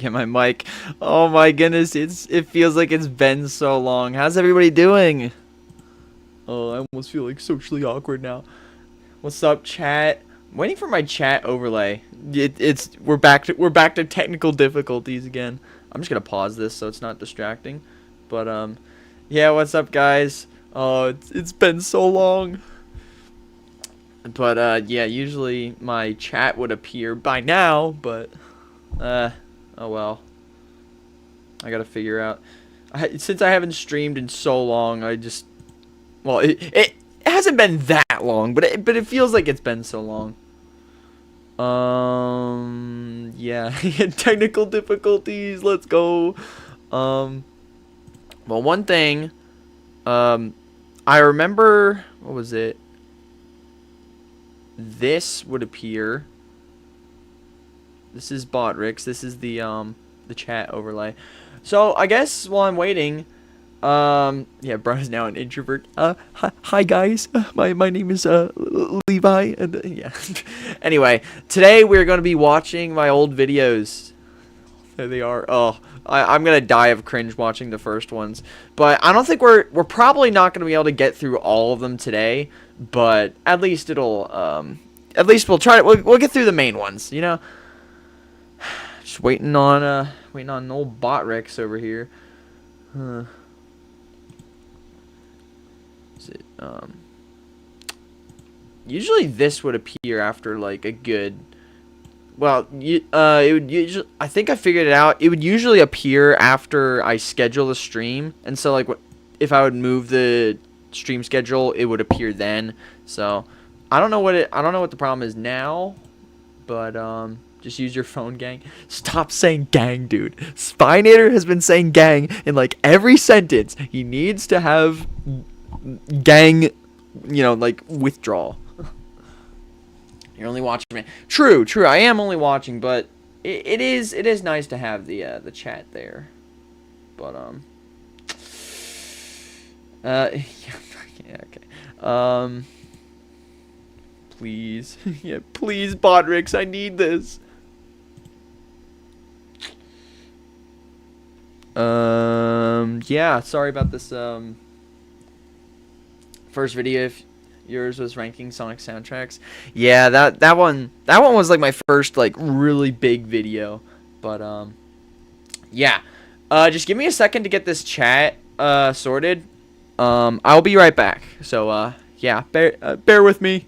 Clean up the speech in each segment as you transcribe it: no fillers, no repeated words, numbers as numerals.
get my mic. Oh my goodness, it feels like it's been so long. How's everybody doing? Oh, I almost feel like socially awkward now. What's up, chat? I'm waiting for my chat overlay. We're back to technical difficulties again. I'm just gonna pause this so it's not distracting. But yeah, what's up, guys? Oh, it's been so long. But yeah, usually my chat would appear by now, but oh well. I gotta figure out. Since I haven't streamed in so long, well, it hasn't been that long, but it feels like it's been so long. Yeah, technical difficulties. Let's go. Well, one thing, I remember, what was it? This would appear. This is Botrix. This is the chat overlay. So I guess while I'm waiting, yeah, Brian's now an introvert. Hi guys. My name is Levi, and yeah. Anyway, today we're gonna be watching my old videos. There they are. Oh, I'm gonna die of cringe watching the first ones, but I don't think we're probably not gonna be able to get through all of them today. But at least at least we'll try to. We'll get through the main ones, you know. Just waiting on old Botrix over here. Is it usually this would appear after like a good. Well, it would usually. I think I figured it out. It would usually appear after I schedule the stream, and so like if I would move the stream schedule, it would appear then. So I don't know what the problem is now, but just use your phone, gang. Stop saying gang, dude. Spinator has been saying gang in like every sentence. He needs to have gang, you know, like withdrawal. You're only watching me. True. I am only watching, but it is nice to have the chat there. But yeah, okay. Please. Yeah, please, Botrix, I need this. Yeah, sorry about this first video if yours was ranking Sonic soundtracks. Yeah, that one was like my first like really big video. But yeah. Just give me a second to get this chat sorted. I'll be right back. So yeah, bear with me.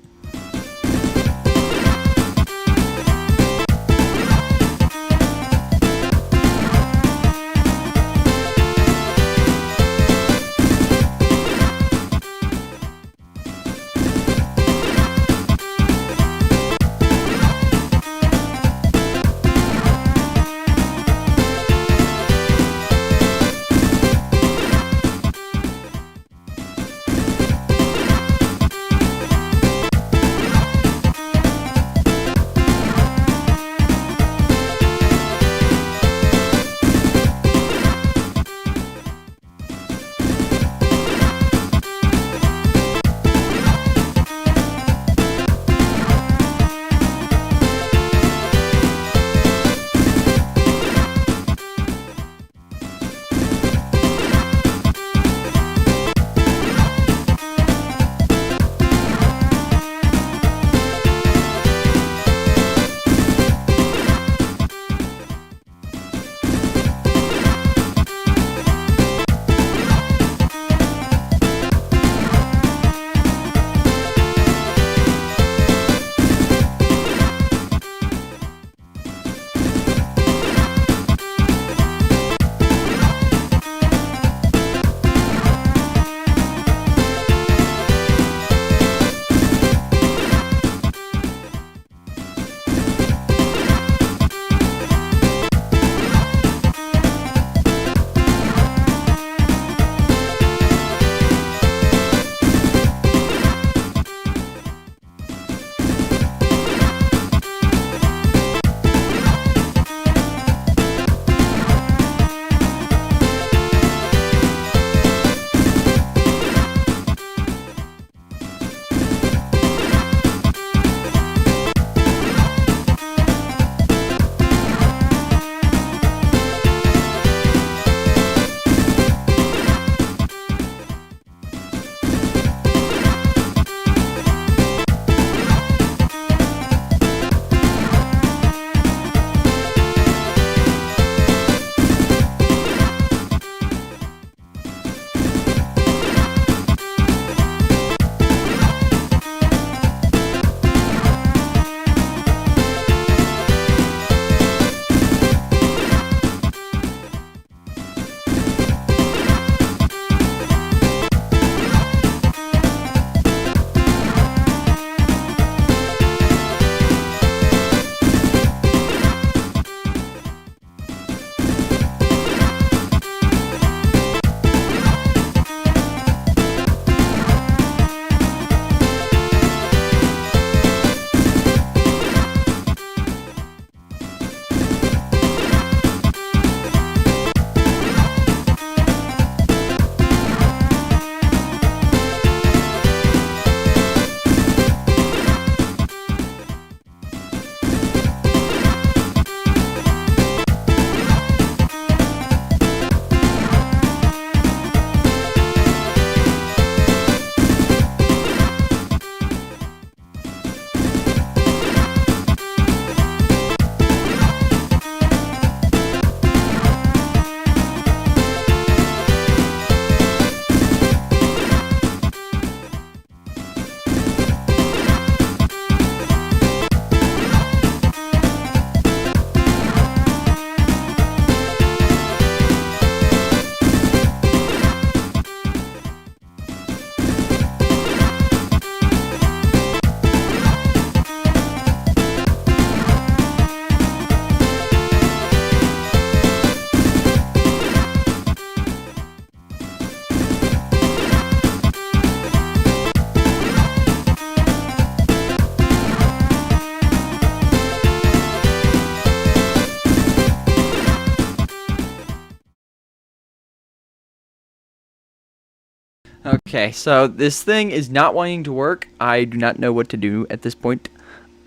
Okay, so this thing is not wanting to work. I do not know what to do at this point.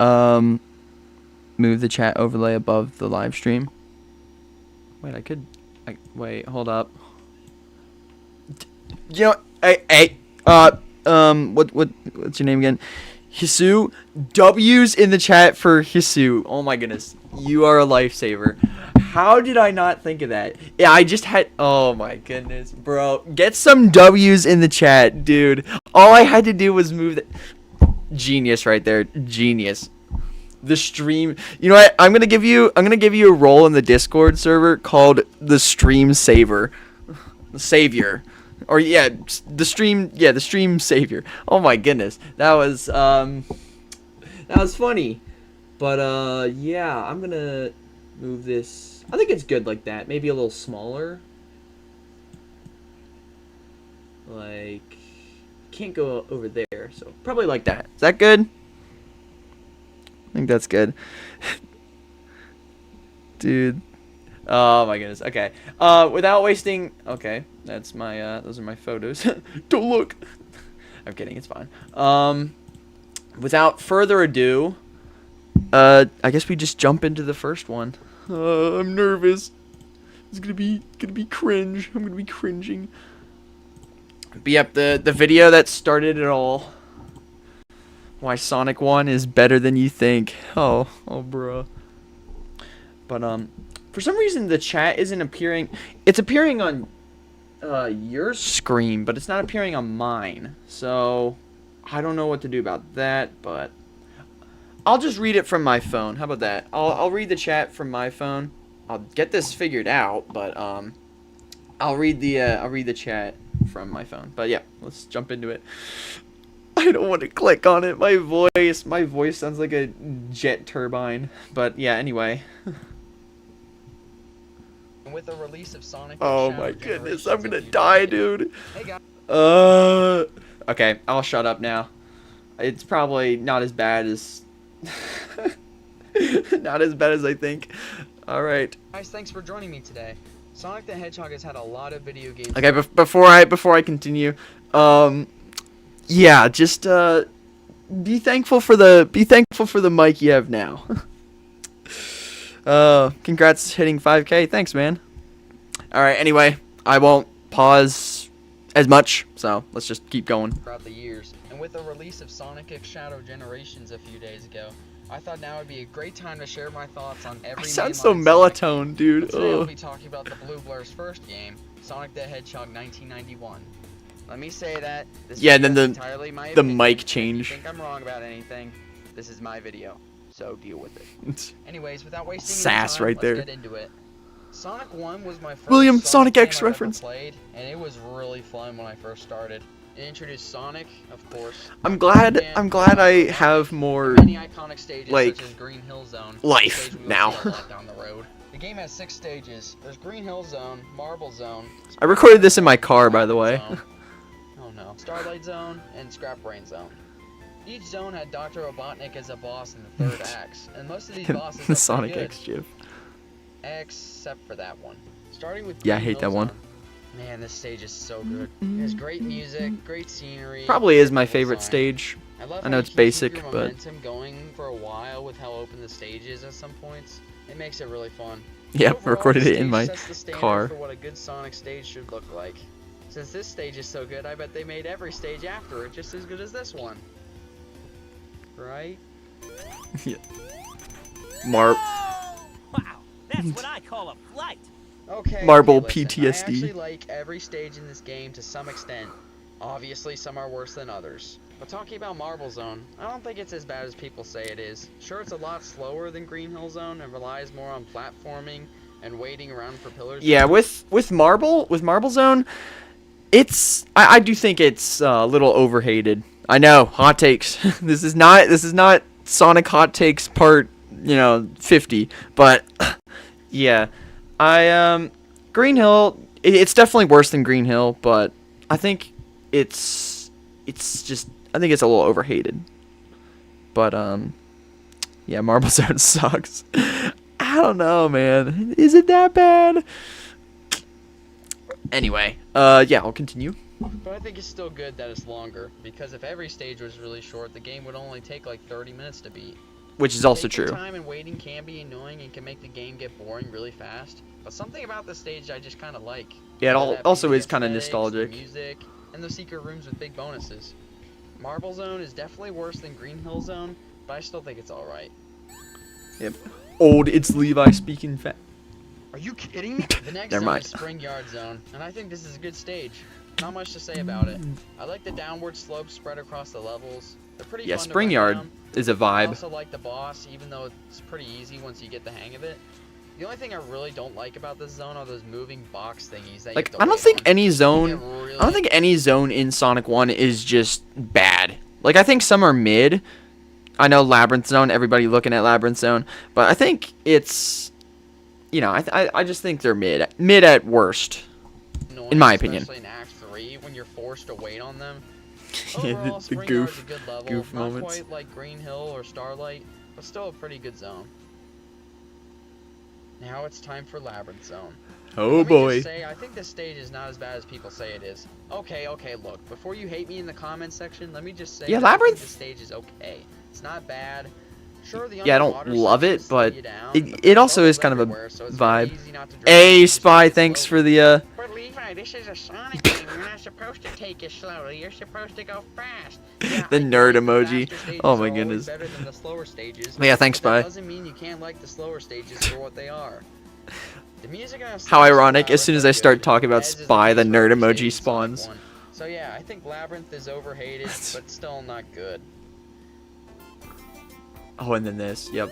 Move the chat overlay above the live stream. Wait, wait, hold up. You know, what's your name again? Hisu. W's in the chat for Hisu. Oh my goodness, you are a lifesaver. How did I not think of that? Yeah, I just had. Oh my goodness, bro. Get some W's in the chat, dude. All I had to do was move that. Genius right there. Genius. The stream. You know what? I'm gonna give you a role in the Discord server called the Stream Saver. Savior. Or yeah, the stream savior. Oh my goodness. That was funny. But yeah, I'm gonna move this. I think it's good like that. Maybe a little smaller. Like, can't go over there, so probably like that. Is that good? I think that's good. Dude. Oh my goodness. Okay. Without wasting. Okay, that's my. Those are my photos. Don't look. I'm kidding. It's fine. Without further ado, I guess we just jump into the first one. I'm nervous. It's gonna be cringe. I'm gonna be cringing. But yep, the video that started it all. Why Sonic 1 is better than you think. Oh, bro. But for some reason the chat isn't appearing. It's appearing on your screen, but it's not appearing on mine. So I don't know what to do about that, but I'll just read it from my phone. How about that? I'll read the chat from my phone. I'll get this figured out, but I'll read the chat from my phone. But yeah, let's jump into it. I don't want to click on it. My voice sounds like a jet turbine. But yeah, anyway. With the release of Sonic. Oh my goodness, I'm gonna die, dude. Hey guys. Okay, I'll shut up now. It's probably not as bad as not as bad as I think. All right. Guys, thanks for joining me today. Sonic the Hedgehog has had a lot of video games. Okay, before I continue, yeah, just be thankful for the mic you have now. Congrats hitting 5K. Thanks, man. All right. Anyway, I won't pause as much, so let's just keep going. Throughout the years, and with the release of Sonic X Shadow Generations a few days ago, I thought now would be a great time to share my thoughts on every. I sound so melatonin, dude. Today I'll be talking about the Blue Blur's first game, Sonic the Hedgehog 1991. Let me say that this yeah, and then entirely my the opinion. mic change. If you think I'm wrong about anything, this is my video, so deal with it. Anyways, without wasting sass any time, right there. Let's get into it. Sonic 1 was my first William Sonic X game I've reference. Ever played, and it was really fun when I first started. It introduced Sonic, of course. I'm glad I have more many iconic stages, like such as Green Hill Zone, life now. Down the road. The game has 6 stages. There's Green Hill Zone, Marble Zone. I recorded this in my car, by the way. Oh no. Starlight Zone and Scrap Brain Zone. Each zone had Dr. Robotnik as a boss in the 3rd act, and most of these bosses the are Sonic good, X GIF. except for that one. Starting with yeah, I Green hate Hill that one. Zone. Man, this stage is so good. There's great music, great scenery. Probably is my favorite stage. I know it's basic, keep your but momentum going for a while with how open the stage is at some points. It makes it really fun. Yep, Overall, recorded the it in stage my sets the standard car. For what a good Sonic stage should look like. Since this stage is so good, I bet they made every stage after it just as good as this one. Right? Yeah. Wow, that's what I call a flight. Okay. Marble listen, PTSD. I actually like every stage in this game to some extent. Obviously, some are worse than others. But talking about Marble Zone, I don't think it's as bad as people say it is. Sure, it's a lot slower than Green Hill Zone and relies more on platforming and waiting around for pillars. Yeah, with Marble Zone, I do think it's a little overhated. I know, hot takes. This is not Sonic hot takes part 50, but yeah, Green Hill. It's definitely worse than Green Hill, but I think it's a little overhated. But yeah, Marble Zone sucks. I don't know, man. Is it that bad? Anyway, yeah, I'll continue. But I think it's still good that it's longer, because if every stage was really short, the game would only take like 30 minutes to beat. Which is also Taking true. time and waiting can be annoying and can make the game get boring really fast, but something about the stage I just kind of like. Yeah, it Whether that be also the is kind of aesthetics, nostalgic. The music, and the secret rooms with big bonuses. Marble Zone is definitely worse than Green Hill Zone, but I still think it's alright. Yep. Old ItzLevi speaking fat. Are you kidding me? The next Never zone mind. is Spring Yard Zone, and I think this is a good stage. Not much to say about it. I like the downward slopes spread across the levels. They're pretty Yeah, fun to Spring run Yard down. is a I vibe. also like the boss, even though it's pretty easy once you get the hang of it. The only thing I really don't like about this zone are those moving box thingies that you Like, have to I don't wait think on. any They zone, get really- I don't think any zone in Sonic 1 is just bad. Like, I think some are mid. I know Labyrinth Zone, everybody looking at Labyrinth Zone, but I think it's, you know, I just think they're mid at worst. annoying, in my opinion. Especially in Act 3 when you're forced to wait on them. Yeah, Overall, the Spring goof- Yard's a good level. goof Not moments. quite like Green Hill or Starlight, but still a pretty good zone. Now it's time for Labyrinth Zone. Oh Let me boy. just say, I think this stage is not as bad as people say it is. Okay, look, before you hate me in the comments section, let me just say Yeah, that I think Labyrinth- this stage is okay. It's not bad. Sure, the Yeah, I don't underwater love sections it, but slow you down, it but there's also is bubbles kind of a everywhere, so it's very vibe. easy not to drive Hey, and just Spy, take it thanks slowly. for the, But Levi, this is a Sonic game. You're not supposed to take it slowly. You're supposed to go fast. Yeah, The I get nerd it, the emoji. faster stages Oh are my always goodness. better than the slower stages. Yeah, thanks, but that Spy. doesn't mean you can't like the slower stages for what they are. The music and How aesthetics of ironic, as soon as I Labyrinth are start good, talking about as is Spy, the case for nerd every emoji stage in Sonic spawns. 1. So yeah, I think Labyrinth is overhated, but still not good. Oh, and then this, yep.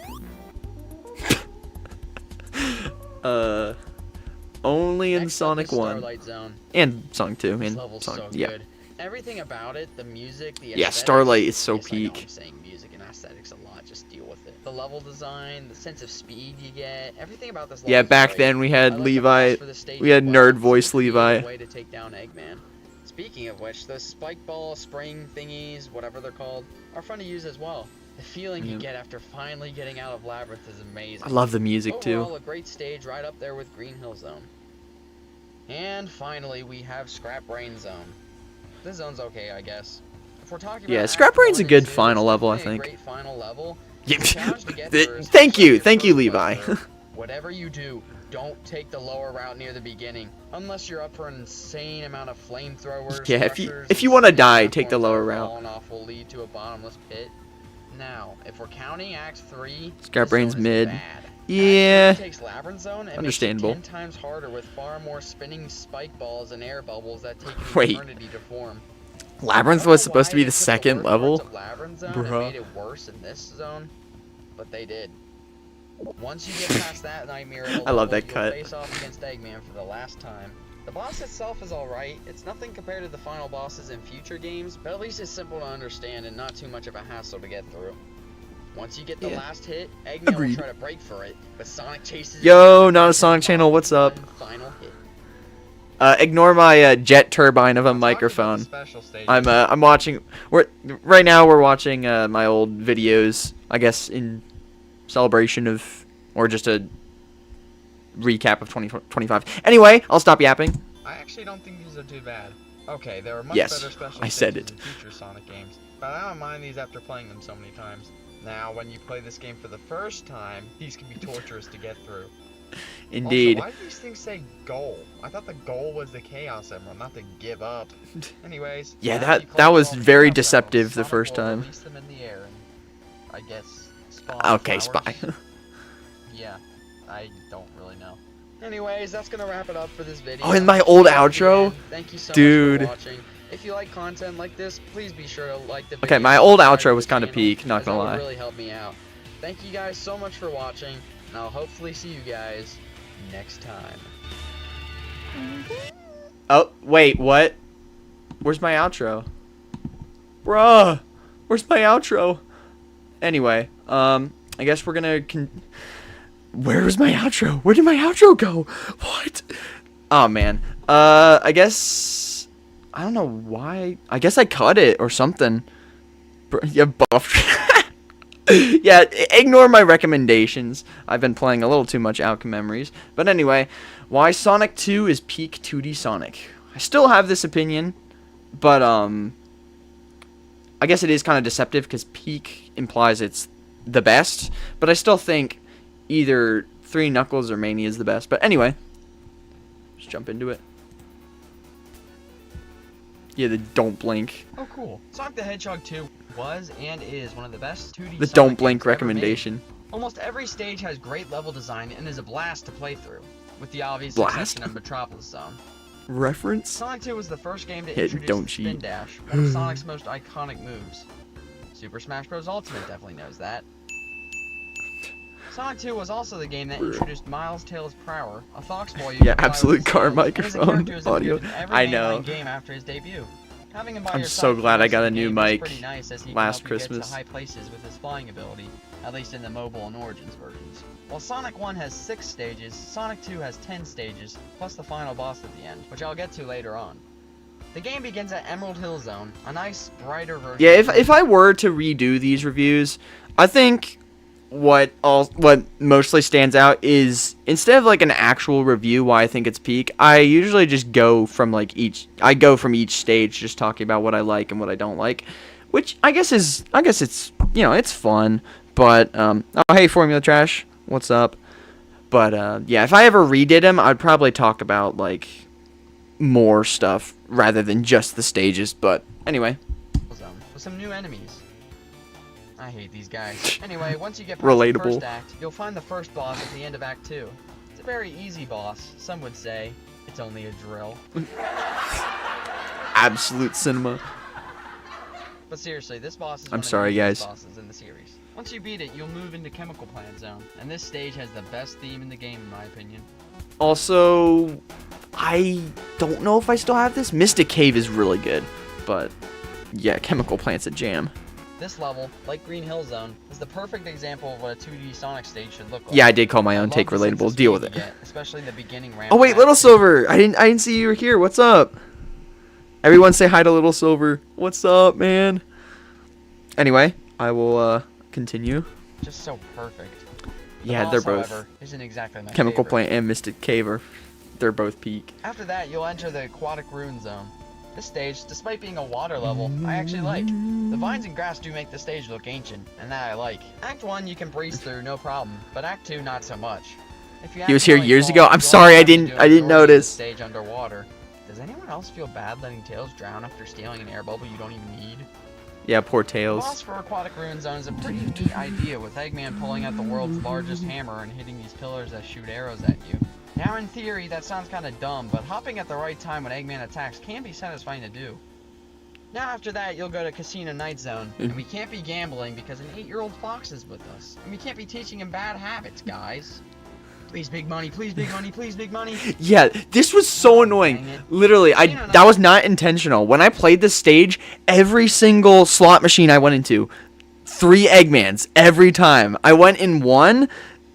Only in Next up Sonic is 1. Starlight Zone. And Sonic 2, This and level's Sonic, so yeah. good. Everything about it, the music, the Yeah, aesthetics. Starlight is so Yes, I know peak. I'm saying music and aesthetics a lot, just deal with it. The level design, the sense of speed you get, everything about this level Yeah, is back great. then we I had like the Levi, boss for this stage we had as well. nerd voice It's a creative Levi. way to take down Eggman. Speaking of which, those spike ball spring thingies, whatever they're called, are fun to use as well. The feeling you Yep. get after finally getting out of Labyrinth is amazing. I love the music Overall, too. a great stage right up there with Green Hill Zone. And finally, we have Scrap Brain Zone. This zone's okay, I guess. If we're talking Yeah, about Scrap Act Brain's 1 a and good 2, final it's level, I definitely a think. Great final level. Yeah, The challenge to get th- through, thank you, especially thank you, if you're Levi. first through. Whatever you do, don't take the lower route near the beginning, unless you're up for an insane amount of flamethrowers. Yeah, rushers, if you and wanna spinning die, take the platforms lower that are route. falling off will lead to a bottomless pit. Now, if we're counting Act 3, Scrap this Brain's zone is mid. bad. Yeah, Act 3 takes Labyrinth Zone and understandable. makes it 10 times harder with far more spinning spike balls and air bubbles that take an Wait. eternity to form. Labyrinth I don't was know supposed to why be they the took second worst level. parts of Labyrinth Zone Bruh. and made it worse in this zone, but they did. Once you get past that nightmare, I love that you'll cut. face off against Eggman for the last time. The boss itself is alright. It's nothing compared to the final bosses in future games, but at least it's simple to understand and not too much of a hassle to get through. Once you get the Yeah. last hit, Eggman Agreed. will try to break for it, but Sonic chases it Yo, down not a and Sonic channel, what's up? one final hit. Ignore my jet turbine of a Now, talking about the microphone. special stages, I'm watching. Right now we're watching my old videos. I guess in celebration of, or just a recap of 2025. Anyway, I'll stop yapping. I actually don't think these are too bad. Okay, there are much Yes, better special I said stages it. in future Sonic games, but I don't mind these after playing them so many times. Now, when you play this game for the first time, these can be torturous to get through. Indeed. Also, why do these things say goal? I thought the goal was the Chaos Emerald, not to give up. Anyways, Yeah, after that- you that collect was all the very Chaos deceptive Emeralds, the Sonic first will time. release them in the air and, I guess, spawn Okay, flowers. Spy. Yeah, I don't really know. Anyways, that's gonna wrap it up for this video. Oh, and my old outro? Thank you so Dude. much for watching. If you like content like this, please be sure to like the video. Okay, my old subscribe outro to was the kinda channel, peak, not as gonna that would lie. really help me out. Thank you guys so much for watching, and I'll hopefully see you guys next time. Oh, wait, what? Where's my outro? Bruh, where's my outro? Anyway, I guess we're gonna where was my outro? Where did my outro go? What? Oh, man. I guess, I don't know why. I guess I cut it or something. Yeah, buff. Yeah, ignore my recommendations. I've been playing a little too much Outcome Memories. But anyway, why Sonic 2 is peak 2D Sonic. I still have this opinion. But I guess it is kind of deceptive because peak implies it's the best. But I still think either 3 Knuckles or Mania is the best. But anyway, just jump into it. Yeah, the don't blink. Oh, cool. Sonic the Hedgehog 2 was and is one of the best 2D The Sonic don't blink games ever recommendation. made. Almost every stage has great level design and is a blast to play through, with the obvious Blast? exception of Metropolis Zone. Reference? Sonic 2 was the first game to Yeah, introduce don't the Spin cheat. Dash, one of Sonic's most iconic moves. Super Smash Bros. Ultimate definitely knows that. Sonic 2 was also the game that introduced Miles Tails Prower, a fox boy you Yeah, can fly absolute with his car tail, and as a microphone character who's audio. appeared in every I know. mainline game after his debut. Having him by I'm your so side glad for I most got of a the new game is mic pretty nice, as he can last help you get Christmas. to high places with his flying ability, at least in the mobile and Origins versions. While Sonic 1 has 6 stages, Sonic 2 has 10 stages, plus the final boss at the end, which I'll get to later on. The game begins at Emerald Hill Zone, a nice, brighter version. Yeah, if I were to redo these reviews, I think what mostly stands out is instead of like an actual review why I think it's peak, I usually just go from each stage just talking about what I like and what I don't like, which I guess it's it's fun, but oh hey Formula Trash, what's up? But yeah, if I ever redid them, I'd probably talk about like more stuff rather than just the stages. But anyway, Zone with some new enemies. I hate these guys. Anyway, once you get past Relatable. the first act, you'll find the first boss at the end of Act 2. It's a very easy boss. Some would say it's only a drill. absolute cinema. But seriously, this boss is I'm one sorry, of the easiest guys. bosses in the series. Once you beat it, you'll move into Chemical Plant Zone, and this stage has the best theme in the game in my opinion. Also, I don't know if I still have this. Mystic Cave is really good, but yeah, Chemical Plant's a jam. This level, like Green Hill Zone, is the perfect example of what a 2D Sonic stage should look like. Yeah, I did call my I own love take the sense of relatable. Deal with speed it. you get, especially in the beginning ramp. Oh wait, of Little Act 2. Silver. I didn't see you were here. What's up? Everyone say hi to Little Silver. What's up, man? Anyway, I will continue. Just so perfect. The Yeah, boss, they're both however, isn't exactly my Chemical favorite. Plant and Mystic Cave they're both peak. After that, you'll enter the Aquatic Ruin Zone. This stage, despite being a water level, I actually like. The vines and grass do make the stage look ancient, and that I like. Act 1 you can breeze through, no problem, but Act 2 not so much. If you He was here accidentally years fall, ago. I'm you'll sorry, have to do a I didn't majority of the notice. Stage underwater. Does anyone else feel bad letting Tails drown after stealing an air bubble you don't even need? Yeah, poor The Tails. boss for Aquatic Ruin Zone is a pretty neat idea, with Eggman pulling out the world's largest hammer and hitting these pillars that shoot arrows at you. Now in theory, that sounds kinda dumb, but hopping at the right time when Eggman attacks can be satisfying to do. Now after that, you'll go to Casino Night Zone, and we can't be gambling because an 8-year-old fox is with us. And we can't be teaching him bad habits, guys. Please big money, please big money, please big money. Yeah, this was so annoying. Dang it. Literally, that was not intentional. When I played this stage, every single slot machine I went into, 3 Eggmans every time. I went in one,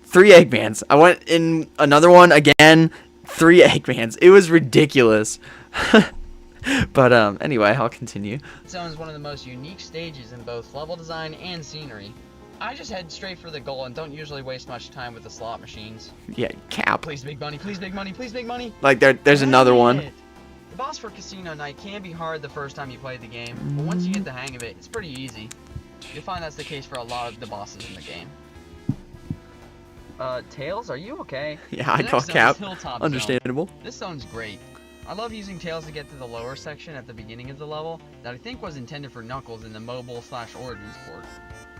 3 Eggmans. I went in another one again, 3 Eggmans. It was ridiculous. But anyway, I'll continue. Zone is one of the most unique stages in both level design and scenery. I just head straight for the goal and don't usually waste much time with the slot machines. Yeah, Cap. Please big money, please big money, please big money. Like there's another Dang one. it. The boss for Casino Night can be hard the first time you play the game, but once you get the hang of it, it's pretty easy. You'll find that's the case for a lot of the bosses in the game. Tails, are you okay? Yeah, I The call next zone is Cap. Hilltop Zone. Understandable. This zone's great. I love using Tails to get to the lower section at the beginning of the level that I think was intended for Knuckles in the mobile/Origins port.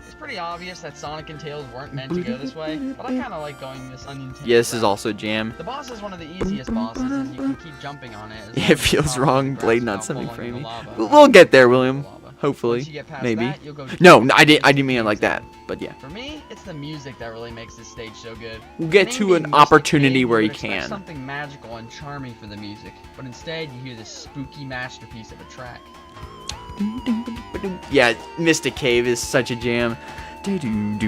It's pretty obvious that Sonic and Tails weren't meant to go this way, but I kinda like going this unintended Yeah, this is route. also jam. The boss is one of the easiest bosses, as you can keep jumping on it. as Yeah, long it as you feels follow wrong, the Blade grass not without falling in semi-framing. the lava. We'll get there, William. Lava. Hopefully. Once you get past Maybe. that, you'll go No, to I didn't mean it like that. But yeah. For me, it's the music that really makes this stage so good. We'll get The name to being an Mystic opportunity Cave, where you he would expect can. something magical and charming for the music, but instead you hear this spooky masterpiece of a track. Yeah, Mystic Cave is such a jam. This zone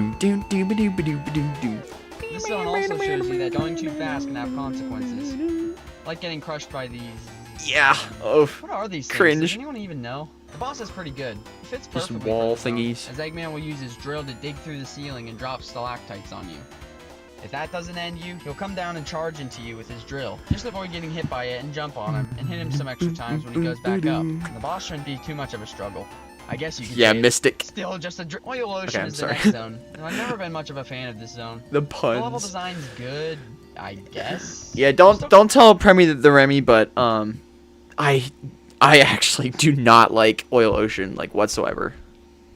also shows you that going too fast can have consequences, like getting crushed by these. Yeah. Oh. What are these things? Cringe. Does anyone even know? The boss is pretty good. It fits Just perfectly wall for the zone, thingies. as Eggman will use his drill to dig through the ceiling and drop stalactites on you. If that doesn't end you, he'll come down and charge into you with his drill. Just avoid getting hit by it and jump on him, and hit him some extra times when he goes back up. And the boss shouldn't be too much of a struggle. I guess you could say Mystic. it's still just a Oil Ocean Okay, is the sorry. next zone. And I've never been much of a fan of this zone. The The level puns. design's good, I guess. Yeah, don't tell Premi the Remy, but I actually do not like Oil Ocean like whatsoever.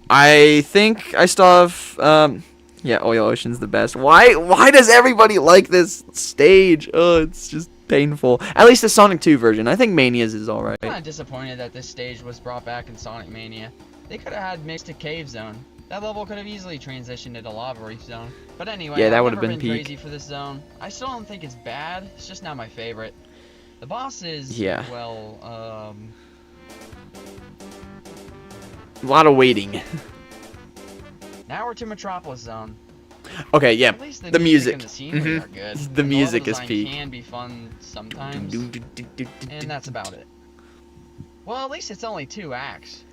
I think I still have yeah, Oil Ocean's the best. Why does everybody like this stage? Oh, it's just painful. At least the Sonic 2 version. I think Mania's is alright. I'm kind of disappointed that this stage was brought back in Sonic Mania. They could have had Mystic Cave Zone. That level could have easily transitioned into Lava Reef Zone. But anyway, Yeah, that I've would have never been been peak. crazy for this zone. I still don't think it's bad. It's just not my favorite. The boss is, Yeah. well, A lot of waiting. now we're to Metropolis Zone. Okay, yeah. At least The music. and the scenery Mhm. are good. The and music level is design peak. can be fun sometimes, and that's about it. Well, at least it's only 2 acts.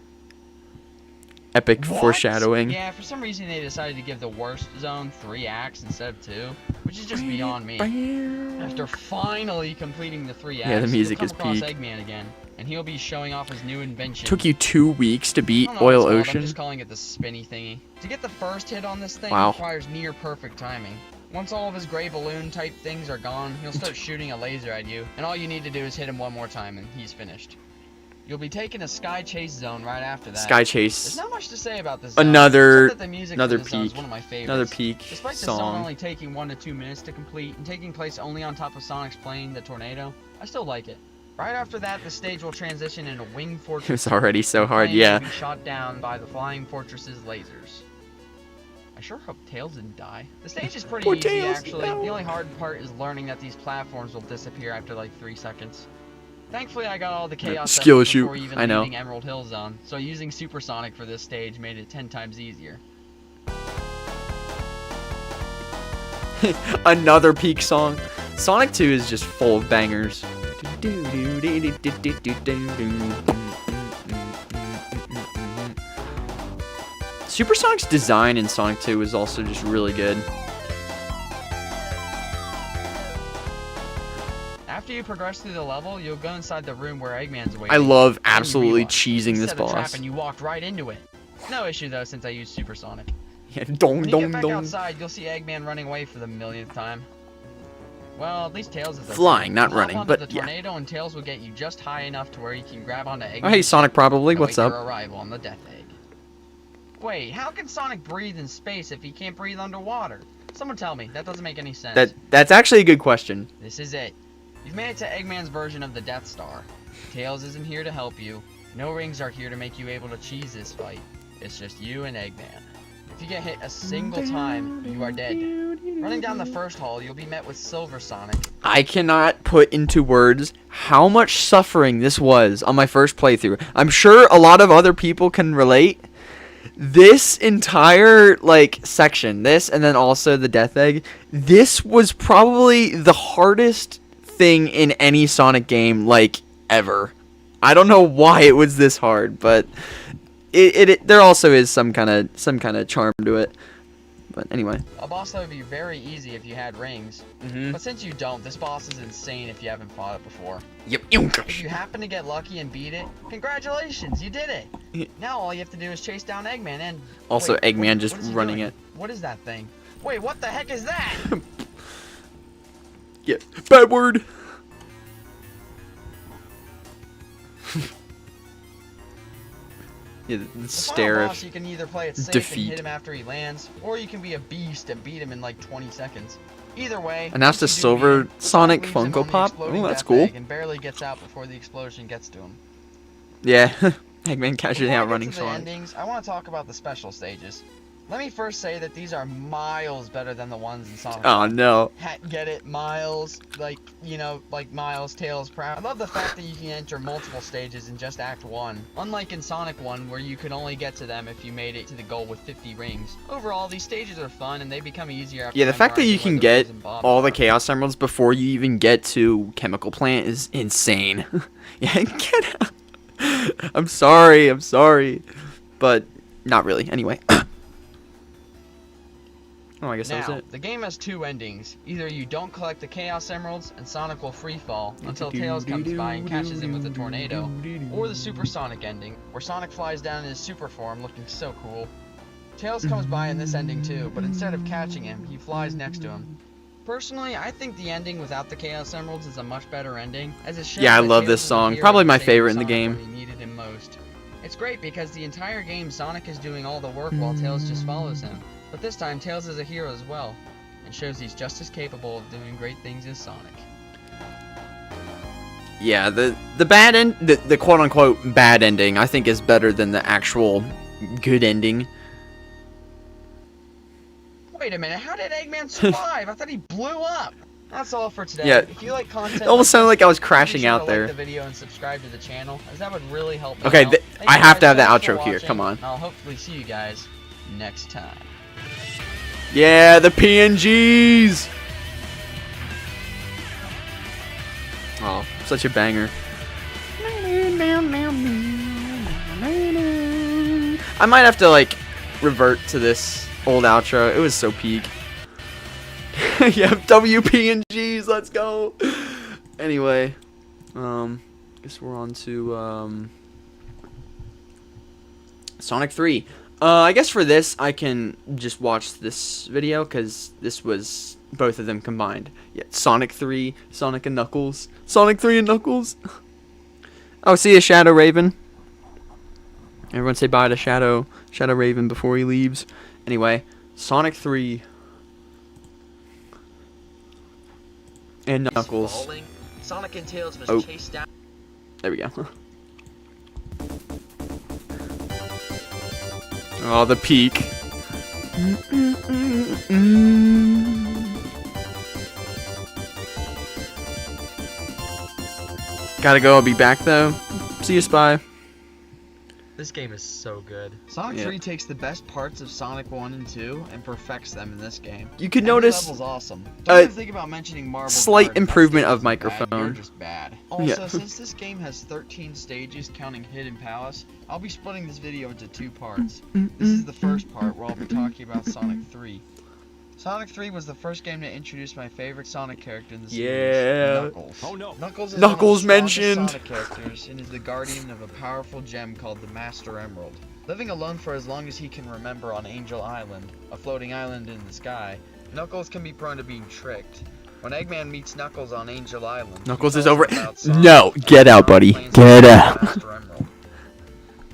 Epic What? foreshadowing. Yeah, for some reason they decided to give the worst zone 3 acts instead of 2, which is just beyond me. After finally completing the 3 acts, Yeah, the music you'll is come across peak. Eggman again, and he'll be showing off his new invention. Took you 2 weeks to I beat don't know what Oil it's called, Ocean. I'm just calling it the spinny thingy. To get the first hit on this thing Wow. requires near perfect timing. Once all of his gray balloon type things are gone, he'll start shooting a laser at you, and all you need to do is hit him one more time and he's finished. You'll be taking a Sky Chase zone right after that. Sky There's Chase. not much to say about this zone, Another- except that the music another for this zone is peak. one of my favorites. Another peak Despite this zone song. only taking 1 to 2 minutes to complete and taking place only on top of Sonic's plane, the Tornado, I still like it. Right after that, the stage will transition into Wing Fortress. It was already so The hard, plane yeah. will be shot down by the Flying Fortress's lasers. I sure hope Tails didn't die. The stage is pretty Poor easy, Tails, actually. no. The only hard part is learning that these platforms will disappear after like 3 seconds. Thankfully, I got all the chaos Skill settings issue, before even I know. leaving Emerald Hill Zone, so using Supersonic for this stage made it 10 times easier. Another peak song. Sonic 2 is just full of bangers. Supersonic's design in Sonic 2 is also just really good. After you progress through the level, you'll go inside the room where Eggman's waiting. I love Then you absolutely realize cheesing he this set a trap boss. and you walked right into it. No issue though, since I used Supersonic. Yeah, dong When you dong get back dong. outside, you'll see Eggman running away for the millionth time. Well, at least Tails is okay. Flying, not Hop running, onto but the yeah. tornado and Tails will get you just high enough to where you can grab onto Eggman. Oh, hey, Sonic, probably. and What's await up? your arrival on the Death Egg. Wait, how can Sonic breathe in space if he can't breathe underwater? Someone tell me. That doesn't make any sense. That's actually a good question. This is it. You've made it to Eggman's version of the Death Star. Tails isn't here to help you. No rings are here to make you able to cheese this fight. It's just you and Eggman. If you get hit a single time, you are dead. Running down the first hall, you'll be met with Silver Sonic. I cannot put into words how much suffering this was on my first playthrough. I'm sure a lot of other people can relate. This entire section, this and then also the Death Egg, this was probably the hardest thing in any Sonic game ever. I don't know why it was this hard, but it there also is some kind of charm to it. But anyway. A boss that would be very easy if you had rings. But since you don't, this boss is insane if you haven't fought it before. Yep. If you happen to get lucky and beat it, congratulations, you did it! Now all you have to do is chase down Eggman and... Also, Wait, Eggman what just is he running doing? it. What is that thing? Wait, what the heck is that? Yeah. Bad word. Yeah, the The stare final of boss, you can either play it safe defeat. and hit him after he lands, or you can be a beast and beat him in like 20 seconds. Either way, And that's the if you do Silver beat him, Sonic leaves him on Funko the Pop. exploding Oh, that's Death cool. Egg and barely gets out before the explosion gets to him. Yeah. Eggman catching Before I out get running to the Sonic. endings, I want to talk about the special stages. Let me first say that these are miles better than the ones in Sonic. Oh no. Get it? Miles, like Miles, Tails, Proud. I love the fact that you can enter multiple stages in just Act 1. Unlike in Sonic 1, where you could only get to them if you made it to the goal with 50 rings. Overall, these stages are fun and they become easier after Yeah, the fact that you memorizing can where the get B's and Bobs all the are. Chaos Emeralds before you even get to Chemical Plant is insane. Yeah, get out. I'm sorry. But not really. Anyway. Oh, I guess that Now, was it. the game has two endings. Either you don't collect the Chaos Emeralds and Sonic will free fall until Tails comes by and catches him with a tornado, or the Supersonic ending, where Sonic flies down in his super form looking so cool. Tails comes by in this ending too, but instead of catching him, he flies next to him. Personally, I think the ending without the Chaos Emeralds is a much better ending, as it shows Yeah, I that love Tails this is a song. hero Probably my saving favorite in the Sonic game. when he needed him most. It's great because the entire game Sonic is doing all the work while Tails just follows him. But this time Tails is a hero as well, and shows he's just as capable of doing great things as Sonic. Yeah, the bad end, the quote unquote bad ending, I think is better than the actual good ending. Wait a minute, how did Eggman survive? I thought he blew up. That's all for today. Yeah, If you like content, it almost sounded like I was be crashing sure out to there. like the video and subscribe to the channel, as that would really help me Okay, out. Thank I you have to guys have so the much for outro here. watching, Come on. and I'll hopefully see you guys next time. Yeah, the PNGs. Oh, such a banger. I might have to like revert to this old outro. It was so peak. Yeah, WPNGs, let's go. Anyway, guess we're on to Sonic 3. I guess for this I can just watch this video because this was both of them combined. Yeah, Sonic 3, Sonic and Knuckles, Sonic 3 and Knuckles. Oh, see you, Shadow Raven. Everyone say bye to Shadow Raven before he leaves. Anyway, Sonic 3 and Knuckles. Falling. Sonic and Tails must Oh. chase down. There we go. Oh, the peak. Gotta go, I'll be back though. See you, Spy. This game is so good. Sonic Yeah. 3 takes the best parts of Sonic 1 and 2 and perfects them in this game. You can Every notice level's awesome. Don't even think about mentioning Marble slight Garden. That improvement stage of isn't bad, microphone. You're just bad. Also, Yeah. since this game has 13 stages counting Hidden Palace, I'll be splitting this video into two parts. This is the first part where I'll be talking about Sonic 3. Sonic 3 was the first game to introduce my favorite Sonic character in the series, Yeah. Knuckles. Oh no. Knuckles is Knuckles one of the strongest mentioned. Sonic characters and is the guardian of a powerful gem called the Master Emerald. Living alone for as long as he can remember on Angel Island, a floating island in the sky, Knuckles can be prone to being tricked. When Eggman meets Knuckles on Angel Island, he Knuckles is tells him over. about Sonic No, and get how out, buddy. Sonic plans Get to get out. the Master Emerald.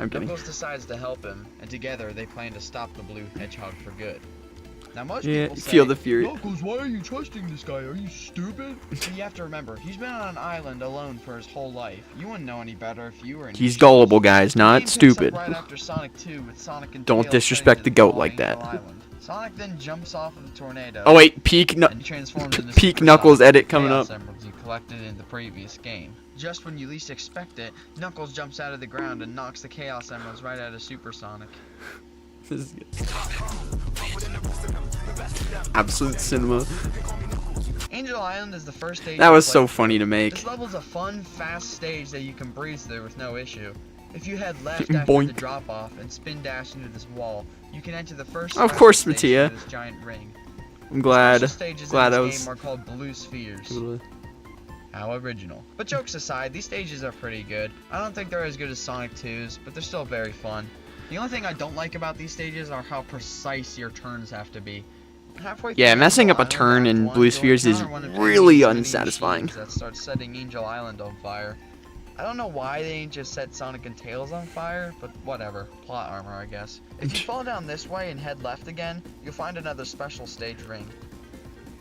I'm kidding. Knuckles decides to help him, and together they plan to stop the Blue Hedgehog for good. Now most Yeah, people say, feel the fury. Knuckles, why are you trusting this guy? Are you stupid? But you have to remember, he's been on an island alone for his whole life. You wouldn't know any better if you were in his He's shoes. gullible, guys, The not game picks up stupid. right after Sonic 2 with Sonic and Don't Tails disrespect heading the to goat small like Angel that. Island. Sonic then jumps off of the tornado. Oh wait, peak and he transforms into peak Super Knuckles Sonic, edit the coming Chaos up. Emeralds you collected in the previous game. Just when you least expect it, Knuckles jumps out of the ground and knocks the Chaos Emeralds right out of Super Sonic. This is good. Absolute cinema. Angel Island is the first stage. That you was play so through. funny to make. This level's a fun, fast stage that you can breeze through with no issue. If you head left after Boink. the drop off and spin dash into this wall, you can enter the first. Of special course, stage Mattia. through this giant ring. I'm glad. The special stages Glad in I this was. game are called blue spheres. Totally. How original. But jokes aside, these stages are pretty good. I don't think they're as good as Sonic 2's, but they're still very fun. The only thing I don't like about these stages are how precise your turns have to be. Halfway Yeah, through messing Angel up a Island, turn Act in 1, Blue you'll Spheres is encounter one of really Amy's vending unsatisfying. machines that starts setting Angel Island on fire. I don't know why they ain't just set Sonic and Tails on fire, but whatever. Plot armor, I guess. If you fall down this way and head left again, you'll find another special stage ring.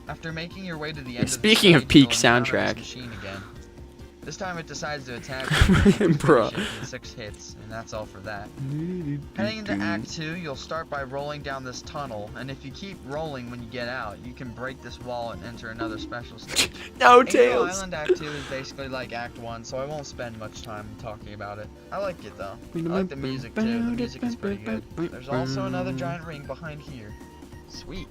After making your way to the end of the speaking of stage, peak you'll encounter soundtrack. this machine again. This time it decides to attack you and you Bruh. finish it in 6 hits, and that's all for that. Heading into Act 2, you'll start by rolling down this tunnel, and if you keep rolling when you get out, you can break this wall and enter another special stage. No, Angel Tails. Island Act 2 is basically like Act 1, so I won't spend much time talking about it. I like it though. I like the music too, the music is pretty good. There's also another giant ring behind here. Sweet.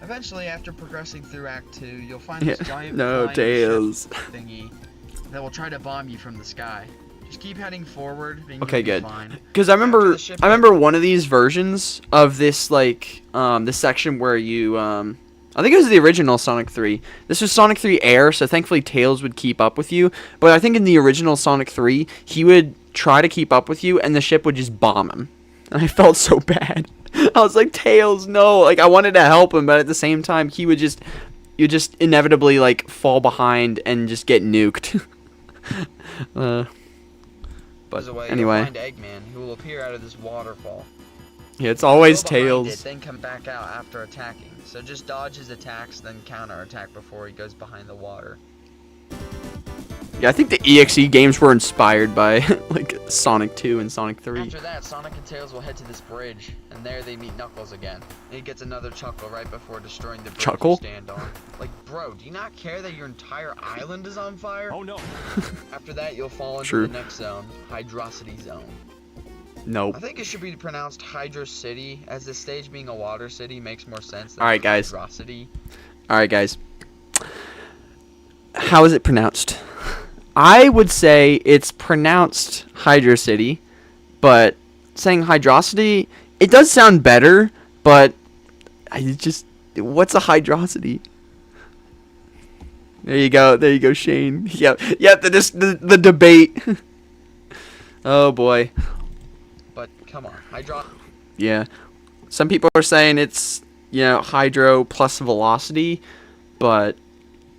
Eventually, after progressing through Act 2, you'll find this giant No, flying Tails. ship thingy that will try to bomb you from the sky. Just keep heading forward. And Okay, you'll be good. fine. Because I After the ship- remember one of these versions of this, like, this section where you, I think it was the original Sonic 3. This was Sonic 3 Air, so thankfully Tails would keep up with you. But I think in the original Sonic 3, he would try to keep up with you, and the ship would just bomb him. And I felt so bad. I was like, Tails, no. Like, I wanted to help him, but at the same time, you just inevitably, like, fall behind and just get nuked. But anyway. You'll find Eggman, who will appear out of this waterfall. Yeah, it's always Go behind Tails. It, then come back out after attacking. So just dodge his attacks, then counter-attack before he goes behind the water. Yeah, I think the EXE games were inspired by, like, Sonic 2 and Sonic 3. After that, Sonic and Tails will head to this bridge, and there they meet Knuckles again. And he gets another chuckle right before destroying the bridge Chuckle? you stand on. Like, bro, do you not care that your entire island is on fire? Oh no. After that, you'll fall into True. the next zone, Hydrocity Zone. Nope. I think it should be pronounced Hydro City, as this stage being a water city makes more sense than Alright, guys. Hydrocity. Alright, guys. How is it pronounced? I would say it's pronounced Hydro City, but saying Hydrocity, it does sound better, but what's a Hydrocity? There you go, Shane. Yep, the debate. Oh boy. But come on, Hydro. Yeah. Some people are saying it's, Hydro plus Velocity, but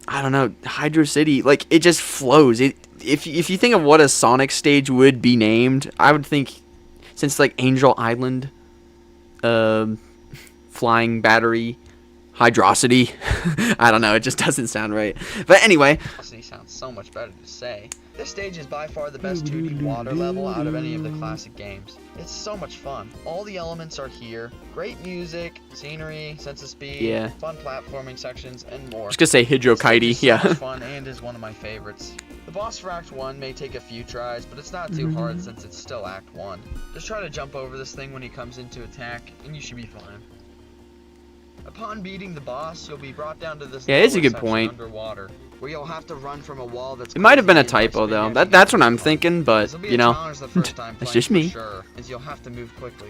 I don't know, Hydro City, like, it just flows. If you think of what a Sonic stage would be named, I would think, since, like, Angel Island, Flying Battery, Hydrocity, I don't know, it just doesn't sound right. But anyway. Hydrocity sounds so much better to say. This stage is by far the best 2D water level out of any of the classic games. It's so much fun. All the elements are here. Great music, scenery, sense of speed, Yeah. fun platforming sections, and more. I was gonna say Hydro This stage is Kitey, so yeah. much fun and is one of my favorites. The boss for Act 1 may take a few tries, but it's not too hard since it's still Act 1. Just try to jump over this thing when he comes into attack, and you should be fine. Upon beating the boss, you'll be brought down to this Yeah, it's a lower good section point. underwater, where you'll have to run from a wall that's It might have been a closing in by typo, though. spinning your That's what fingers I'm to thinking, but, This'll be a challenge the first time that's playing just for me. Sure, as you'll have to move quickly.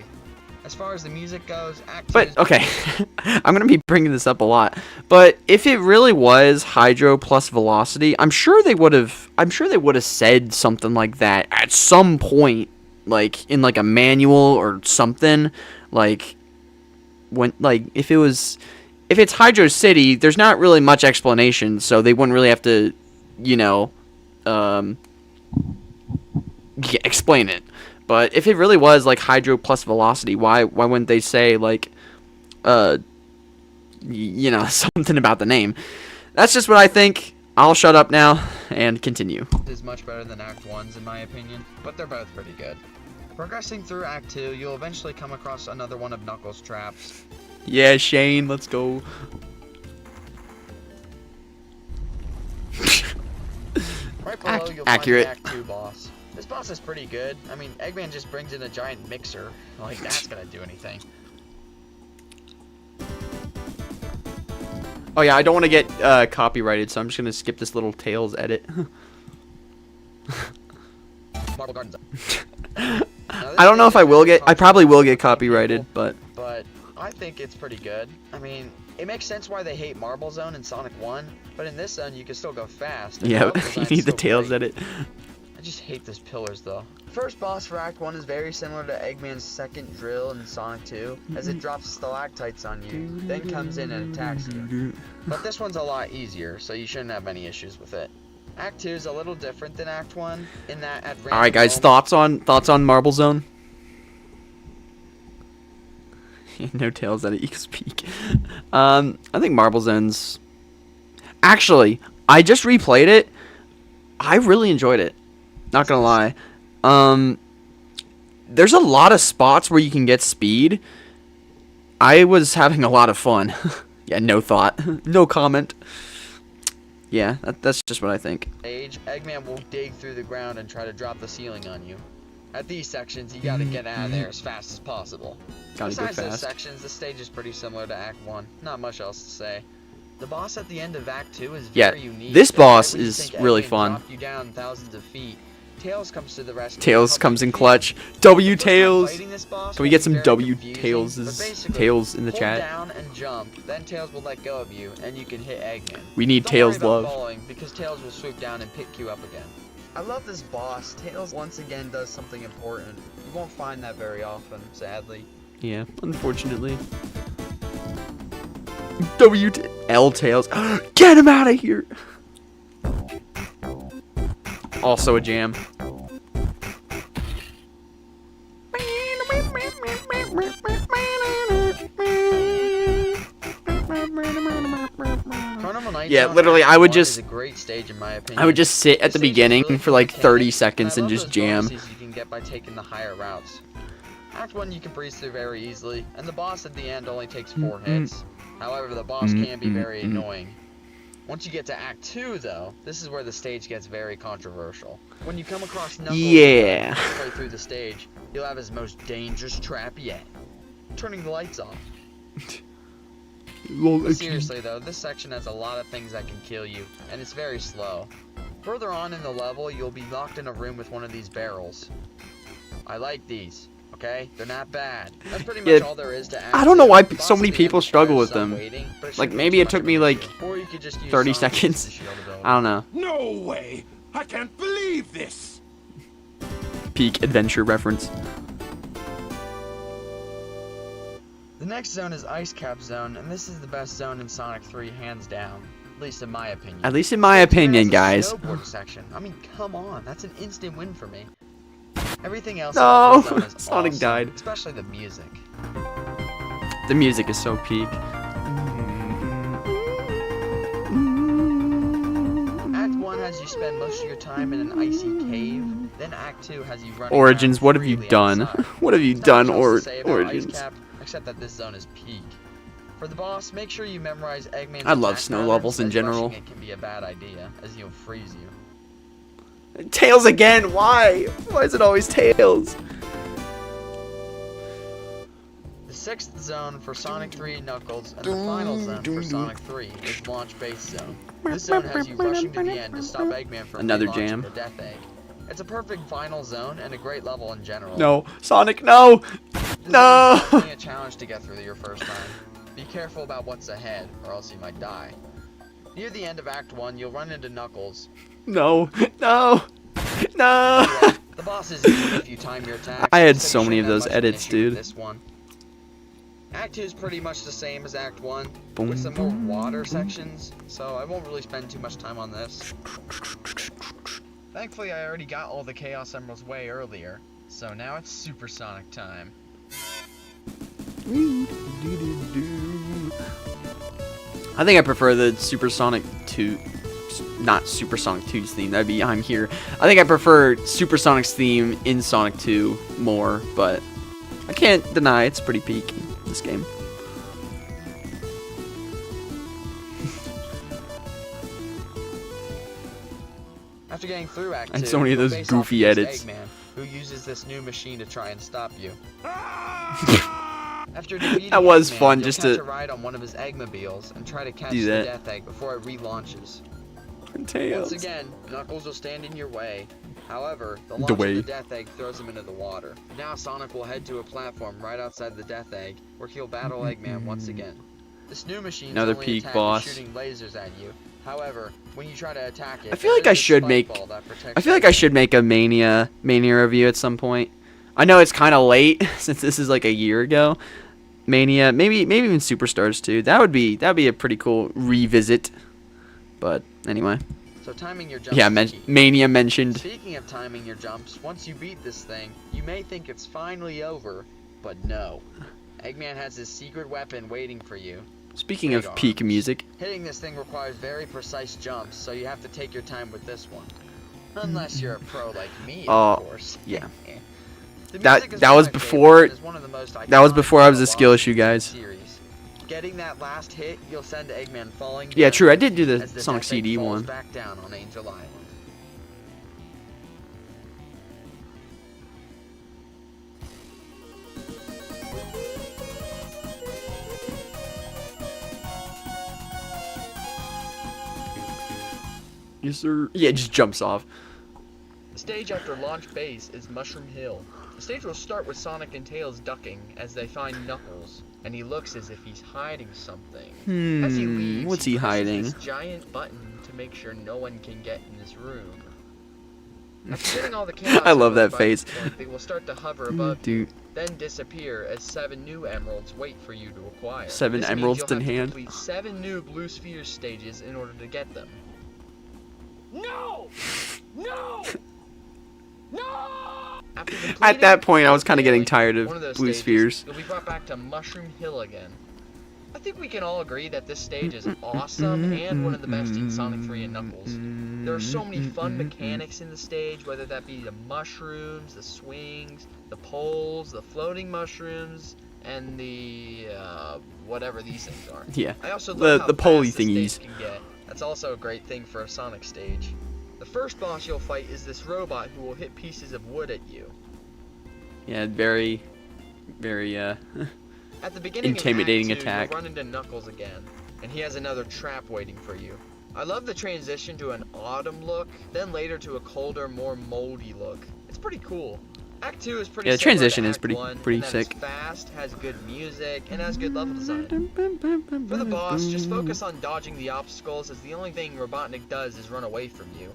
As far as the music goes, Act 2 But, is okay, I'm going to be bringing this up a lot, but if it really was Hydro plus Velocity, I'm sure they would have said something like that at some point, like, in, like, a manual or something, like, when, like, if it's Hydro City, there's not really much explanation, so they wouldn't really have to, explain it. But if it really was, like, Hydro plus Velocity, why wouldn't they say, like, something about the name? That's just what I think. I'll shut up now and continue. is much better than Act 1's in my opinion, but they're both pretty good. Progressing through Act 2, you'll eventually come across another one of Knuckles' traps. Yeah, Shane, let's go. Right below, you'll Accurate. find the Act 2 boss. This boss is pretty good. I mean, Eggman just brings in a giant mixer. Like, that's gonna do anything. Oh yeah, I don't want to get copyrighted, so I'm just gonna skip this little Tails edit. Marble Gardens. I don't know if I will get. I probably will get copyrighted, but But I think it's pretty good. I mean, it makes sense why they hate Marble Zone in Sonic 1, but in this zone you can still go fast. and the yeah, level you design's need the still Tails great. edit. I just hate those pillars though. First boss for Act 1 is very similar to Eggman's second drill in Sonic 2, as it drops stalactites on you, then comes in and attacks you. But this one's a lot easier, so you shouldn't have any issues with it. Act 2 is a little different than Act 1, in that at random Alright guys, moments- thoughts on Marble Zone? No Tails edit, you can speak. I think Marble Zone's... Actually, I just replayed it. I really enjoyed it. Not gonna lie. There's a lot of spots where you can get speed. I was having a lot of fun. Yeah, no thought. No comment. Yeah, that's just what I think. Eggman will dig through the ground and try to drop the ceiling on you. At these sections, you gotta get out of there as fast as possible. Gotta go Besides those fast. sections, the stage is pretty similar to Act 1. Not much else to say. The boss at the end of Act 2 is Yeah, very unique. this and boss right when you is think really Eggman fun. dropped you down thousands of feet, Tails comes to the rescue. Tails comes in clutch. W Tails. Can we get some W Tails in the hold chat? down and jump, then Tails will let go of you, and you can hit Eggman. We need Don't Tails worry about love. falling, because Tails will swoop down and pick you up again. I love this boss. Tails once again does something important. You won't find that very often, sadly. Yeah, unfortunately. L Tails. Get him out of here. Also a jam. Yeah, literally, I would just sit at the beginning for like 30 seconds and just jam. You can get by taking the higher routes. Act 1 you can breeze through very easily, and the boss at the end only takes 4 hits. However, the boss can be very annoying. Once you get to Act 2, though, this is where the stage gets very controversial. When you come across Knuckles halfway through the stage, you'll have his most dangerous trap yet. Turning the lights off. Seriously though, this section has a lot of things that can kill you, and it's very slow. Further on in the level, you'll be locked in a room with one of these barrels. I like these, okay? They're not bad. That's pretty much all there is to Act 2. I don't know why so many people struggle with them. Like, maybe it took me like 30 seconds. I don't know. No way! I can't believe this! Peak adventure reference. The next zone is Ice Cap Zone, and this is the best zone in Sonic 3, hands down. At least in my opinion. At least in my opinion, guys. Snowboard section. I mean, come on, that's an instant win for me. Everything else No, in the zone is Sonic awesome, died. especially the music. The music is so peak. Act 1 has you spend most of your time in an icy cave. Then Act 2 has you running Origins, around what have you freely done? outside. What have you There's done, not much else to say about Origins? Ice Cap, except that this zone is peak. For the boss, make sure you memorize Eggman's I love attack snow patterns, levels in as general. rushing it can be a bad idea, as he'll freeze you. Tails again, why? Why is it always Tails? The 6th zone for Sonic 3 Knuckles and the final zone for Sonic 3 is Launch Base Zone. This zone has you rushing to the end to stop Eggman from Another relaunching jam. the Death Egg. It's a perfect final zone and a great level in general. No, Sonic, no! This No! is definitely a challenge to get through your first time. Be careful about what's ahead, or else you might die. Near the end of Act 1, you'll run into Knuckles. No, no, no! The boss is easy if you time your attacks. I had so so you many of shouldn't those have much of an edits, issue with dude. This one. Act 2 is pretty much the same as Act 1, Boom, with some more water sections, so I won't really spend too much time on this. Thankfully, I already got all the Chaos Emeralds way earlier, so now it's Supersonic time. I think I prefer the Supersonic 2, not Supersonic 2's theme, that'd be I'm Here. I think I prefer Supersonic's theme in Sonic 2 more, but I can't deny it's pretty peak in this game. After getting through Act 2, And so many of you'll those face off goofy against edits. Eggman, who uses this new machine to try and stop you. After defeating That was Eggman, fun, you'll just catch to a ride on one of his Eggmobiles and try to catch do the that. Death Egg before it relaunches. Tails. Once again, Knuckles will stand in your way. However, the The launch way. of the Death Egg throws him into the water. Now Sonic will head to a platform right outside the Death Egg, where he'll battle Eggman once again. This new machine Another only peak attack boss. with shooting lasers at you. However, when you try to attack it, I feel like I should make a Mania review at some point. I know it's kind of late since this is like a year ago. Mania, maybe even Superstars too. That'd be a pretty cool revisit. But anyway, So timing your jumps yeah, is key. Mania mentioned. Speaking of timing your jumps, once you beat this thing, you may think it's finally over, but no. Eggman has his secret weapon waiting for you. Speaking Big of peak arms. music, Hitting this thing requires very precise jumps, so you have to take your time with this one. Unless you're a pro like me, of course. yeah. The That- music is that was my favorite before- and is one of the most that was iconic before I was a bosses skill in issue, the guys. series. Getting that last hit, you'll send Eggman falling yeah, down true. I did do the as the Sonic Death Egg CD falls one. back down on Angel Island. Yes, sir. Yeah, it just jumps off. The stage after Launch Base is Mushroom Hill. The stage will start with Sonic and Tails ducking as they find Knuckles, and he looks as if he's hiding something. As he leaves, What's he presses hiding? this giant button to make sure no one can get in this room. After getting all the chaos I love that by face. this point, they will start to hover above Dude. you, then disappear as 7 new emeralds wait for you to acquire. 7 This means emeralds you'll in have to hand. complete 7 new Blue Sphere stages in order to get them. No! No! No! After At completing that point, I was or kind of getting failing tired one of those Blue stages, Spheres. You'll be brought back to Mushroom Hill again. I think we can all agree that this stage is awesome and one of the best in Sonic 3 and Knuckles. There are so many fun mechanics in the stage, whether that be the mushrooms, the swings, the poles, the floating mushrooms, and the whatever these things are. Yeah. I also love how the pulley fast the thingies. stage can get. That's also a great thing for a Sonic stage. The first boss you'll fight is this robot who will hit pieces of wood at you. Yeah, very, very, At the beginning intimidating of Act 2, attack. you'll run into Knuckles again, and he has another trap waiting for you. I love the transition to an autumn look, then later to a colder, more moldy look. It's pretty cool. Act 2 is pretty Yeah, the similar to transition is Act pretty 1, pretty in that sick. It's fast, has good music, and has good level design. For the boss, just focus on dodging the obstacles, as the only thing Robotnik does is run away from you.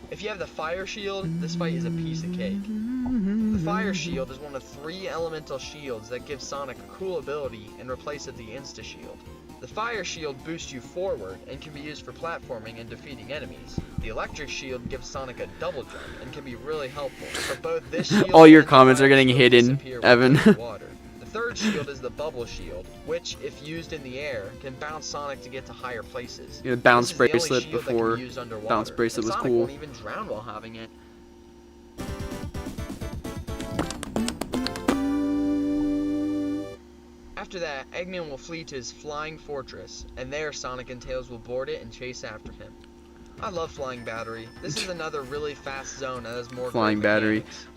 If you have the Fire Shield, this fight is a piece of cake. The Fire Shield is one of 3 elemental shields that gives Sonic a cool ability in replace of the Insta Shield. The Fire Shield boosts you forward and can be used for platforming and defeating enemies. The Electric Shield gives Sonic a double jump and can be really helpful, but both this shield All your and the comments are Fire getting Shield hidden, disappear when Evan. touching water. The third shield is the Bubble Shield, which, if used in the air, can bounce Sonic to get to higher places. Yeah, bounce This is the only bracelet shield that can before be used underwater, bounce bracelet and was Sonic cool. won't even drown while having it. After that, Eggman will flee to his flying fortress, and there Sonic and Tails will board it and chase after him. I love Flying Battery. This is another really fast zone that has more Flying great Battery. mechanics.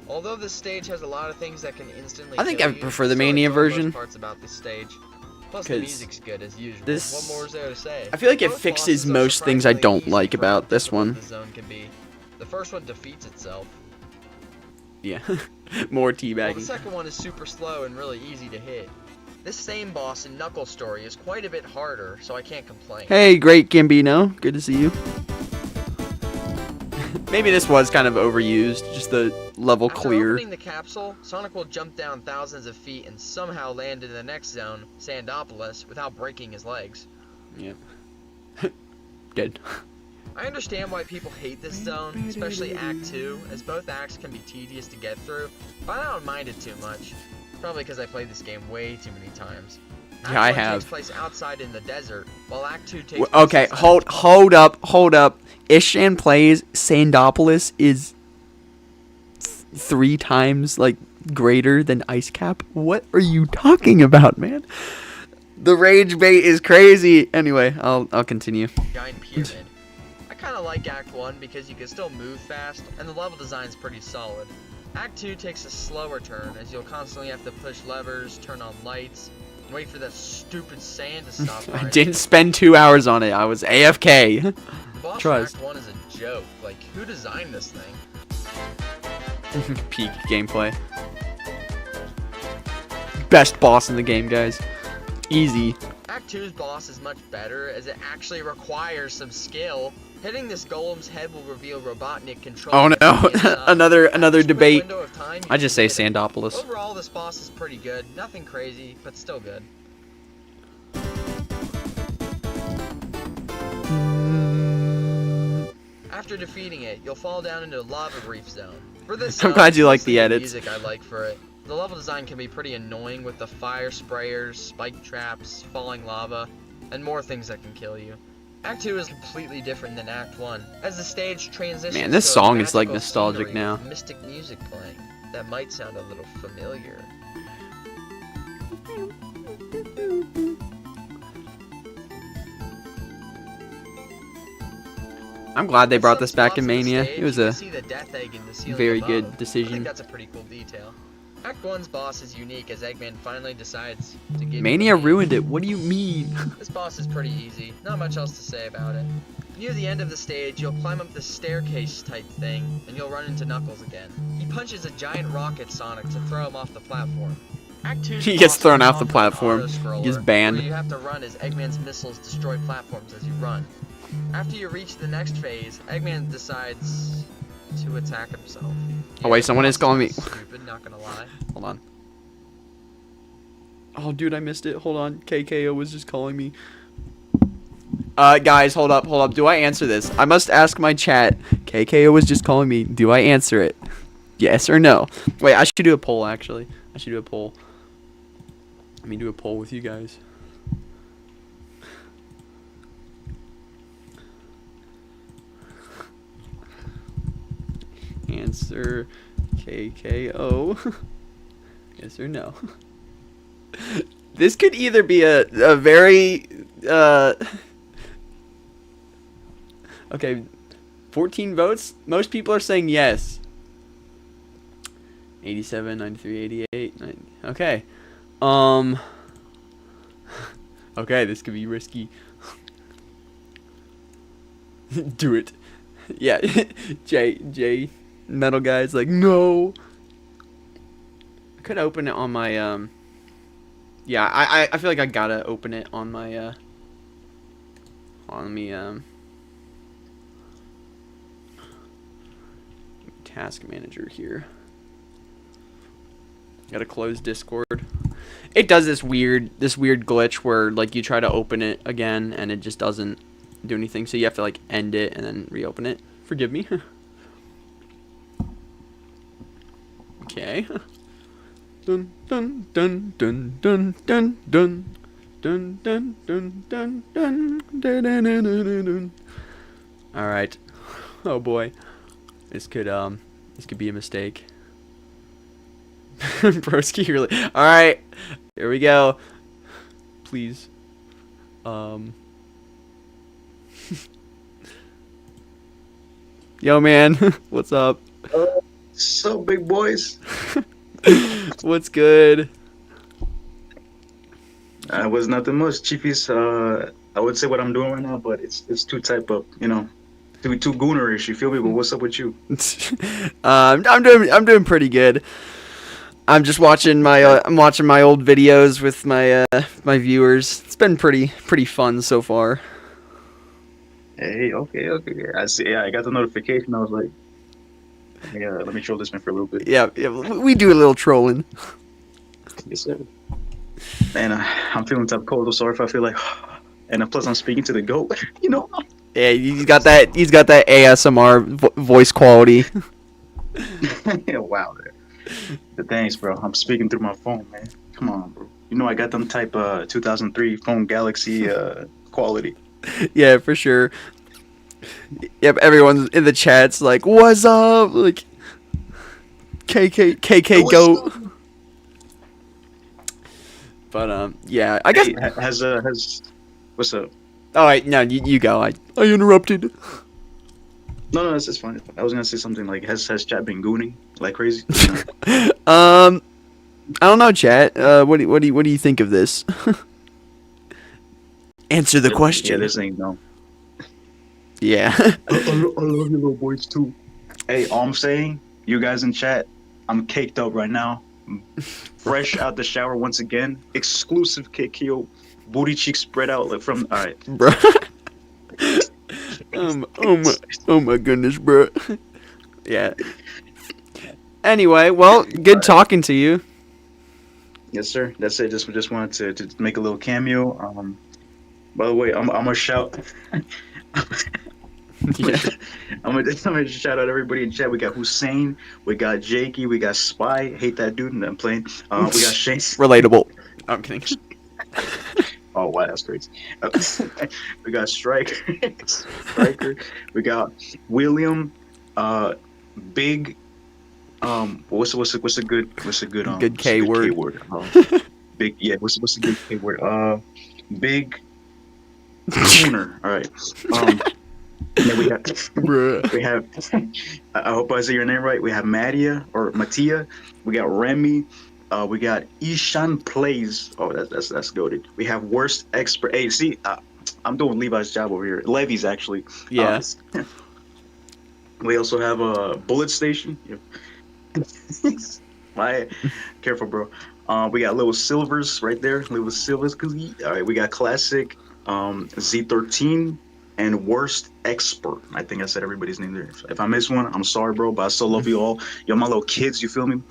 Although this stage has a lot of things that can instantly I think kill I you, prefer the still Mania enjoy most version. parts about this stage. Plus the 'Cause music's good as usual. this- What more is there to say? I feel like it Both fixes bosses are most things I surprisingly don't easy like for how about this difficult one. The zone can be. The first one defeats itself. Yeah, more Well, the teabagging. second one is super slow and really easy to hit. This same boss in Knuckles' story is quite a bit harder, so I can't complain. Hey, great Gambino, good to see you. Maybe this was kind of overused, just the level After clear. opening the capsule, Sonic will jump down thousands of feet and somehow land in the next zone, Sandopolis, without breaking his legs. Yeah. Good. I understand why people hate this zone, especially Act 2, as both acts can be tedious to get through, but I don't mind it too much. Probably because I played this game way too many times. Act Yeah, I 1 have. takes place outside in the desert, while Act 2 takes place Okay, inside hold up. Ishan plays Sandopolis is 3 times like greater than Ice Cap. What are you talking about, man? The rage bait is crazy. Anyway, I'll continue. giant pyramid. I kinda like Act 1 because you can still move fast, and the level design's pretty solid. Act 2 takes a slower turn, as you'll constantly have to push levers, turn on lights, and wait for that stupid sand to stop I rising. didn't spend 2 hours on it. I was AFK. The boss Trust. in Act 1 is a joke. Like, who designed this thing? Peak gameplay. Best boss in the game, guys. Easy. Act 2's boss is much better, as it actually requires some skill. Hitting this golem's head will reveal Robotnik control. Oh no, another debate. I just say sand. Sandopolis. Overall, this boss is pretty good. Nothing crazy, but still good. After defeating it, you'll fall down into Lava Reef Zone. For this I'm zone, glad you like mostly the edits. music I like for it. The level design can be pretty annoying with the fire sprayers, spike traps, falling lava, and more things that can kill you. Act 2 is completely different than Act 1, as the stage transitions Man, this to a song is, like, magical nostalgic scenery now. with mystic music playing. That might sound a little familiar. I'm glad they At brought some this back in spots of the Mania. stage, It was you can a see the death egg in the ceiling very above. good I think decision. that's a pretty cool detail. Act 1's boss is unique as Eggman finally decides to give Mania you the ruined it. What do you mean? This boss is pretty easy, not much else to say about it. Near the end of the stage, you'll climb up this staircase type thing, and you'll run into Knuckles again. He punches a giant rocket Sonic to throw him off the platform. Act 2's He gets boss thrown is off the often an platform. auto-scroller, He's banned. where you have to run as Eggman's missiles destroy platforms as you run. After you reach the next phase, Eggman decides to attack himself. Oh wait, someone is calling me. Stupid, not gonna lie. Hold on. Oh, dude, I missed it. Hold on. KKO was just calling me. Guys, hold up. Do I answer this? I must ask my chat. KKO was just calling me. Do I answer it? Yes or no? Wait, I should do a poll, actually. I should do a poll. Let me do a poll with you guys. Answer KKO. Yes or no? This could either be a very okay, 14 votes. Most people are saying yes. 87, 93, 88, 90. Okay. Okay, this could be risky. Do it. Yeah. J Metal Guy's like, no. I could open it on my yeah, I feel like I gotta open it on my on me task manager here. Gotta close Discord. It does this weird glitch where like you try to open it again and it just doesn't do anything, so you have to like end it and then reopen it. Forgive me. Okay. Dun dun dun dun dun dun dun dun dun dun dun dun dun dun dun. All right. Oh boy, this could be a mistake. Broski really. All right, here we go. Please. Yo, man, what's up? So big boys. What's good? I was nothing much, Chiefys. I would say what I'm doing right now, but it's too type of, too goonerish. You feel me? But what's up with you? I'm doing pretty good. I'm just watching my I'm watching my old videos with my my viewers. It's been pretty fun so far. Hey, okay. I see. Yeah, I got the notification. I was like, yeah, let me troll this man for a little bit. Yeah, we do a little trolling. Yes, sir. Man, I'm feeling type cold. I'm sorry if I feel like, and plus I'm speaking to the goat. Yeah, he's got that ASMR voice quality. Yeah, wow. But thanks, bro. I'm speaking through my phone, man. Come on, bro. I got them type 2003 phone Galaxy quality. Yeah, for sure. Yep, everyone's in the chats like, "What's up?" Like, KK goat. But yeah, I guess. Hey, has what's up? All right, no, you go. I interrupted. No, it's fine. I was gonna say something like, has chat been gooning like crazy? I don't know, chat. What do you think of this? Answer the question. Yeah, this ain't no. Yeah. I love you little boys too. Hey, all I'm saying, you guys in chat, I'm caked up right now. Fresh out the shower once again. Exclusive KKO. Booty cheeks spread out like from. All right, Bro. Oh my goodness, bro. Yeah. Anyway, well, good talking to you. Yes, sir. That's it. Just wanted to make a little cameo. By the way, I'm gonna shout. Yeah. I'm gonna shout out everybody in chat. We got Hussein, we got Jakey, we got Spy. Hate that dude, and I'm playing. We got Shane. Relatable. I'm kidding. Oh wow, that's crazy. We got Striker. We got William. Big. What's a good Good K word. Big. Yeah. What's a good K word? Big. Tuner. All right. And then we have, Bruh. we have. I hope I say your name right. We have Mattia. We got Remy. We got Ishan Plays. Oh, that's goated. We have worst expert. Hey, see, I'm doing Levi's job over here. Levy's actually. Yeah. We also have a Bullet Station. My, careful, bro. We got Little Silvers right there. Little Silvers. All right, we got Classic, Z13, and Worst Expert. I think I said everybody's name there. If I miss one, I'm sorry, bro, but I still love you all. You're my little kids, you feel me?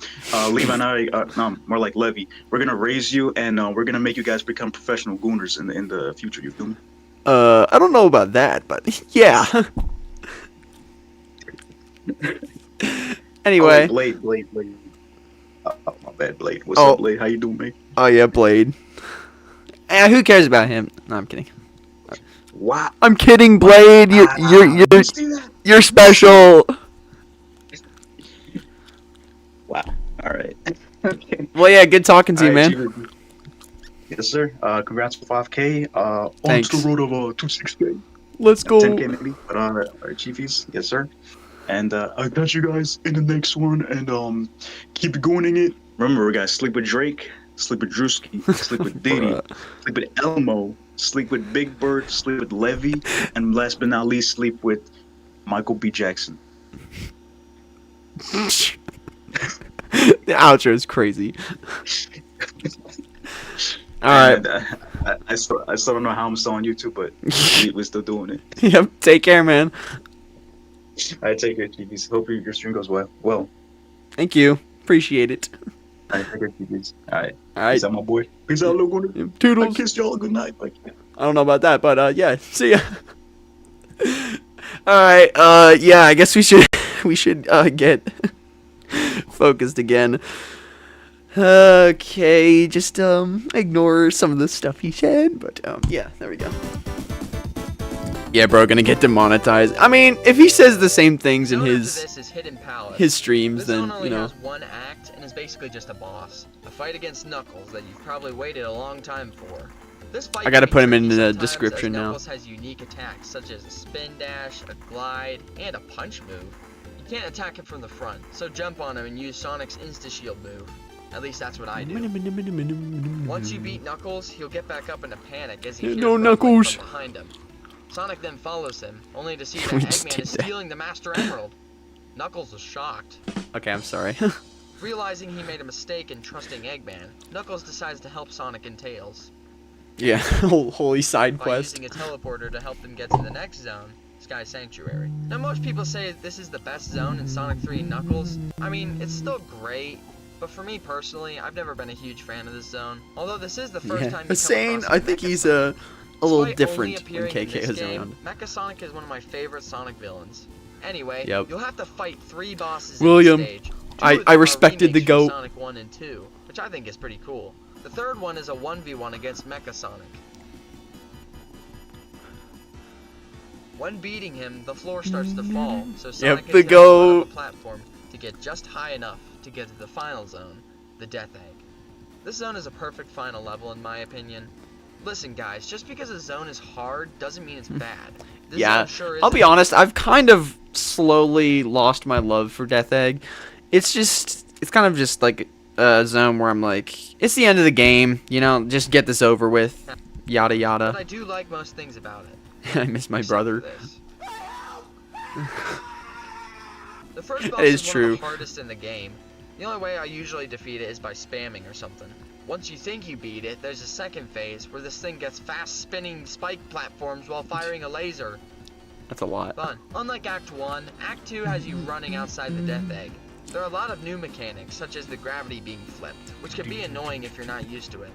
Levi and I, no, more like Levy. We're gonna raise you, and we're gonna make you guys become professional gooners in the future. You feel me? I don't know about that, but yeah. Anyway. Oh, Blade. Oh, my bad, Blade. What's up, Blade? How you doing, mate? Oh yeah, Blade. Who cares about him? No, I'm kidding. Wow. I'm kidding, Blade. You're special. Wow. All right. Okay. Well, yeah, good talking to you, All right, man. Yes, sir. Congrats for 5K. Thanks. On to the road of 26K. Let's go. 10K maybe. But all right, Chiefies. Yes, sir. And I'll catch you guys in the next one. And keep going it. Remember, we got sleep with Drake, sleep with Drewski, sleep with Diddy, sleep with Elmo, sleep with Big Bird, sleep with Levy, and last but not least, sleep with Michael B. Jackson. The outro is crazy. All right. I still don't know how I'm still on YouTube, but we're still doing it. Yep. Take care, man. All right, take care, TVs. Hope your stream goes well. Thank you. Appreciate it. All right, take care, TVs. All right. All right. Peace out, my boy. Peace out, little one. Toodles. I kissed y'all. Good night. Like, I don't know about that, but yeah. See ya. All right. Yeah. I guess we should get focused again. Okay. Just ignore some of the stuff he said, but yeah. There we go. Yeah, bro, gonna get demonetized. I mean, if he says the same things in his streams, then, you know. Has one act and is basically just a boss. A fight against Knuckles that you've probably waited a long time for. This fight I gotta put him in the description now. Knuckles has unique attacks such as a spin dash, a glide, and a punch move. You can't attack him from the front, so jump on him and use Sonic's insta-shield move. At least that's what I do. Once you beat Knuckles, he'll get back up in a panic as he hears rumbling from behind him. Sonic then follows him, only to see that Eggman is stealing the Master Emerald. Knuckles was shocked. Okay, I'm sorry. Realizing he made a mistake in trusting Eggman, Knuckles decides to help Sonic and Tails. Yeah, holy side quest. By using a teleporter to help them get to the next zone, Sky Sanctuary. Now most people say this is the best zone in Sonic 3 and Knuckles. I mean, it's still great, but for me personally, I've never been a huge fan of this zone. Although this is the first time you Hussein, I think he's a little different when KK is around. Mecha Sonic is one of my favorite Sonic villains. Anyway, you'll have to fight 3 bosses William, in the stage. I respected the GOAT. Sonic 1 and 2, which I think is pretty cool. The third one is a 1v1 against Mecha Sonic. When beating him, the floor starts to fall, so Sonic can go off the platform to get just high enough to get to the final zone, the Death Egg. This zone is a perfect final level in my opinion. Listen guys, just because a zone is hard doesn't mean it's bad. This zone sure is. I'll be honest, I've kind of slowly lost my love for Death Egg. It's kind of just like a zone where I'm like, it's the end of the game, you know, just get this over with, yada yada. But I do like most things about it. I miss my brother. The first boss is one true. of the hardest in the game. The only way I usually defeat it is by spamming or something. Once you think you beat it, there's a second phase where this thing gets fast spinning spike platforms while firing a laser. That's a lot. Fun. Unlike Act 1, Act 2 has you running outside the Death Egg. There are a lot of new mechanics, such as the gravity being flipped, which can be annoying if you're not used to it.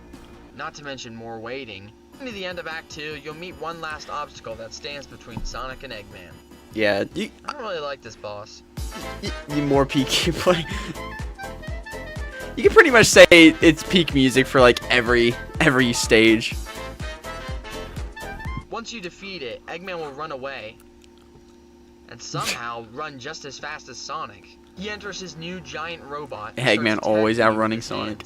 Not to mention more waiting. Near the end of Act 2, you'll meet one last obstacle that stands between Sonic and Eggman. Yeah, I don't really like this boss. You more peak play. You can pretty much say it's peak music for like every stage. Once you defeat it, Eggman will run away. And somehow run just as fast as Sonic. He enters his new giant robot. Eggman always outrunning Sonic.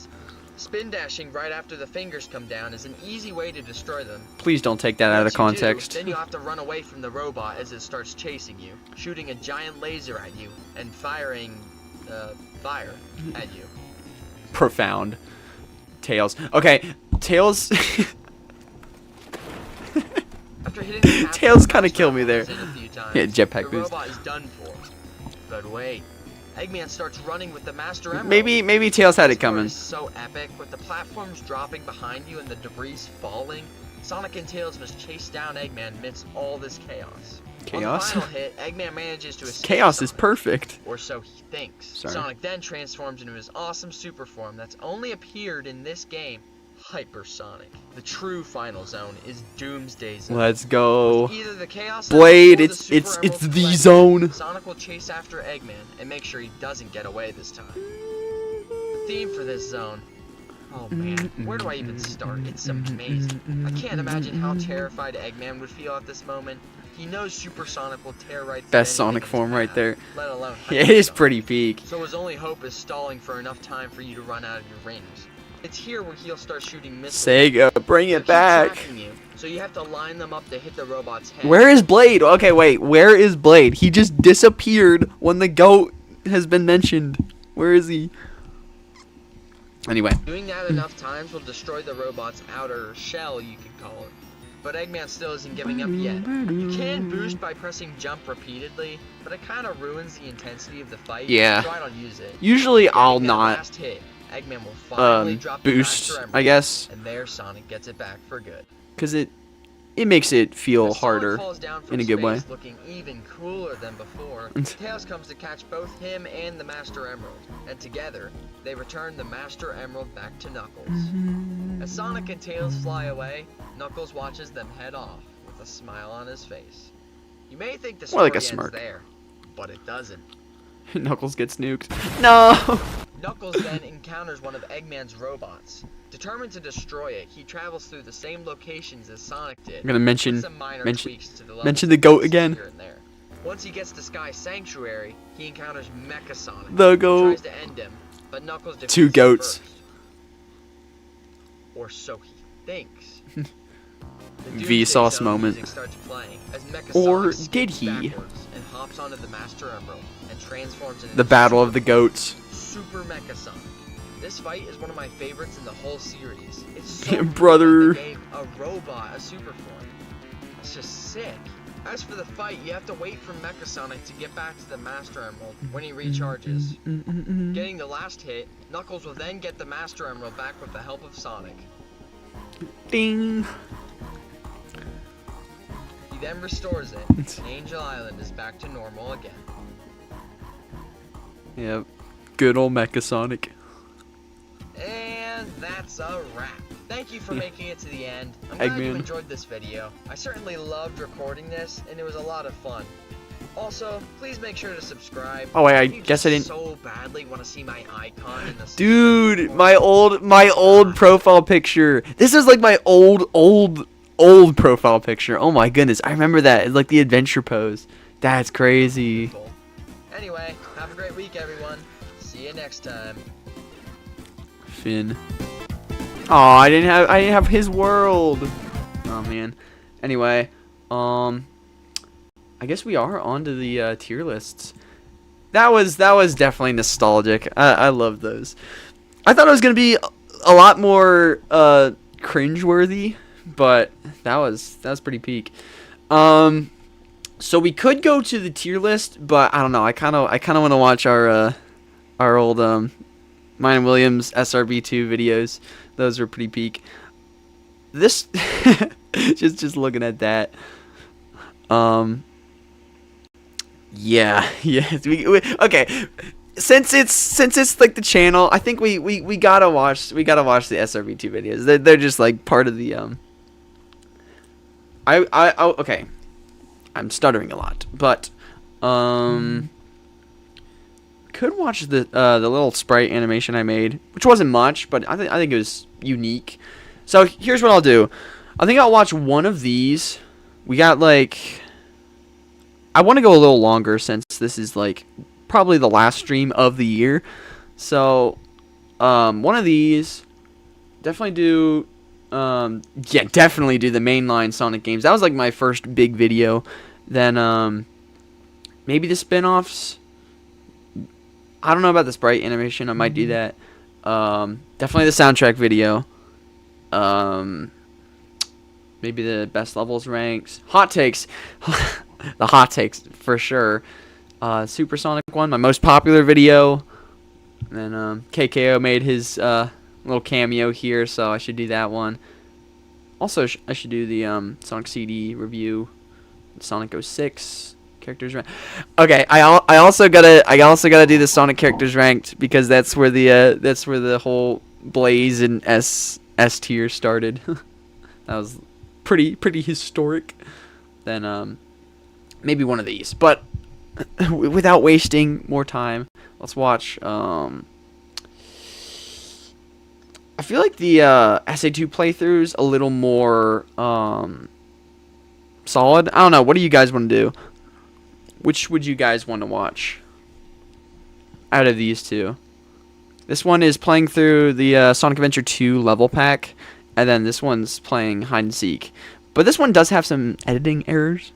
Spin dashing right after the fingers come down is an easy way to destroy them. Please don't take that out of Once you context. do, then you have to run away from the robot as it starts chasing you, shooting a giant laser at you, and firing fire at you. Profound. Tails. Okay, Tails. After hitting the cap, Tails kind of killed me there. a few times, Yeah, jetpack the boost. robot is done for. But wait, Eggman starts running with the Master Emerald. Maybe Tails had it This part coming. is so epic, with the platforms dropping behind you and the debris falling. Sonic and Tails must chase down Eggman amidst all this chaos. Chaos? On the final hit, Eggman manages to escape Chaos is Sonic, perfect. or so he thinks. Sorry. Sonic then transforms into his awesome super form that's only appeared in this game, Hypersonic. The true final zone is Doomsday Zone. Let's go. Either the Chaos Blade, Zone or the it's Super Emerald the Collection. zone. Sonic will chase after Eggman and make sure he doesn't get away this time. The theme for this zone. Oh man, where do I even start? It's amazing. I can't imagine how terrified Eggman would feel at this moment. He knows Supersonic will terrorize Best anything Sonic in his form right path, there. let alone Yeah, it is Hypersonic. pretty peak. So his only hope is stalling for enough time for you to run out of your rings. It's here where he'll start shooting missiles. Sega, bring They'll it keep back. tracking you, so you have to line them up to hit the robot's head. Where is Blade? Okay, wait. Where is Blade? He just disappeared when the goat has been mentioned. Where is he? Anyway. Doing that enough times will destroy the robot's outer shell, you could call it. But Eggman still isn't giving up yet. You can boost by pressing jump repeatedly, but it kind of ruins the intensity of the fight, Yeah. so I don't use it. Usually I'll Getting that not last hit, Eggman will finally drop the boost, Master Emerald, I guess, and there Sonic gets it back for good. because it makes it feel As Sonic harder falls down from in a good way. space looking even cooler than before, Tails comes to catch both him and the Master Emerald, and together, they return the Master Emerald back to Knuckles. As Sonic and Tails fly away, Knuckles watches them head off with a smile on his face. You may think the More story like a ends smirk. there, but it doesn't. Knuckles gets nuked. No. Knuckles then encounters one of Eggman's robots. Determined to destroy it, he travels through the same locations as Sonic did. I'm gonna mention with some minor tweaks to the mention levels the goat here again. and there. Once he gets to Sky Sanctuary, he encounters Mecha Sonic. The who goat. tries to end him, but Knuckles defeats Two him goats. first. Or so he thinks. The V sauce Doomsday Zone moment. music starts playing as Mecha Or Sonic did skips he? backwards and hops onto the Master Emerald and transforms into The Battle of the Goats. Super Mecha Sonic. This fight is one of my favorites in the whole series. It's so cool Brother. that they gave a robot a super form. It's just sick. As for the fight, you have to wait for Mecha Sonic to get back to the Master Emerald when he recharges. Getting the last hit, Knuckles will then get the Master Emerald back with the help of Sonic. Ding. He then restores it, and Angel Island is back to normal again. Yep. Good old Mecha Sonic. And that's a wrap. Thank you for Yeah. making it to the end. I'm glad you Eggman. enjoyed this video. I certainly loved recording this, and it was a lot of fun. Also, please make sure to subscribe. Oh wait, I If you guess I just didn't. so badly want to see my icon in the Dude, my old profile picture. This is like my old profile picture. Oh my goodness, I remember that. It's like the adventure pose. That's crazy. Anyway, have a great week, everyone. See you next time. Finn. Oh, I didn't have his world. Oh man. Anyway, I guess we are on to the tier lists. That was definitely nostalgic. I love those. I thought it was gonna be a lot more cringeworthy, but that was pretty peak. So we could go to the tier list, but I don't know. I kind of want to watch our old mine and Williams SRB2 videos. Those were pretty peak. This just looking at that. Yeah. Okay. Since it's like the channel, I think we gotta watch the SRB2 videos. They're just like part of the okay. I'm stuttering a lot, but could watch the little sprite animation I made, which wasn't much, but I think it was unique. So here's what I'll do. I think I'll watch one of these. We got like, I want to go a little longer since this is like probably the last stream of the year. So one of these, definitely do. Yeah, definitely do the mainline Sonic games. That was like my first big video. Then maybe the spin-offs. I don't know about the sprite animation. I might do that. Definitely the soundtrack video. Maybe the best levels ranks. Hot takes. The hot takes for sure. Supersonic one, my most popular video. And then KKO made his little cameo here, so I should do that one. Also, I should do the Sonic CD review. Sonic 06 characters ranked. Okay, I also gotta do the Sonic characters ranked because that's where the whole Blaze and S tier started. That was pretty historic. Then maybe one of these, but without wasting more time, let's watch. I feel like the SA2 playthrough's a little more solid. I don't know. What do you guys want to do? Which would you guys want to watch out of these two? This one is playing through the Sonic Adventure 2 level pack, and then this one's playing hide and seek. But this one does have some editing errors.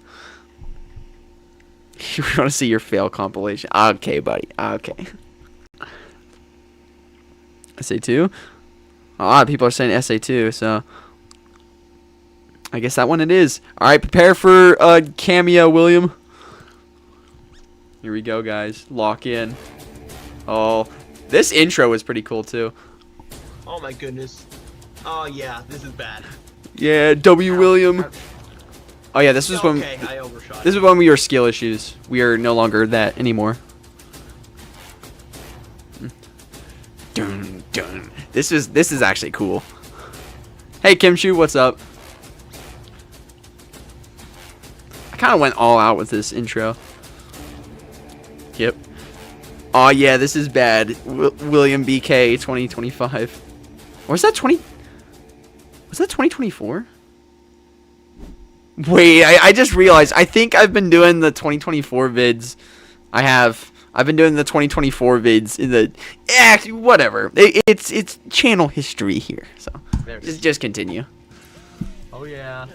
You want to see your fail compilation? Okay, buddy. Okay. SA2. A lot of people are saying SA2, so I guess that one it is. All right, prepare for a cameo, William. Here we go, guys. Lock in. Oh, this intro was pretty cool too. Oh my goodness. Oh yeah, this is bad. Yeah, W. William. Oh yeah, this was when. Okay, I overshot. This is when we were skill issues. We are no longer that anymore. Dun, dun. This is actually cool. Hey Kimchu, what's up? I kind of went all out with this intro. Yep. Oh yeah, this is bad. William BK 2025. Or was that 20? Was that 2024? Wait, I just realized. I think I've been doing the 2024 vids. I've been doing the 2024 vids in the whatever. It's channel history here. So just continue. Oh yeah.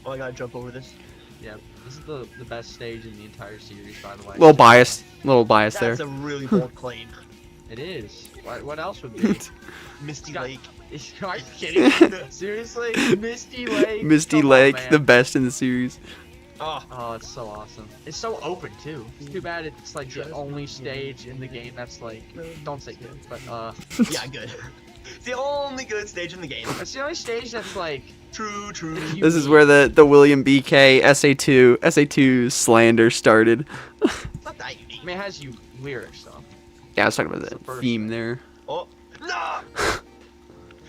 Oh, I gotta jump over this. Yeah. This is the best stage in the entire series, by the way. Little bias there. That's a really bold claim. It is. What else would be? Misty Scott- Lake. Are you kidding? Seriously? Misty Lake? Misty Come on, Lake, man. the best in the series. Oh, Oh, it's so awesome. It's so open too. It's too bad it's like the only stage in the game that's like, don't say good, but yeah, good. It's the only good stage in the game. it's the only stage that's like True. This is where the William BK SA2 slander started. It's not that unique. I mean, it has you lyrics though. Yeah, I was talking about It's the the first theme thing. there. Oh, no!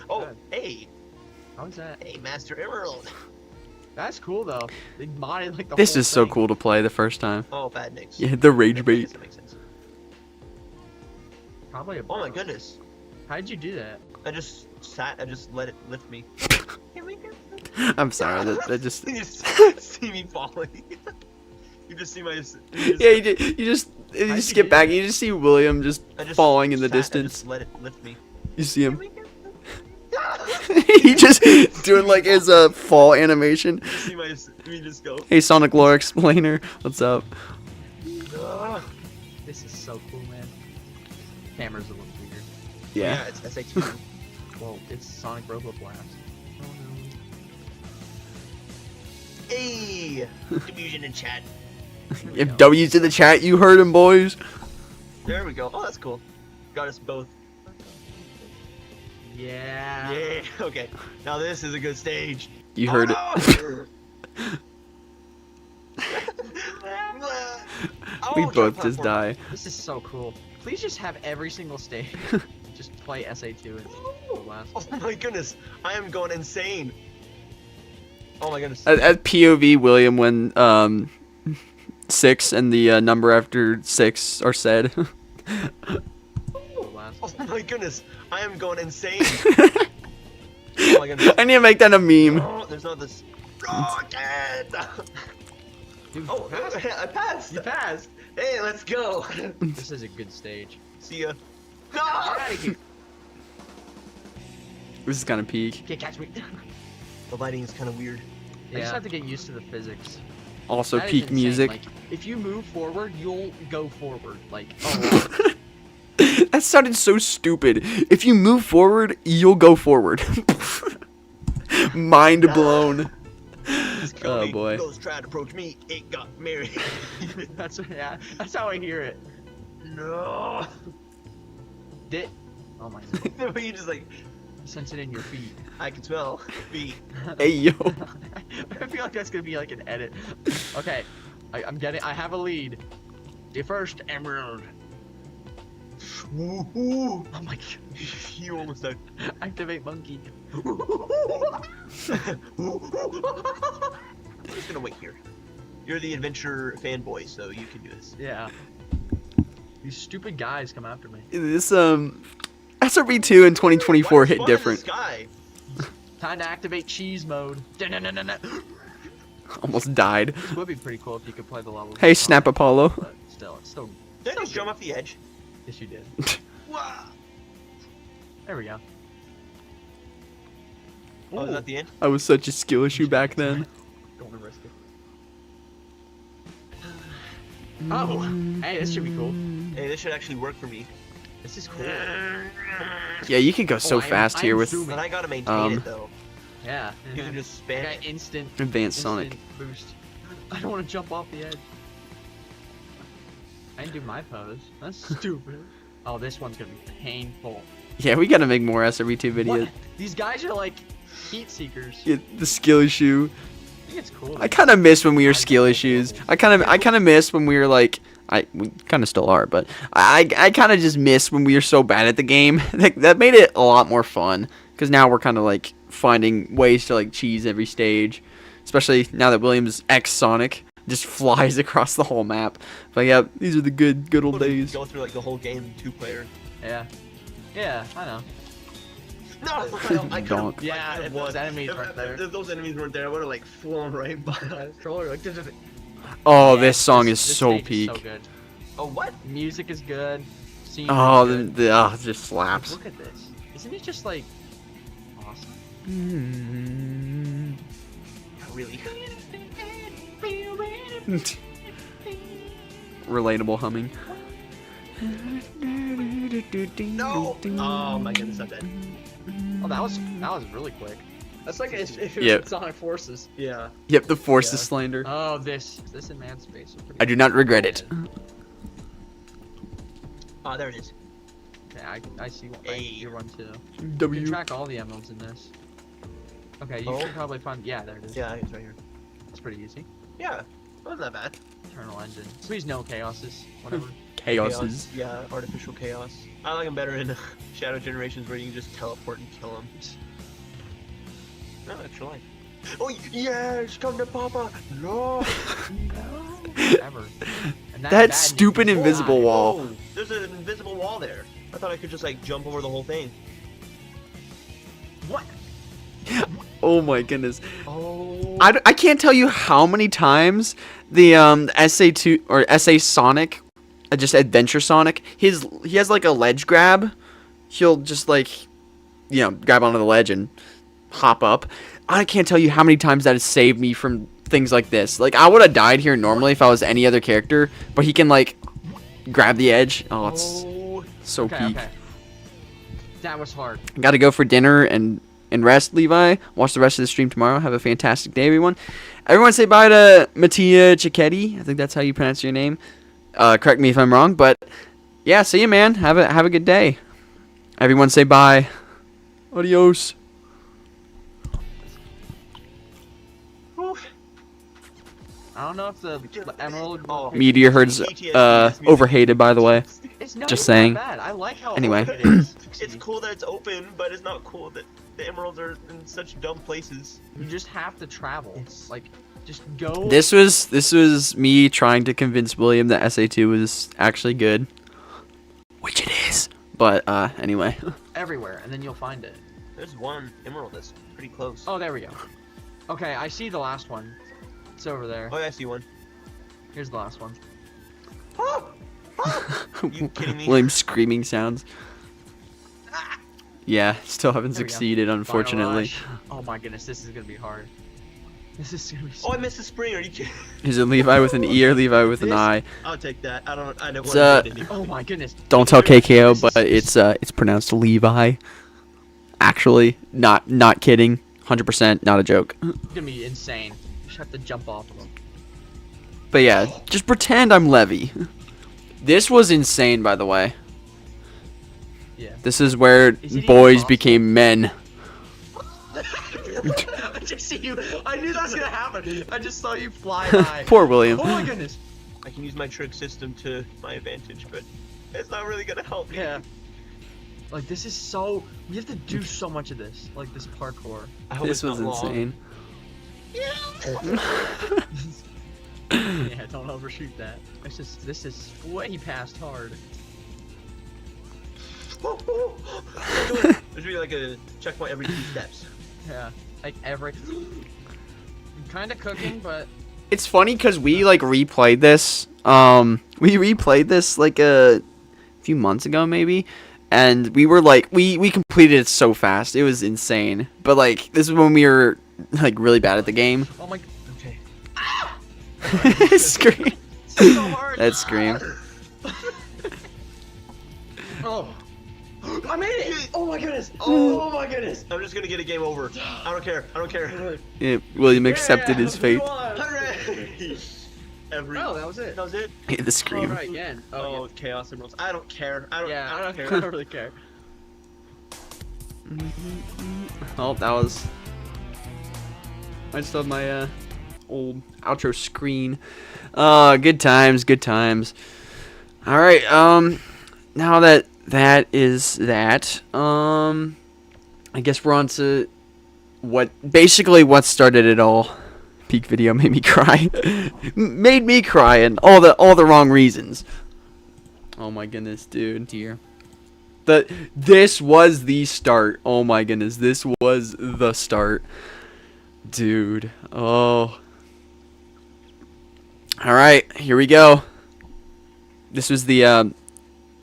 Oh, Good. hey, How's that? hey, Master Emerald. That's cool though. They modded like the This whole is so thing. cool to play the first time. Oh, bad Nicks. Yeah, the rage bait. That makes sense. Probably a Oh my bug. goodness. How'd you do that? I just let it lift me. I'm sorry, that just. You just see me falling. You just see my. Yeah, you just you skip do back. that? You just see William just I just falling in the sat, I distance. just let it lift me. You see him. He just doing like his fall animation. You see me just go. Hey, Sonic Lore Explainer, what's up? This is so cool, man. Cameras a little weird. Yeah, it's SA2. Well, it's Sonic Robo Blast. Oh Hey, diffusion in chat. no. If W's in the chat, you heard him, boys. There we go. Oh, that's cool. Got us both. Yeah. Yeah. Okay. Now this is a good stage. You heard it. it. We both just die. This is so cool. Please just have every single stage. Just play SA2 and Robo Blast. Oh my goodness, I am going insane. Oh my goodness. At POV William when 6 and the number after 6 are said. Robo Blast. Oh my goodness, I am going insane. Oh my goodness. I need to make that a meme. Oh, there's not this. Rocket! Dude, Oh, I passed. you passed. Hey, let's go. This is a good stage. See ya. Get No! out of here. This is kind of peak. Can't catch me. The lighting is kind of weird. I just have to get used to the physics. Also That is peak insane. music. Like, if you move forward, you'll go forward. Like, oh, That sounded so stupid. If you move forward, you'll go forward. Mind blown. Oh boy. Those tried to approach me, it got married. that's how I hear it. No. Oh my god. You just like, Sense it in your feet. I can smell feet. Hey yo. I feel like that's gonna be like an edit. Okay, I have a lead. The first emerald. Ooh, Oh my god. you almost died. Activate monkey. I'm just gonna wait here. You're the adventure fanboy, so you can do this. Yeah. These stupid guys come after me. This SRB2 in 2024 Why hit is different. this guy? Time to activate cheese mode. Dun-dun-dun-dun-dun. Almost died. This would be pretty cool if you could play the levels. Hey, with Snap Sonic, Apollo. But still, it's still. Did I just jump off the edge? Yes, you did. Wow. There we go. Oh, is that the end? I was such a skill issue back then. Don't want to risk it. Oh, hey, this should be cool. Hey, this should actually work for me. This is cool. Yeah, you can go so fast here with But I gotta maintain it though. Yeah. You can just I spam got it. instant Advanced Sonic. boost. I don't want to jump off the edge. I didn't do my pose. That's stupid. Oh, this one's gonna be painful. Yeah, we gotta make more SRB2 videos. What? These guys are like heat seekers. Yeah, the skill issue. I think it's cool. I kind of miss when we were skill issues. I kind of miss when we were like, we kind of still are, but I kind of just miss when we were so bad at the game. That made it a lot more fun. Because now we're kind of like finding ways to like cheese every stage, especially now that Williams X Sonic just flies across the whole map. But yeah, these are the good old days. Go through like the whole game 2-player. Yeah. Yeah, I know. No, I Donk. Yeah, if those enemies weren't there. If those enemies weren't there, I would have like flown right by. Controller, like, Oh, yeah, this song is this so stage is peak. so good. Oh, what? Music is good. Scenery Oh, is good. it just slaps. Look at this. Isn't it just like awesome? Not really. Relatable humming. No! Oh my goodness, I'm dead. Oh, that was really quick. That's like if it was Yep. Sonic Forces. Yeah. Yep, the force Yeah. is slander. Oh, this in man space. Was pretty I do not regret it. Oh, there it is. Yeah, I see one. Hey. Your one too. You W. can track all the emeralds in this. Okay, you Oh. can probably find. Yeah, there it is. Yeah, it's right here. It's pretty easy. Yeah, wasn't that bad. Eternal engine. Please no chaoses. Whatever. Chaoses. Yeah, artificial chaos. I like them better in Shadow Generations where you can just teleport and kill them. No, extra life. Oh, yes, come to Papa. No. Ever. And That stupid you can invisible fly. wall. Oh, there's an invisible wall there. I thought I could just like jump over the whole thing. What? Oh my goodness. Oh. I can't tell you how many times the SA2 or SA Sonic, just Adventure Sonic, he has like a ledge grab. He'll just like, grab onto the ledge and hop up. I can't tell you how many times that has saved me from things like this. Like I would have died here normally if I was any other character, but he can like grab the edge. Oh, it's so Okay, peak. okay. That was hard. Got to go for dinner and rest, Levi. Watch the rest of the stream tomorrow. Have a fantastic day, everyone. Everyone say bye to Mattia Cicchetti. I think that's how you pronounce your name. Correct me if I'm wrong, but yeah, see you, man. Have a good day. Everyone say bye. Adios. I don't know if the emerald. Oh. Meteor Herd's overhated, by the way. It's Just saying. Not bad. I like how Anyway. open it is. It's cool that it's open, but it's not cool that the emeralds are in such dumb places. You just have to travel. Like, just go This was me trying to convince William that SA2 was actually good, which it is. But anyway. everywhere, and then you'll find it. There's one emerald that's pretty close. Oh, there we go. Okay, I see the last one. It's over there. Oh, yeah, I see one. Here's the last one. You kidding me? William screaming sounds. Yeah, still haven't There we go. succeeded, Final unfortunately. rush. Oh my goodness, this is gonna be hard. This is gonna be Oh, so I missed the spring. Are you kidding? Is it Levi with an E or Levi with an This- I? I'll take that. I don't want It's, to hit any. Oh my goodness. Don't tell KKO, This is- but it's pronounced Levi. Actually, not kidding. 100%, not a joke. It's gonna be insane. You just have to jump off of them. But yeah, just pretend I'm Levi. This was insane, by the way. Yeah. This is where Is it even boys possible? became men. I just see you. I knew that was gonna happen. I just saw you fly by. Poor William. Oh my goodness. I can use my trick system to my advantage, but it's not really gonna help me. Yeah. Like this is so. We have to do so much of this. Like this parkour. I hope This it's was not long. insane. Yeah, don't overshoot that. This is way past hard. There should be like a checkpoint every 2 steps. Yeah. Like every. I'm kind of cooking, but It's funny because we like replayed this. We replayed this like a few months ago, maybe, and we were like, we completed it so fast. It was insane. But like, this is when we were like really bad at the game. oh my. Okay. Scream. So hard. That scream. Oh. I made it! Oh my goodness! Oh my goodness! I'm just gonna get a game over. I don't care. I don't care. Yeah, William accepted his fate. Hooray! Every. Oh, that was it. That was it. Yeah, the scream. All right, again. Oh, chaos emeralds. I don't care. I don't. yeah. I don't care. I don't really care. Oh, that was. I just love my old outro screen. Good times, good times. All right. Now that is that. I guess we're on to what started it all. Peak video made me cry. Made me cry, and all the wrong reasons. Oh my goodness, dude. Dear. This was the start. Oh my goodness, this was the start. Dude. Oh. Alright, here we go. This was the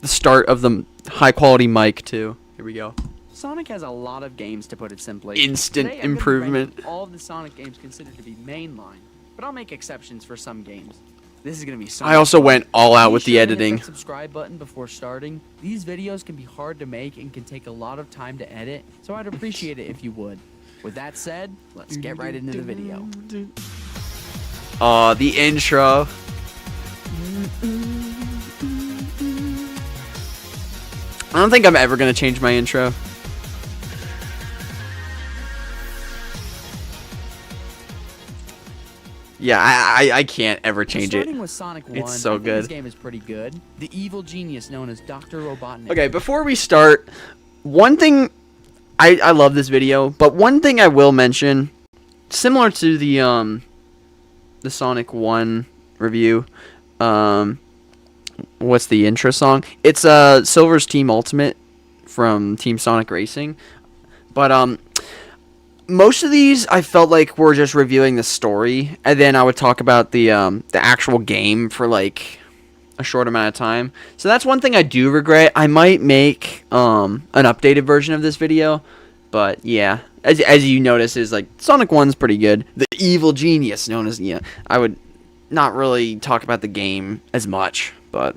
start of the high quality mic too. Here we go. Sonic has a lot of games, to put it simply. Instant Today, I'm gonna be improvement. ranking all of the Sonic games considered to be mainline, but I'll make exceptions for some games. This is gonna be Sonic. I also went all out Be with the sure to hit editing. that subscribe button before starting. These videos can be hard to make and can take a lot of time to edit, so I'd appreciate it if you would. With that said, let's get right into the video. The intro. I don't think I'm ever gonna change my intro. Yeah, I can't ever change it. Starting with Sonic 1, It's so I think good. This game is pretty good. The evil genius known as Dr. Robotnik. Okay, before we start, one thing I love this video, but one thing I will mention, similar to the Sonic 1 review, what's the intro song? It's Silver's Team Ultimate from Team Sonic Racing. But most of these I felt like were just reviewing the story, and then I would talk about the actual game for like a short amount of time. So that's one thing I do regret. I might make an updated version of this video, but yeah, as you notice, is like Sonic 1's pretty good. The evil genius known as I would not really talk about the game as much, but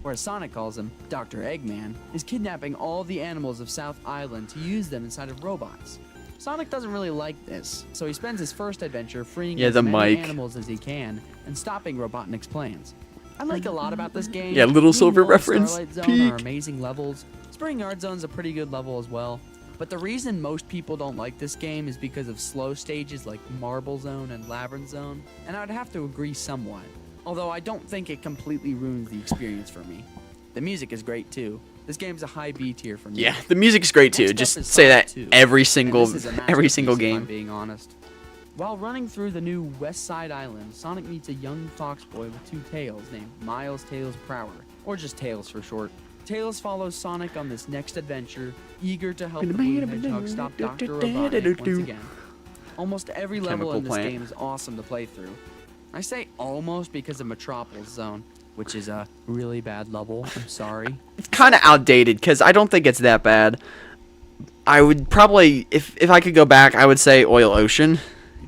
Or as Sonic calls him, Dr. Eggman, is kidnapping all the animals of South Island to use them inside of robots. Sonic doesn't really like this, so he spends his first adventure freeing as the many mic. animals as he can and stopping Robotnik's plans. I like a lot about this game. Yeah, Little Silver Green Hill and reference. Starlight Zone Peak. are amazing levels. Spring Yard Zone's a pretty good level as well. But the reason most people don't like this game is because of slow stages like Marble Zone and Labyrinth Zone, and I'd have to agree somewhat. Although I don't think it completely ruins the experience for me. The music is great too. This game's a high B tier for me. yeah, the music's great too. Next up Just is say Sonic that 2, every and single this is a every single masterpiece, if I'm game. being honest. While running through the new West Side Island, Sonic meets a young fox boy with 2 tails named Miles Tails Prower, or just Tails for short. Tails follows Sonic on this next adventure, eager to help the Blue Hedgehog stop Dr. Robotnik once again. Almost every level Chemical in this plant. game is awesome to play through. I say almost because of Metropolis Zone, which is a really bad level, I'm sorry. It's kind of outdated because I don't think it's that bad. I would probably, if I could go back, I would say Oil Ocean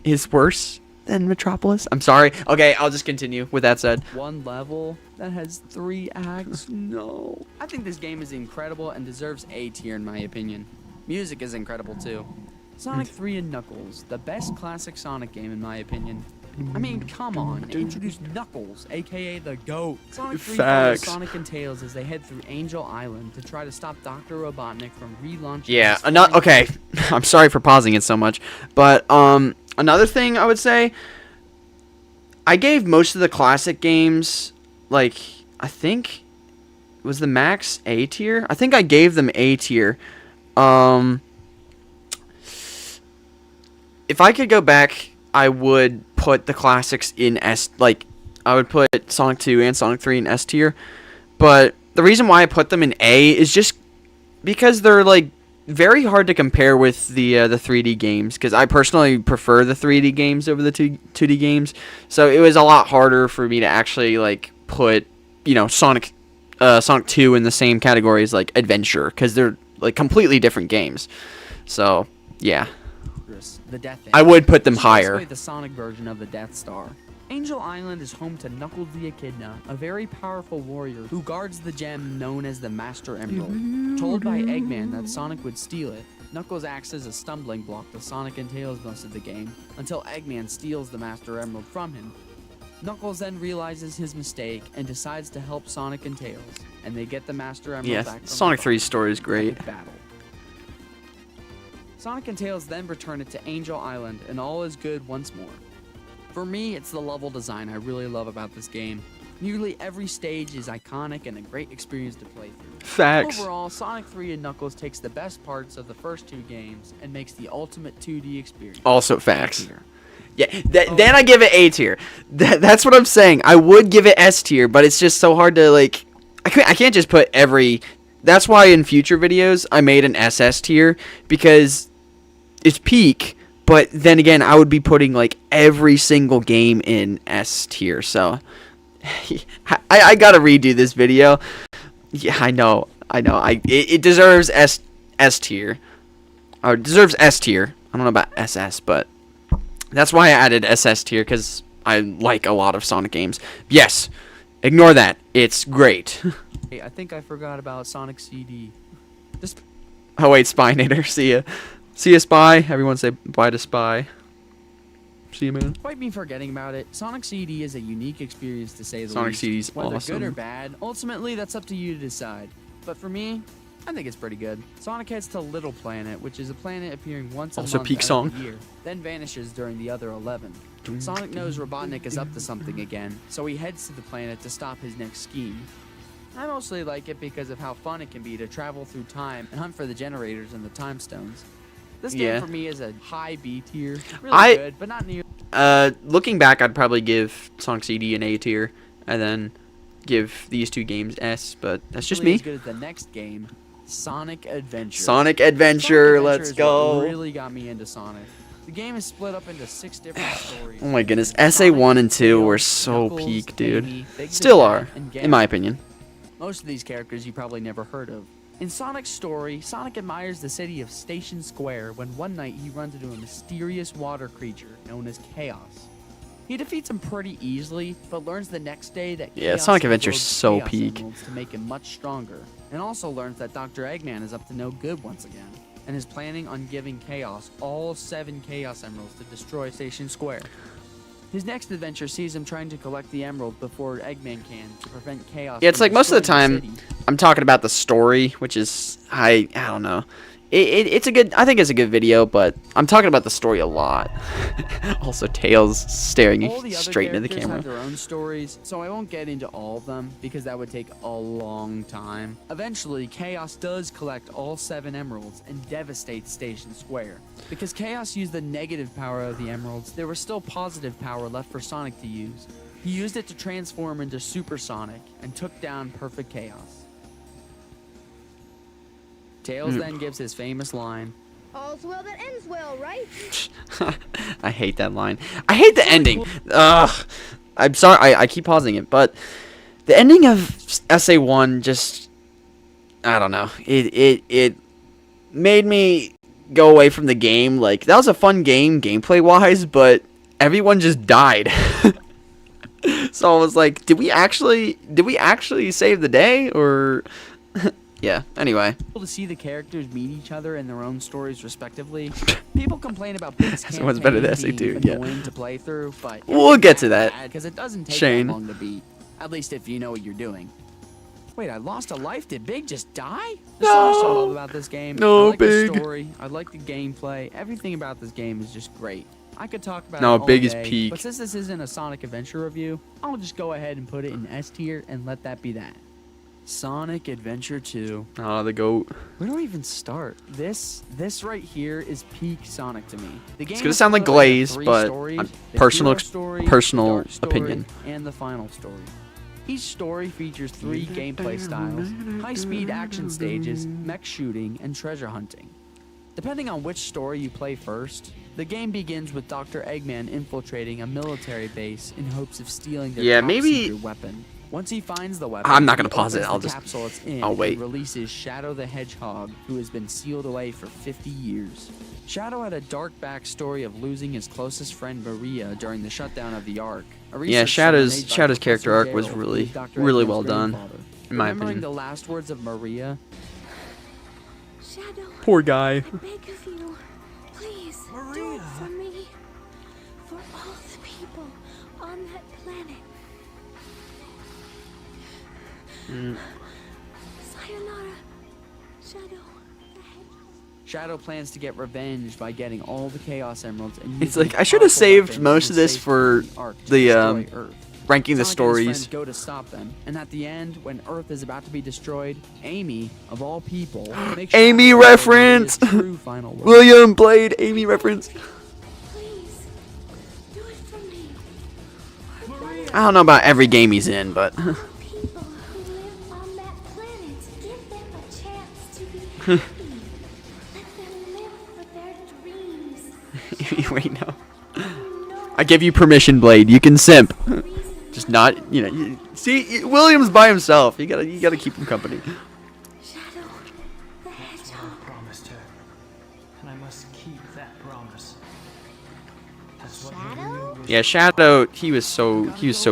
is worse than Metropolis. I'm sorry. Okay, I'll just continue with that said. One level that has 3 acts? No. I think this game is incredible and deserves A tier in my opinion. Music is incredible too. Sonic 3 and Knuckles, the best classic Sonic game in my opinion. I mean, come on, introduce Knuckles, aka the GOAT. Sonic 3 follows Facts. Sonic and Tails as they head through Angel Island to try to stop Dr. Robotnik from relaunching. Yeah, his okay. I'm sorry for pausing it so much, but another thing I would say, I gave most of the classic games, like, I think, was the max A tier? I think I gave them A tier. If I could go back, I would put the classics in S, like, I would put Sonic 2 and Sonic 3 in S tier, but the reason why I put them in A is just because they're, like, very hard to compare with the 3D games, because I personally prefer the 3D games over the 2D games, so it was a lot harder for me to actually, like, put, you know, Sonic 2 in the same category as, like, Adventure, because they're, like, completely different games, so, yeah. The Death I would put them Let's higher. play the Sonic version of the Death Star. Angel Island is home to Knuckles the Echidna, a very powerful warrior who guards the gem known as the Master Emerald. Told by Eggman that Sonic would steal it, Knuckles acts as a stumbling block to Sonic and Tails most of the game, until Eggman steals the Master Emerald from him. Knuckles then realizes his mistake and decides to help Sonic and Tails, and they get the Master Emerald Yeah, back from Sonic Robotnik. 3's story is great. Epic battle. Sonic and Tails then return it to Angel Island, and all is good once more. For me, it's the level design I really love about this game. Nearly every stage is iconic and a great experience to play through. Facts. Overall, Sonic 3 and Knuckles takes the best parts of the first 2 games and makes the ultimate 2D experience. Also facts. Yeah, then I give it A tier. That's what I'm saying. I would give it S tier, but it's just so hard to, like, I can't just put every. That's why in future videos I made an SS tier, because it's peak, but then again I would be putting, like, every single game in S tier. So I gotta redo this video. Yeah, I know. It deserves S tier. Or it deserves S tier. I don't know about SS, but that's why I added SS tier, because I like a lot of Sonic games. Yes, ignore that. It's great. Hey, I think I forgot about Sonic CD. Just Oh wait, Spinator. See ya. See ya, Spy. Everyone say bye to Spy. See you, man. despite me forgetting about it, Sonic CD is a unique experience to say the Sonic least. CD's Whether awesome. good or bad, ultimately that's up to you to decide. But for me, I think it's pretty good. Sonic heads to Little Planet, which is a planet appearing once a Also month peak out song. of the year, then vanishes during the other 11. Sonic knows Robotnik is up to something again, so he heads to the planet to stop his next scheme. I mostly like it because of how fun it can be to travel through time and hunt for the generators and the time stones. This game Yeah. for me is a high B tier. Really good, but not near. Looking back, I'd probably give Sonic CD an A tier, and then give these 2 games S, but that's just Really me. as good as the next game, Sonic Adventure. Sonic Adventure, Sonic let's is what go. really got me into Sonic. The game is split up into 6 different stories. Oh my goodness, Sonic, SA1 and 2 were Tails, so Knuckles, peak, dude. Amy, Big Still the are, Cat, and in my Ganon. opinion. Most of these characters you probably never heard of. In Sonic's story, Sonic admires the city of Station Square when one night he runs into a mysterious water creature known as Chaos. He defeats him pretty easily, but learns the next day that Yeah, Chaos Sonic Adventure's absorbs so Chaos peak. Emeralds to make him much stronger, and also learns that Dr. Eggman is up to no good once again, and is planning on giving Chaos all 7 Chaos Emeralds to destroy Station Square. His next adventure sees him trying to collect the emerald before Eggman can to prevent Chaos. Yeah, it's from like most of the destroying time, city. I'm talking about the story, which is, I don't know. It's a good, I think it's a good video, but I'm talking about the story a lot. Also, Tails staring All the other straight into the characters camera. have their own stories, so I won't get into all of them because that would take a long time. Eventually, Chaos does collect all 7 emeralds and devastates Station Square. Because Chaos used the negative power of the emeralds, there was still positive power left for Sonic to use. He used it to transform into Super Sonic and took down Perfect Chaos. Tails then gives his famous line, All's well that ends well, right? I hate that line. I hate the ending. Ugh. I'm sorry, I keep pausing it, but the ending of SA1 just, I don't know. made me go away from the game. Like, that was a fun game, gameplay-wise, but everyone just died. So I was like, did we actually save the day, or... Yeah, anyway. To see the characters meet each other in their own stories respectively. People complain about this Someone's better than campaign SC2, being yeah. annoying to play through, but We'll get to that. Because it doesn't take Shane. that long to beat. At least if you know what you're doing. Wait, I lost a life? Did Big just die? There's so much to love about this game. No, I like Big. the story. I like the gameplay. Everything about this game is just great. I could talk about No, it all Big is day, peak. but since this isn't a Sonic Adventure review, I'll just go ahead and put it in S tier and let that be that. Sonic Adventure 2. Oh, the GOAT. Where do I even start? This right here is peak Sonic to me. The game It's gonna is sound like split up into Glaze, 3 but stories, I'm the personal hero story, personal the dark story, opinion. and the final story. Each story features 3 gameplay styles: high-speed action stages, mech shooting, and treasure hunting. Depending on which story you play first, the game begins with Dr. Eggman infiltrating a military base in hopes of stealing their Yeah, top maybe- secret weapon. Once he finds the weapon, I'm not gonna he pause it, opens I'll the just- capsule it's in I'll wait. and releases Shadow the Hedgehog, who has been sealed away for 50 years. Shadow had a dark backstory of losing his closest friend Maria during the shutdown of the Ark. A Yeah, research Shadow's study made by character Professor arc was Darrow, really, who's Dr. really Eggman's well done, grandfather. in my Remembering opinion. the last words of Maria, Shadow, Poor guy. I beg of you, please do it for me, for all the people on that planet. Sayonara, Shadow the Hedgehog. Shadow plans to get revenge by getting all the Chaos Emeralds and It's using like, I should have powerful saved weapons most and of this safe for the Ark to the, destroy Earth. ranking the Sonic and his friends stories. go to stop them, and at the end, when Earth is about to be destroyed, Amy, of all people, makes Amy Shadow deliver reference! his true final word. William Blade, Amy reference. Please, do it for me. I don't know about every game he's in, but... People who live on that planet, give them a chance to be happy. Let them live for their dreams. Wait, no. No I give you permission, Blade. You can simp. reason Just not, you know. See, William's by himself. You gotta keep him company. Shadow the Hedgehog. Promised her, and I must keep that promise. That's what Shadow? Yeah, Shadow. He was so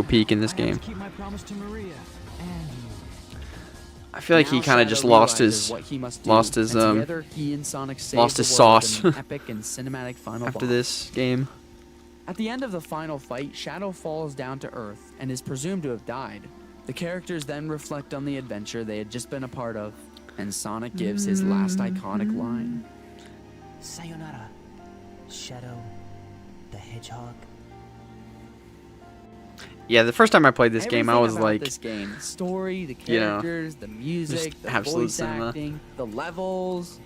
peak in this I have game. to keep my promise to Maria and you. I feel like he Now kind of Shadow just lost realizes his what he must do, lost his, and together he and Sonic save lost the his world sauce. in an epic and cinematic final after boss. this game. At the end of the final fight, Shadow falls down to Earth and is presumed to have died. The characters then reflect on the adventure they had just been a part of, and Sonic gives his last iconic line. Sayonara, Shadow the Hedgehog. Yeah, the first time I played this game, I Everything was about like, this game, the story, the you know, characters, the music, just the absolute voice cinema. acting, the levels.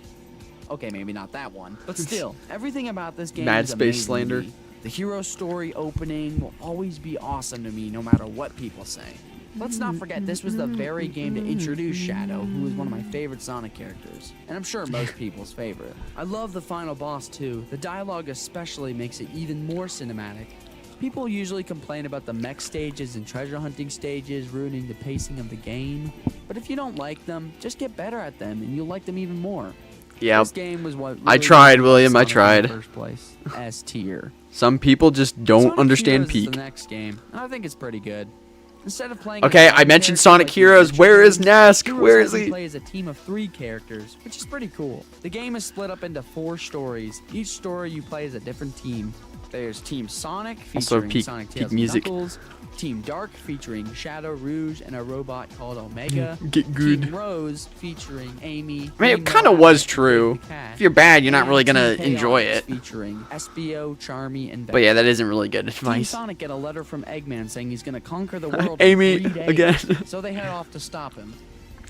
Okay, maybe not that one, but still, everything about this game Mad is Space amazing to slander. me. The hero story opening will always be awesome to me, no matter what people say. Let's not forget, this was the very game to introduce Shadow, who is one of my favorite Sonic characters, and I'm sure most people's favorite. I love the final boss too. The dialogue especially makes it even more cinematic. People usually complain about the mech stages and treasure hunting stages ruining the pacing of the game, but if you don't like them, just get better at them and you'll like them even more. yeah. This game was what I really tried, made William, I Sonic in tried. the first place. S tier. Some people just don't Sonic understand Heroes is peak. the next game, and I think it's pretty good. Instead of playing Okay, as I one mentioned character Sonic like the Heroes. adventure Where is games, Nask? Heroes Where let is you he? play as a team of 3 characters, which is pretty cool. The game is split up into 4 stories. Each story you play as a different team. There's Team Sonic Also featuring peak- Sonic peak Tails and music. Knuckles, Team Dark featuring Shadow Rouge and a robot called Omega, Get good. Team Rose featuring Amy. I mean, it Green kind of Rabbit, was and true. Big the Cat, If you're bad, you're not and really gonna Team enjoy Chaos it. Featuring Espio, Charmy, and But yeah, Vector. that isn't really good Team advice. Sonic get a letter from Eggman saying he's gonna conquer the world Amy, in 3 days. again. So they head off to stop him.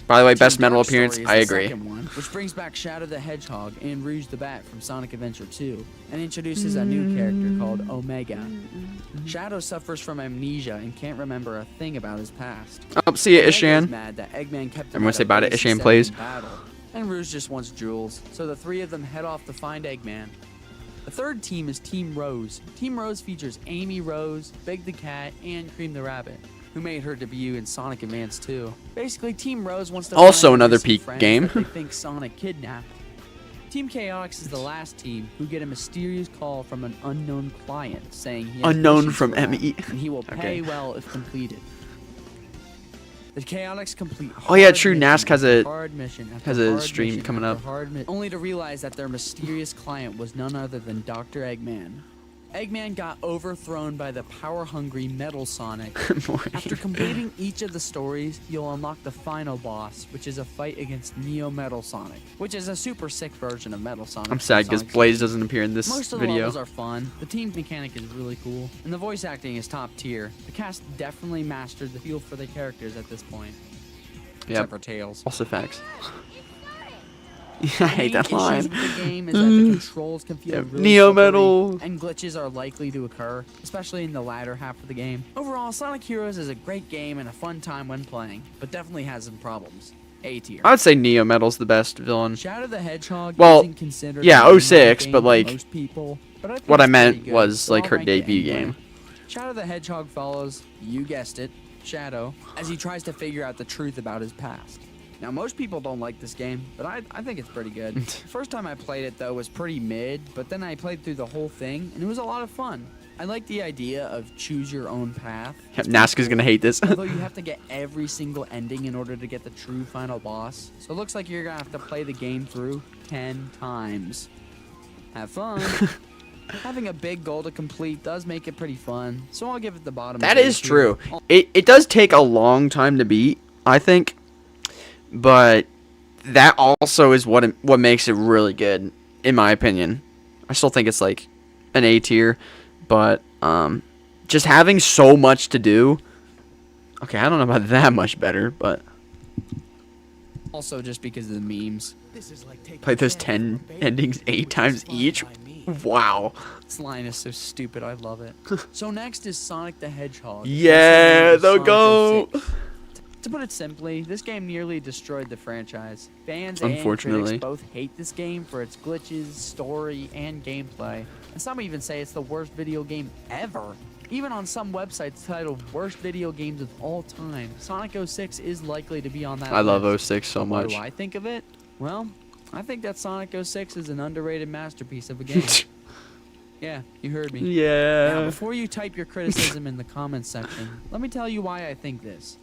By the way, Team best mental Dark's appearance. story is I the agree. second one, which brings back Shadow the Hedgehog and Rouge the Bat from Sonic Adventure 2, and introduces a new character called Omega. Shadow suffers from amnesia and can't remember a thing about his past. Oh, see ya, Omega is Ishan. mad that Eggman kept him Everyone at say a bye to base Ishan, instead of please. in battle, and Rouge just wants jewels, so the 3 of them head off to find Eggman. The third team is Team Rose. Team Rose features Amy Rose, Big the Cat, and Cream the Rabbit, who made her debut in Sonic Advance 2. Basically, Team Rose wants to Also find the another missing peak friends game. that they think Sonic kidnapped. Team Chaotix is the last team who get a mysterious call from an unknown client saying he has Unknown missions from for them, ME. and he will pay Okay. well if completed. The Chaotix complete. Oh, yeah, hard true, mission Nask has after a- hard mission after has a hard stream mission coming after up. only to realize that their mysterious client was none other than Dr. Eggman. Eggman got overthrown by the power-hungry Metal Sonic. After completing each of the stories, you'll unlock the final boss, which is a fight against Neo Metal Sonic, which is a super sick version of Metal Sonic. I'm sad because Sonic's Blaze doesn't appear in this Most of the video. levels are fun, the team mechanic is really cool, and the voice acting is top tier. The cast definitely mastered the feel for the characters at this point. Yep. Except for Tails. Also facts. I hate that The main line. issues with the game is that the controls can feel Yeah, really Neo slippery, Metal. and glitches are likely to occur, especially in the latter half of the game. Overall, Sonic Heroes is a great game and a fun time when playing, but definitely has some problems. A tier. I would say Neo Metal's the best villain. Shadow the Hedgehog Well, isn't considered yeah, a main 06, game but, for like, most people, but I think what I it's meant pretty good, was, so like, I'll her rank it debut anyway. game. Shadow the Hedgehog follows, you guessed it, Shadow, as he tries to figure out the truth about his past. Now, most people don't like this game, but I think it's pretty good. The first time I played it, though, was pretty mid, but then I played through the whole thing, and it was a lot of fun. I like the idea of choose your own path. Yep, Nazca's gonna hate this. Although you have to get every single ending in order to get the true final boss. So it looks like you're gonna have to play the game through 10 times. Have fun. Having a big goal to complete does make it pretty fun, so I'll give it the bottom. That of is A tier. true. It does take a long time to beat, I think, but that also is what makes it really good, in my opinion. I still think it's like an A tier, but just having so much to do. Okay, I don't know about that much better, but Also just because of the memes. play those 10 endings 8 times each. Wow. This line is so stupid, I love it. So next is Sonic the Hedgehog. Yeah, also known the as goat. Sonic 06. To put it simply, this game nearly destroyed the franchise. Fans and Unfortunately. critics both hate this game for its glitches, story, and gameplay. And some even say it's the worst video game ever. Even on some websites titled Worst Video Games of All Time, Sonic 06 is likely to be on that I love list. 06 so What much. do I think of it? Well, I think that Sonic 06 is an underrated masterpiece of a game. Yeah, you heard me. Now, Yeah. before you type your criticism in the comments section, let me tell you why I think this.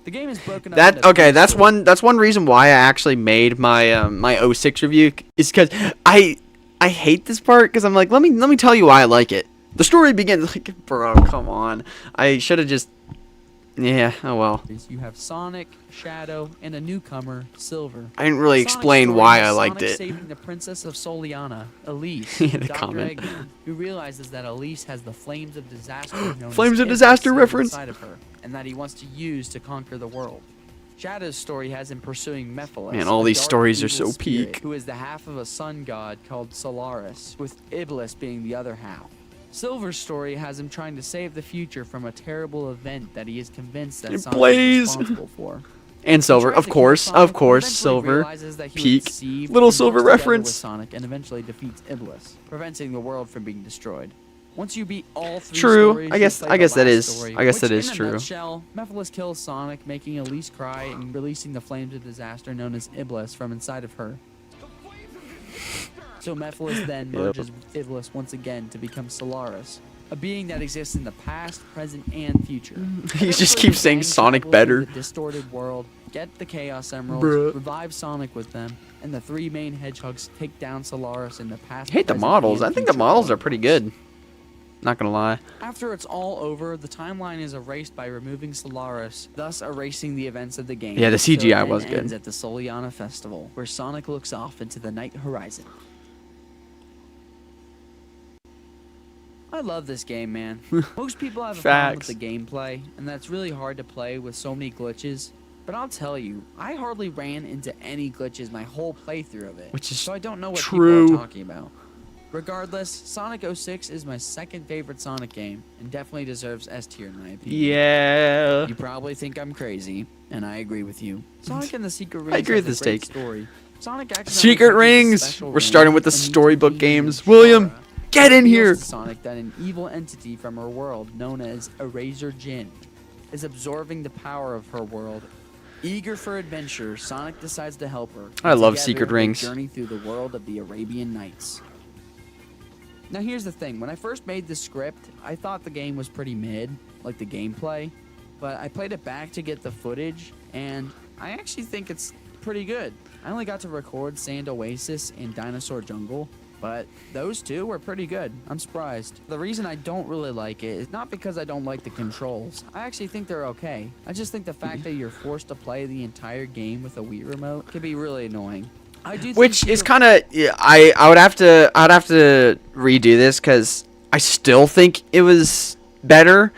The game is broken up into Okay, three that's stories. one reason why I actually made my my 06 review is cuz I hate this part cuz I'm like, let me tell you why I like it. The story begins like, bro, come on. I should have just yeah, oh well. You have Sonic, Shadow, and a newcomer, Silver. I didn't really Sonic's explain story why has I liked Sonic it. saving the Princess of Soliana, Elise, Yeah, and the Dr. comment. Eggman, who realizes that Elise has the Flames of Disaster known as Flames of Iblis Disaster sealed reference. inside of her, and that he wants to use to conquer the world. Shadow's story has him pursuing Mephiles, Man, all a these dark stories are evil so spirit peak. who is the half of a sun god called Solaris, with Iblis being the other half. Silver's story has him trying to save the future from a terrible event that he is convinced that Sonic Blaze. is responsible for. And Silver, He tries of to kill course, Sonic, of but course, eventually Silver. realizes that he was Peak. deceived Little and Silver works together reference. with Sonic and eventually defeats Iblis, preventing the world from being destroyed. Once you beat all three True. stories, I you'll guess- play I the guess that last is- story, I guess that which, is in a true. nutshell, Mephiles kills Sonic, making Elise cry and releasing the Flames of Disaster known as Iblis from inside of her. So Mephiles then merges with Iblis once again to become Solaris, a being that exists in the past, present, and future. He just Eventually, keeps the saying gang Sonic travels through better. The distorted world, get the Chaos Emeralds, Bruh. revive Sonic with them, and the three main hedgehogs take down Solaris in the past. I hate the present, models. and I think the future models are worlds. pretty good. Not gonna lie. After it's all over, the timeline is erased by removing Solaris, thus erasing the events of the game. Yeah, the So it CGI then was good. ends at the Soliana Festival, where Sonic looks off into the night horizon. I love this game, man. Most people have a problem with Facts. the gameplay, and that's really hard to play with so many glitches. But I'll tell you, I hardly ran into any glitches my whole playthrough of it. Which is so I don't know what true. people are talking about. Regardless, Sonic 06 is my second favorite Sonic game, and definitely deserves S tier in my opinion. Yeah. You probably think I'm crazy, and I agree with you. Sonic and the Secret Rings I agree with has this a great take. story. Sonic accidentally Secret touches a Rings! special We're ring starting with the and needs to storybook be games. Shara. William, get in It here! reveals to Sonic that an evil entity from her world, known as Eraser Jin, is absorbing the power of her world Eager for adventure, Sonic decides to help her. I love Together, secret they rings. journey through the world of the Arabian Nights. Now here's the thing, when I first made the script, I thought the game was pretty mid, like the gameplay, but I played it back to get the footage, and I actually think it's pretty good. I only got to record Sand Oasis and Dinosaur Jungle, but those two were pretty good. I'm surprised. The reason I don't really like it is not because I don't like the controls. I actually think they're okay. I just think the fact that you're forced to play the entire game with a Wii remote can be really annoying. I do think Which is kind of, I would have to redo this because I still think it was better.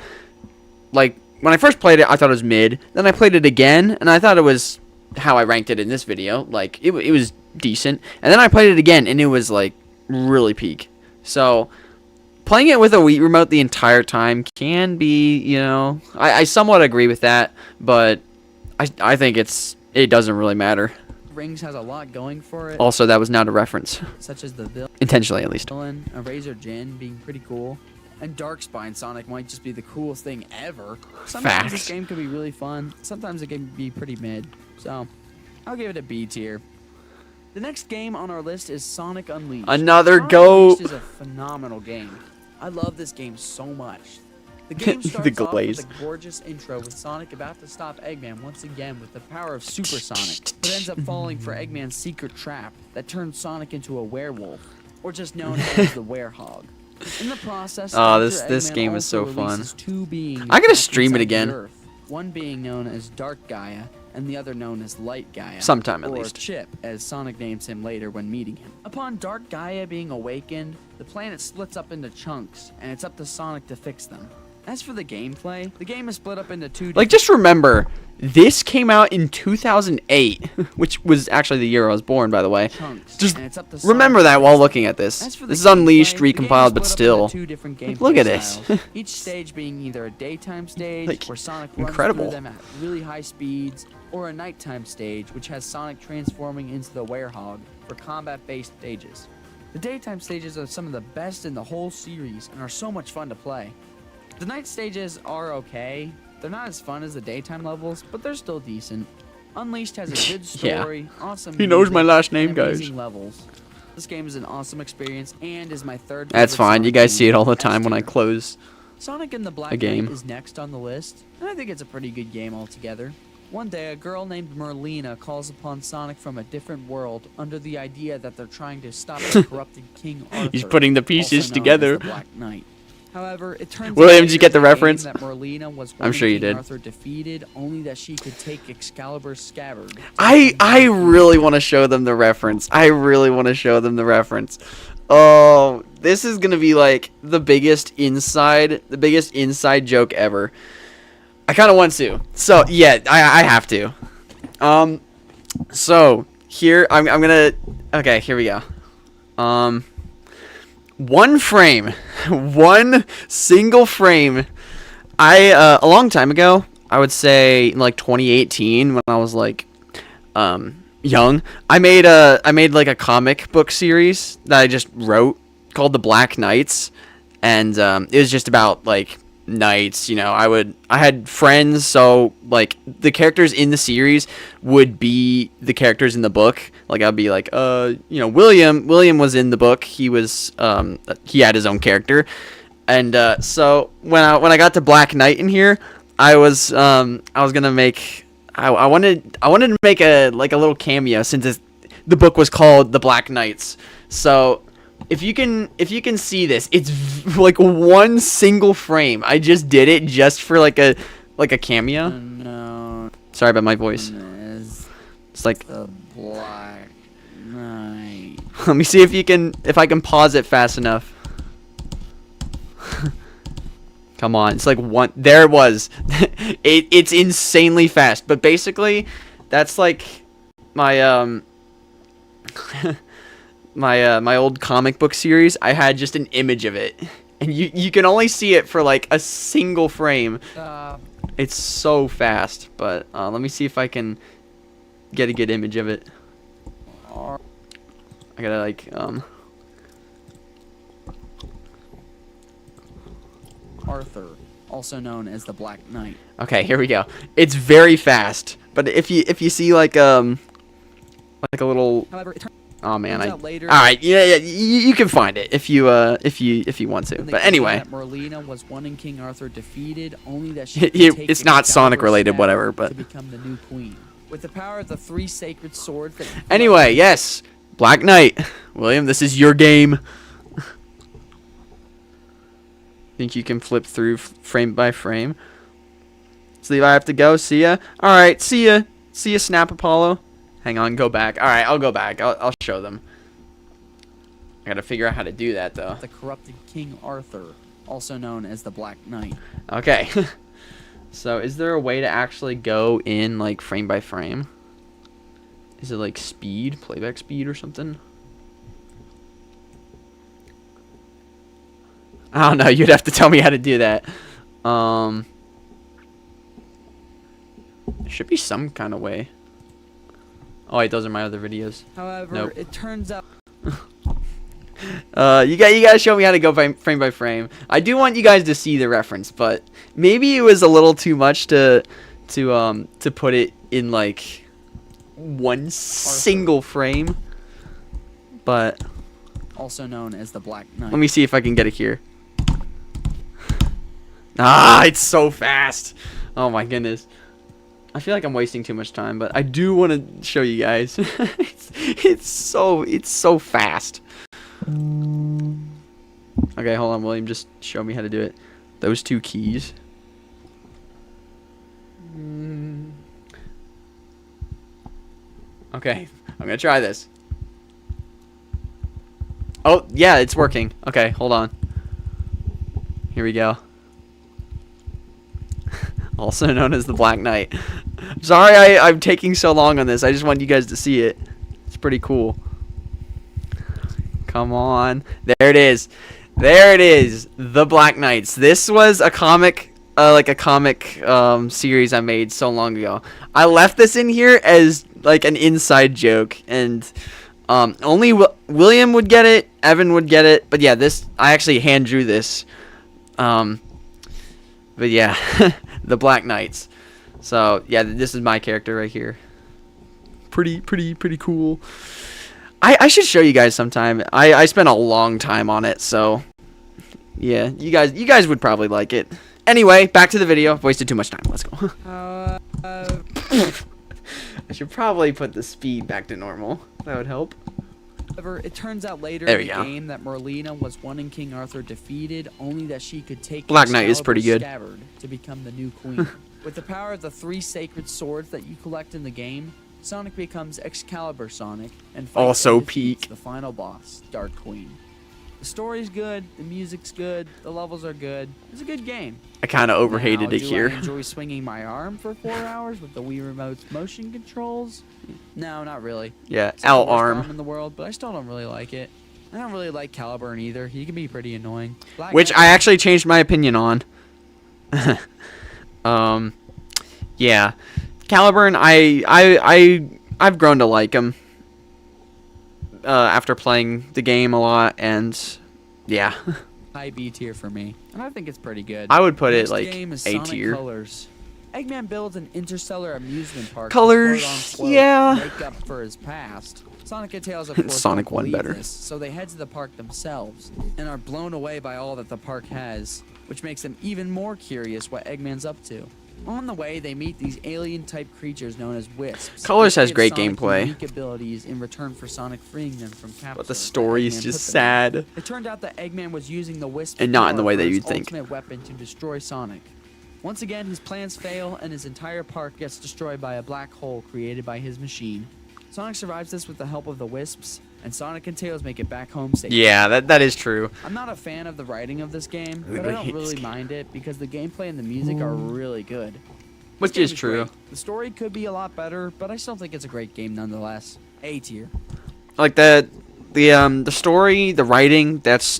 Like when I first played it, I thought it was mid. Then I played it again, and I thought it was how I ranked it in this video. Like it was decent. And then I played it again, and it was like really peak. So playing it with a Wii remote the entire time can be, you know, I somewhat agree with that, but I think it doesn't really matter. Rings has a lot going for it, Also, that was not a reference. such as the villain. Intentionally, at least. A Razor Jin being pretty cool, and Darkspine Sonic might just be the coolest thing ever. Sometimes this Facts. game can be really fun, sometimes it can be pretty mid, so I'll give it a B tier. The next game on our list is Sonic Unleashed. Another Sonic GOAT. Unleashed is a phenomenal game. I love this game so much. The game The starts off glaze. with a gorgeous intro with Sonic about to stop Eggman once again with the power of Super Sonic, but ends up falling for Eggman's secret trap that turns Sonic into a werewolf, or just known as the Werehog. In the process, Oh, Dr. this Eggman game is so also fun. releases two beings I gotta trapped stream it inside the again. Earth, one being known as Dark Gaia, and the other known as Light Gaia. Sometime, at or least. Chip, as Sonic names him later when meeting him. Upon Dark Gaia being awakened, the planet splits up into chunks, and it's up to Sonic to fix them. As for the gameplay, the game is split up into two Like, just remember, this came out in 2008, which was actually the year I was born, by the way. chunks, Just and it's up to remember Sonic that to while fix looking them. at this. As for the This is Unleashed, gameplay, the game is recompiled, but split up still. into two different Like, gameplay look at this. styles, each stage being either a daytime stage, Like, where Sonic runs incredible. through them at really high speeds, or a nighttime stage, which has Sonic transforming into the Werehog for combat-based stages. The daytime stages are some of the best in the whole series and are so much fun to play. The night stages are okay. They're not as fun as the daytime levels, but they're still decent. Unleashed has a good Yeah. story, awesome He knows my music, last name, and guys. amazing levels. This game is an awesome experience and is my third That's favorite fine. You Sonic guys game, see it all the S time when I tier. close. Sonic and the Black a game. Knight is next on the list, and I think it's a pretty good game altogether. One day, a girl named Merlina calls upon Sonic from a different world under the idea that they're trying to stop the corrupted King Arthur. He's putting the pieces also known together. as the Black Knight. However, it turns William, out did you get the later in game reference? that Merlina was I'm one sure you King did. Arthur defeated only that she could take Excalibur's scabbard. I really want to show them the reference. I really want to show them the reference. Oh, this is gonna be like the biggest inside joke ever. I kind of want to. So yeah, I have to. So here I'm gonna. Okay, here we go. One frame, one single frame. A long time ago, I would say in like 2018 when I was like young, I made like a comic book series that I just wrote called The Black Knights, and it was just about like knights. You know, I had friends, so like the characters in the series would be the characters in the book. Like I'd be like, you know, William was in the book. He had his own character. And so when I got to Black Knight in here, I was gonna make I wanted to make a little cameo since the book was called The Black Knights. So if you can see this, it's like one single frame. I just did it just for like a cameo. No, Sorry about my voice. It's like the Black Knight. let me see if I can pause it fast enough. Come on, it's like one. There it was. It's insanely fast, but basically, that's like my my old comic book series. I had just an image of it, and you can only see it for like a single frame. It's so fast, but let me see if I can get a good image of it. I gotta like Arthur, also known as the Black Knight. Okay, here we go. It's very fast. But if you see like a little, However, it oh man, turns out later. all right, yeah, you can find it if you want to. in the But game anyway, that Merlina was one and King Arthur defeated, only that she could take it's not Sonic Excalibur's related, scabbard whatever. But to become the new queen. With the power of the 3 sacred swords that you anyway, yes, Black Knight, William, this is your game. Think you can flip through frame by frame? So I have to go. See ya. All right, see ya. See ya, Snap Apollo. Hang on, go back. All right, I'll go back. I'll show them. I gotta figure out how to do that though. the corrupted King Arthur, also known as the Black Knight. Okay. So is there a way to actually go in like frame by frame? Is it like speed, playback speed or something? I don't know. You'd have to tell me how to do that. There should be some kind of way. Oh wait, those are my other videos. However, Nope. it turns out You gotta show me how to go frame by frame. I do want you guys to see the reference, but maybe it was a little too much to put it in like one single frame. But also known as the Black Knight. let me see if I can get it here. Ah, it's so fast. Oh my goodness. I feel like I'm wasting too much time, but I do want to show you guys. it's so fast. Okay, hold on, William. Just show me how to do it. Those 2 keys. Okay, I'm gonna try this. Oh, yeah, it's working. Okay, hold on. Here we go. Also known as the Black Knight. Sorry I'm taking so long on this. I just wanted you guys to see it. It's pretty cool. Come on. There it is. There it is. The Black Knights. This was a comic, series I made so long ago. I left this in here as like an inside joke, and only William would get it, Evan would get it, but yeah, I actually hand drew this. But yeah, the Black Knights. So yeah, this is my character right here. Pretty cool. I should show you guys sometime. I spent a long time on it, so yeah, you guys would probably like it. Anyway, back to the video. I've wasted too much time. Let's go. I should probably put the speed back to normal. That would help. However, it turns out later There in we the go. game that Merlina was one and King Arthur defeated, only that she could take Black Knight is pretty Excalibur's good. scabbard to become the new queen. With the power of the 3 sacred swords that you collect in the game, Sonic becomes Excalibur Sonic and fights Also and defeats peak. the final boss, Dark Queen. The story's good, the music's good, the levels are good. It's a good game. I kind of Now, overhated it do here. I enjoy swinging my arm for 4 hours with the Wii Remote's motion controls? No, not really. Yeah, It's not L the worst arm. in the world, but I still don't really like it. I don't really like Caliburn either. He can be pretty annoying. Black Which Knight- I actually changed my opinion on. Yeah, Caliburn. I've grown to like him after playing the game a lot, and yeah, high B tier for me, and I think it's pretty good. I would put it Next like game is A Sonic tier. Colors. Eggman builds an interstellar amusement park. Colors, to quote-unquote yeah. Make up for his past. Sonic and Tails, of course, Sonic don't won believe better. this, so they head to the park themselves and are blown away by all that the park has, which makes them even more curious what Eggman's up to. On the way, they meet these alien-type creatures known as wisps. Colors which has give great Sonic gameplay. unique abilities in return for Sonic freeing them from capture. But the story is Eggman just put them in. sad. It turned out that Eggman was using the wisp And not in the core way for that his you'd think. ultimate weapon to destroy Sonic. Once again, his plans fail, and his entire park gets destroyed by a black hole created by his machine. Sonic survives this with the help of the wisps, and Sonic and Tails make it back home safely. Yeah, that is true. I'm not a fan of the writing of this game, but I really don't hate this really game. mind it because the gameplay and the music are really good. Which This game is true. great. The story could be a lot better, but I still think it's a great game nonetheless. A tier. Like the story, the writing, that's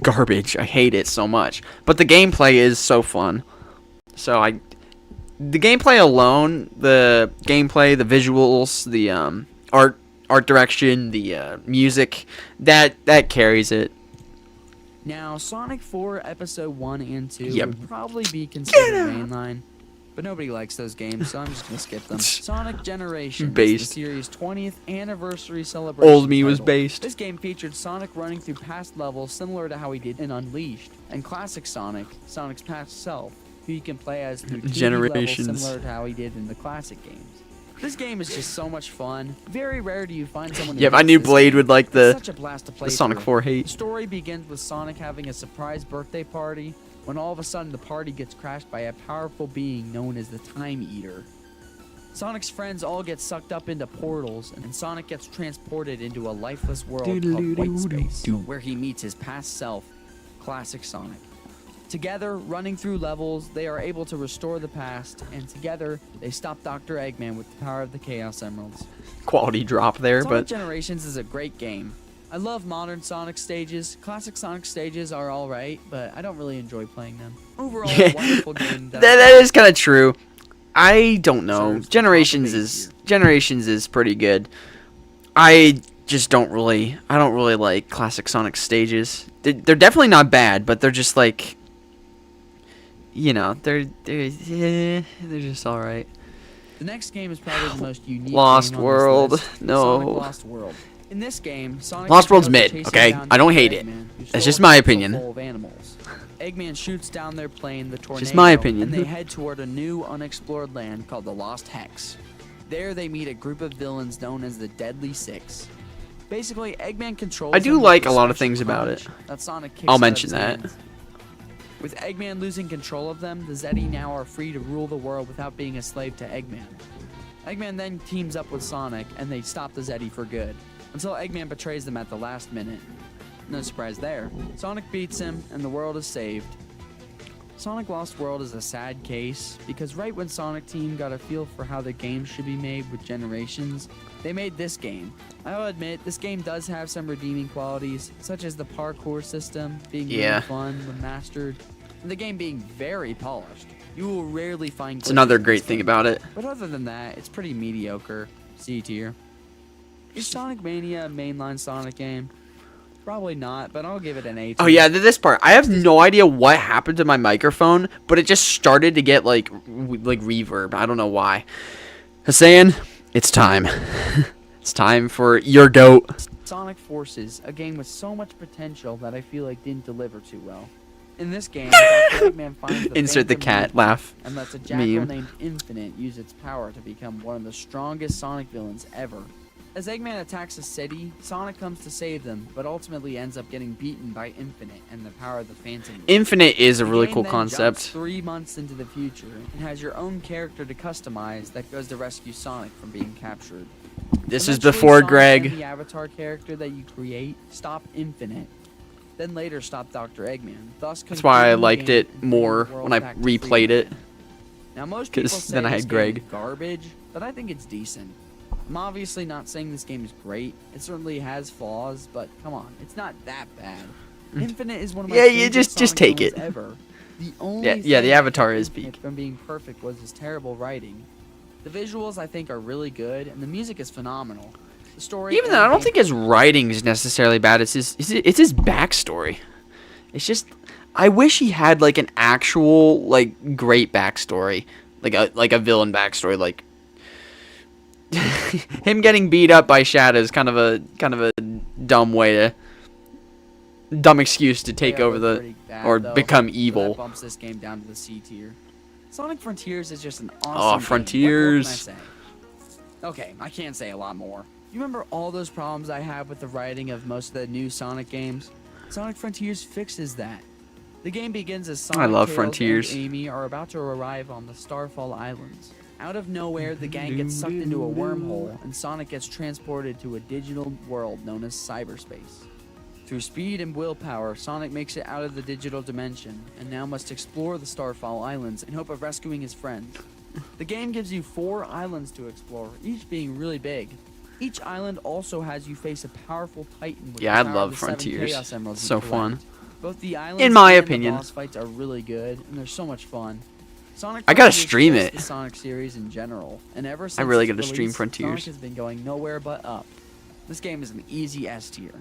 garbage. I hate it so much. But the gameplay is so fun. So the gameplay alone, the visuals, the art direction, the music, that carries it. Now, Sonic 4 Episode 1 and 2 Yep. would probably be considered mainline, but nobody likes those games, so I'm just gonna skip them. Sonic Generations, Based. the series' 20th anniversary celebration. Old me was title. based. This game featured Sonic running through past levels similar to how he did in Unleashed, and classic Sonic, Sonic's past self, who you can play as through 2D Generations. levels similar to how he did in the classic games. This game is just so much fun. Very rare do you find someone who Yep, I hates knew this Blade game. would like It's the such a blast to play Sonic through. 4 The hate. story begins with Sonic having a surprise birthday party when all of a sudden the party gets crashed by a powerful being known as the Time Eater. Sonic's friends all get sucked up into portals, and Sonic gets transported into a lifeless world called White Space, where he meets his past self, classic Sonic. Together, running through levels, they are able to restore the past, and together, they stop Dr. Eggman with the power of the Chaos Emeralds. Quality drop there, Sonic but Generations is a great game. I love modern Sonic stages. Classic Sonic stages are alright, but I don't really enjoy playing them. Overall, a wonderful game. that is kind of true. I don't know. Generations is pretty good. I don't really like classic Sonic stages. They're definitely not bad, but they're just like, you know, they're just all right. The next game is probably the most unique. Lost game on World. this list, No. Sonic Lost World. In this game, Sonic Lost World's and Tails are mid, chasing okay? down I don't Dr. hate it. Eggman, who That's stole just a my castle opinion. full of animals. Eggman shoots down their plane, the tornado, Just my opinion. and they head toward a new unexplored land called the Lost Hex. There they meet a group of villains known as the Deadly Six. Basically, Eggman controls I do them with like the a lot of special things about punch it. that Sonic kicks I'll out of mention his that. hands. With Eggman losing control of them, the Zeddy now are free to rule the world without being a slave to Eggman. Eggman then teams up with Sonic, and they stop the Zeddy for good, until Eggman betrays them at the last minute. No surprise there. Sonic beats him, and the world is saved. Sonic Lost World is a sad case, because right when Sonic Team got a feel for how the game should be made with Generations, they made this game. I'll admit, this game does have some redeeming qualities, such as the parkour system being Yeah. really fun when mastered, and the game being very polished. You will rarely find It's another glitches in great this thing game. about it. But other than that, it's pretty mediocre. C tier. Is Sonic Mania a mainline Sonic game? Probably not, but I'll give it an A tier. Oh yeah, this part. I have no idea what happened to my microphone, but it just started to get like reverb. I don't know why. Hassan, it's time. It's time for your goat. Sonic Forces, a game with so much potential that I feel like didn't deliver too well. In this game, Dr. Eggman finds the Insert the Phantom cat Meat laugh. and lets a jackal meme. named Infinite use its power to become one of the strongest Sonic villains ever. As Eggman attacks a city, Sonic comes to save them, but ultimately ends up getting beaten by Infinite and the power of the Phantom Meat. Infinite is a The really game cool then concept. jumps 3 months into the future and has your own character to customize that goes to rescue Sonic from being captured. This is Eventually, before Sonic Greg. and the avatar character that you create stop Infinite, then later stop Dr. Eggman. Thus That's why I concluding the liked game it and bringing more the world when I back to replayed it. freedom. Now most people 'Cause say then I this had game Greg. is garbage, but I think it's decent. I'm obviously not saying this game is great. It certainly has flaws, but come on, it's not that bad. Infinite is one of my Yeah, you favorite just Sonic take villains it. ever. The only Yeah, thing the that Avatar kept is Infinite peak. from being perfect was his terrible writing. The visuals I think are really good, and the music is phenomenal. The story, Even and though I the don't think his writing is necessarily bad, it's his backstory. It's just I wish he had like an actual like great backstory, like a villain backstory, like him getting beat up by Shadow is kind of a dumb excuse to take Yeah, over they're the pretty bad, or though, become so evil. that bumps this game down to the C tier. Sonic Frontiers is just an awesome game. Frontiers. What more can I say? Okay, I can't say a lot more. You remember all those problems I had with the writing of most of the new Sonic games? Sonic Frontiers fixes that. The game begins as Sonic, love Tails, Frontiers. and Amy are about to arrive on the Starfall Islands. Out of nowhere, the gang gets sucked into a wormhole, and Sonic gets transported to a digital world known as cyberspace. Through speed and willpower, Sonic makes it out of the digital dimension, and now must explore the Starfall Islands in hope of rescuing his friends. The game gives you 4 islands to explore, each being really big. Each island also has you face a powerful titan with Yeah, I the power love of the 7 Frontiers. Chaos Emeralds you So collect. fun. Both the islands In my and opinion. the boss fights are really good, and they're so much fun. Sonic I gotta Frontiers stream fits it. The Sonic series in general, and ever since I really its gotta stream release, Frontiers. Sonic has been going nowhere but up. This game is an easy S tier.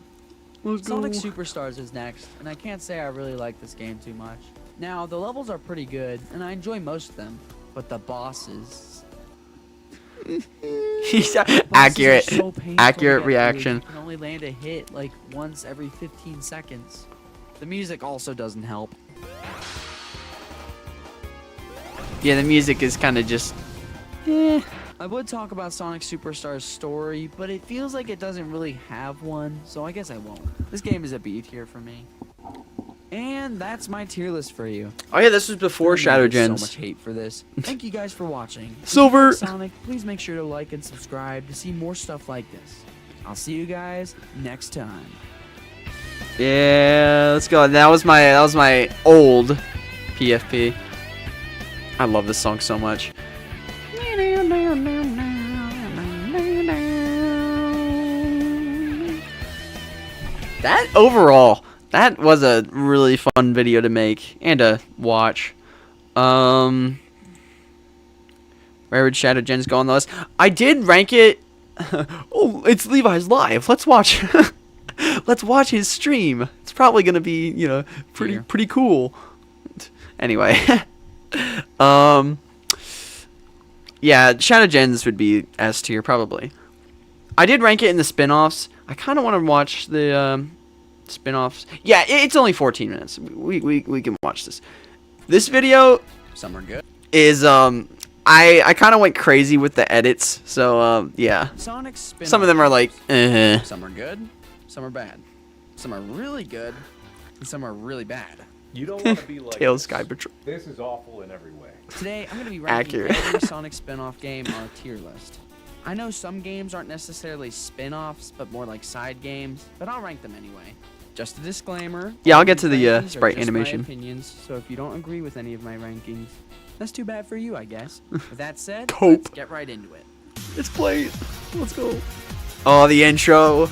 Let's Sonic Superstars is next, and I can't say I really like this game too much. Now, the levels are pretty good, and I enjoy most of them. but the bosses. He's Bosses accurate. are so painful to Accurate get through. reaction. You can only land a hit like once every 15 seconds. The music also doesn't help. Yeah, the music is kind of just. Eh. I would talk about Sonic Superstars' story, but it feels like it doesn't really have one, so I guess I won't. This game is a B tier for me. And that's my tier list for you. Oh yeah, this was before I Shadow know there's Gens. So much hate for this. Thank you guys for watching. Silver. If you like Sonic, please make sure to like and subscribe to see more stuff like this. I'll see you guys next time. Yeah, let's go. That was my old PFP. I love this song so much. That overall, that was a really fun video to make and to watch. Where would Shadow Gens go on the list? I did rank it. Oh, it's Levi's live. Let's watch. Let's watch his stream. It's probably gonna be, you know, pretty cool. Anyway, yeah, Shadow Gens would be S tier probably. I did rank it in the spin-offs. I kind of want to watch the spin-offs. Yeah, it's only 14 minutes. We can watch this. This video, Some are good. is I kind of went crazy with the edits. So yeah, Sonic spin-off some of them are like, Some are good, some are bad. Some are really good, and some are really bad. You don't want to be like Tails this. Sky Patrol. This is awful in every way. Today, I'm going to be ranking Accurate. every Sonic spin-off game on a tier list. I know some games aren't necessarily spin-offs, but more like side games, but I'll rank them anyway. Just a disclaimer. Yeah, I'll all get these to the rankings are sprite just my animation. opinions, so if you don't agree with any of my rankings, that's too bad for you, I guess. With that said, Cope. let's get right into it. Let's play it. Let's go. Oh, the intro.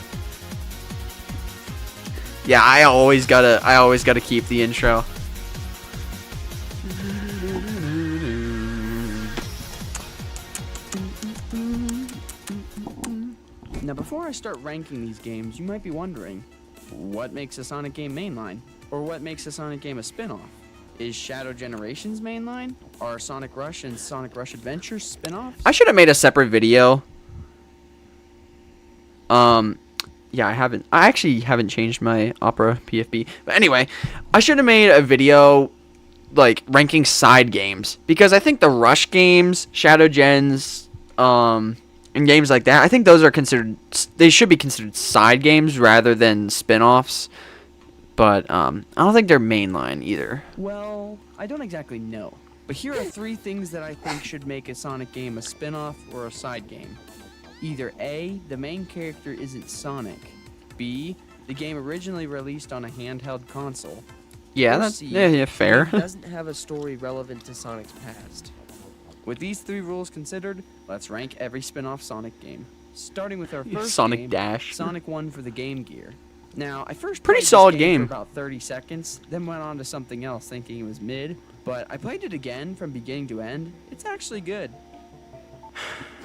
Yeah, I always gotta keep the intro. Now, before I start ranking these games, you might be wondering, what makes a Sonic game mainline? Or what makes a Sonic game a spin-off? Is Shadow Generations mainline? Are Sonic Rush and Sonic Rush Adventures spin-offs? I should have made a separate video. Yeah, I actually haven't changed my Opera PFB. But anyway, I should have made a video like ranking side games because I think the Rush games, Shadow Gens, and games like that, I think those are they should be considered side games rather than spin-offs. But I don't think they're mainline either. Well, I don't exactly know. But here are 3 things that I think should make a Sonic game a spin-off or a side game. Either A, the main character isn't Sonic. B, the game originally released on a handheld console. Yeah, Or that's C, yeah, fair. the game doesn't have a story relevant to Sonic's past. With these 3 rules considered, let's rank every spin-off Sonic game. Starting with our first Sonic game, Dash. Sonic 1 for the Game Gear. Now, I first Pretty played this solid game game. for about 30 seconds, then went on to something else thinking it was mid, but I played it again from beginning to end. It's actually good.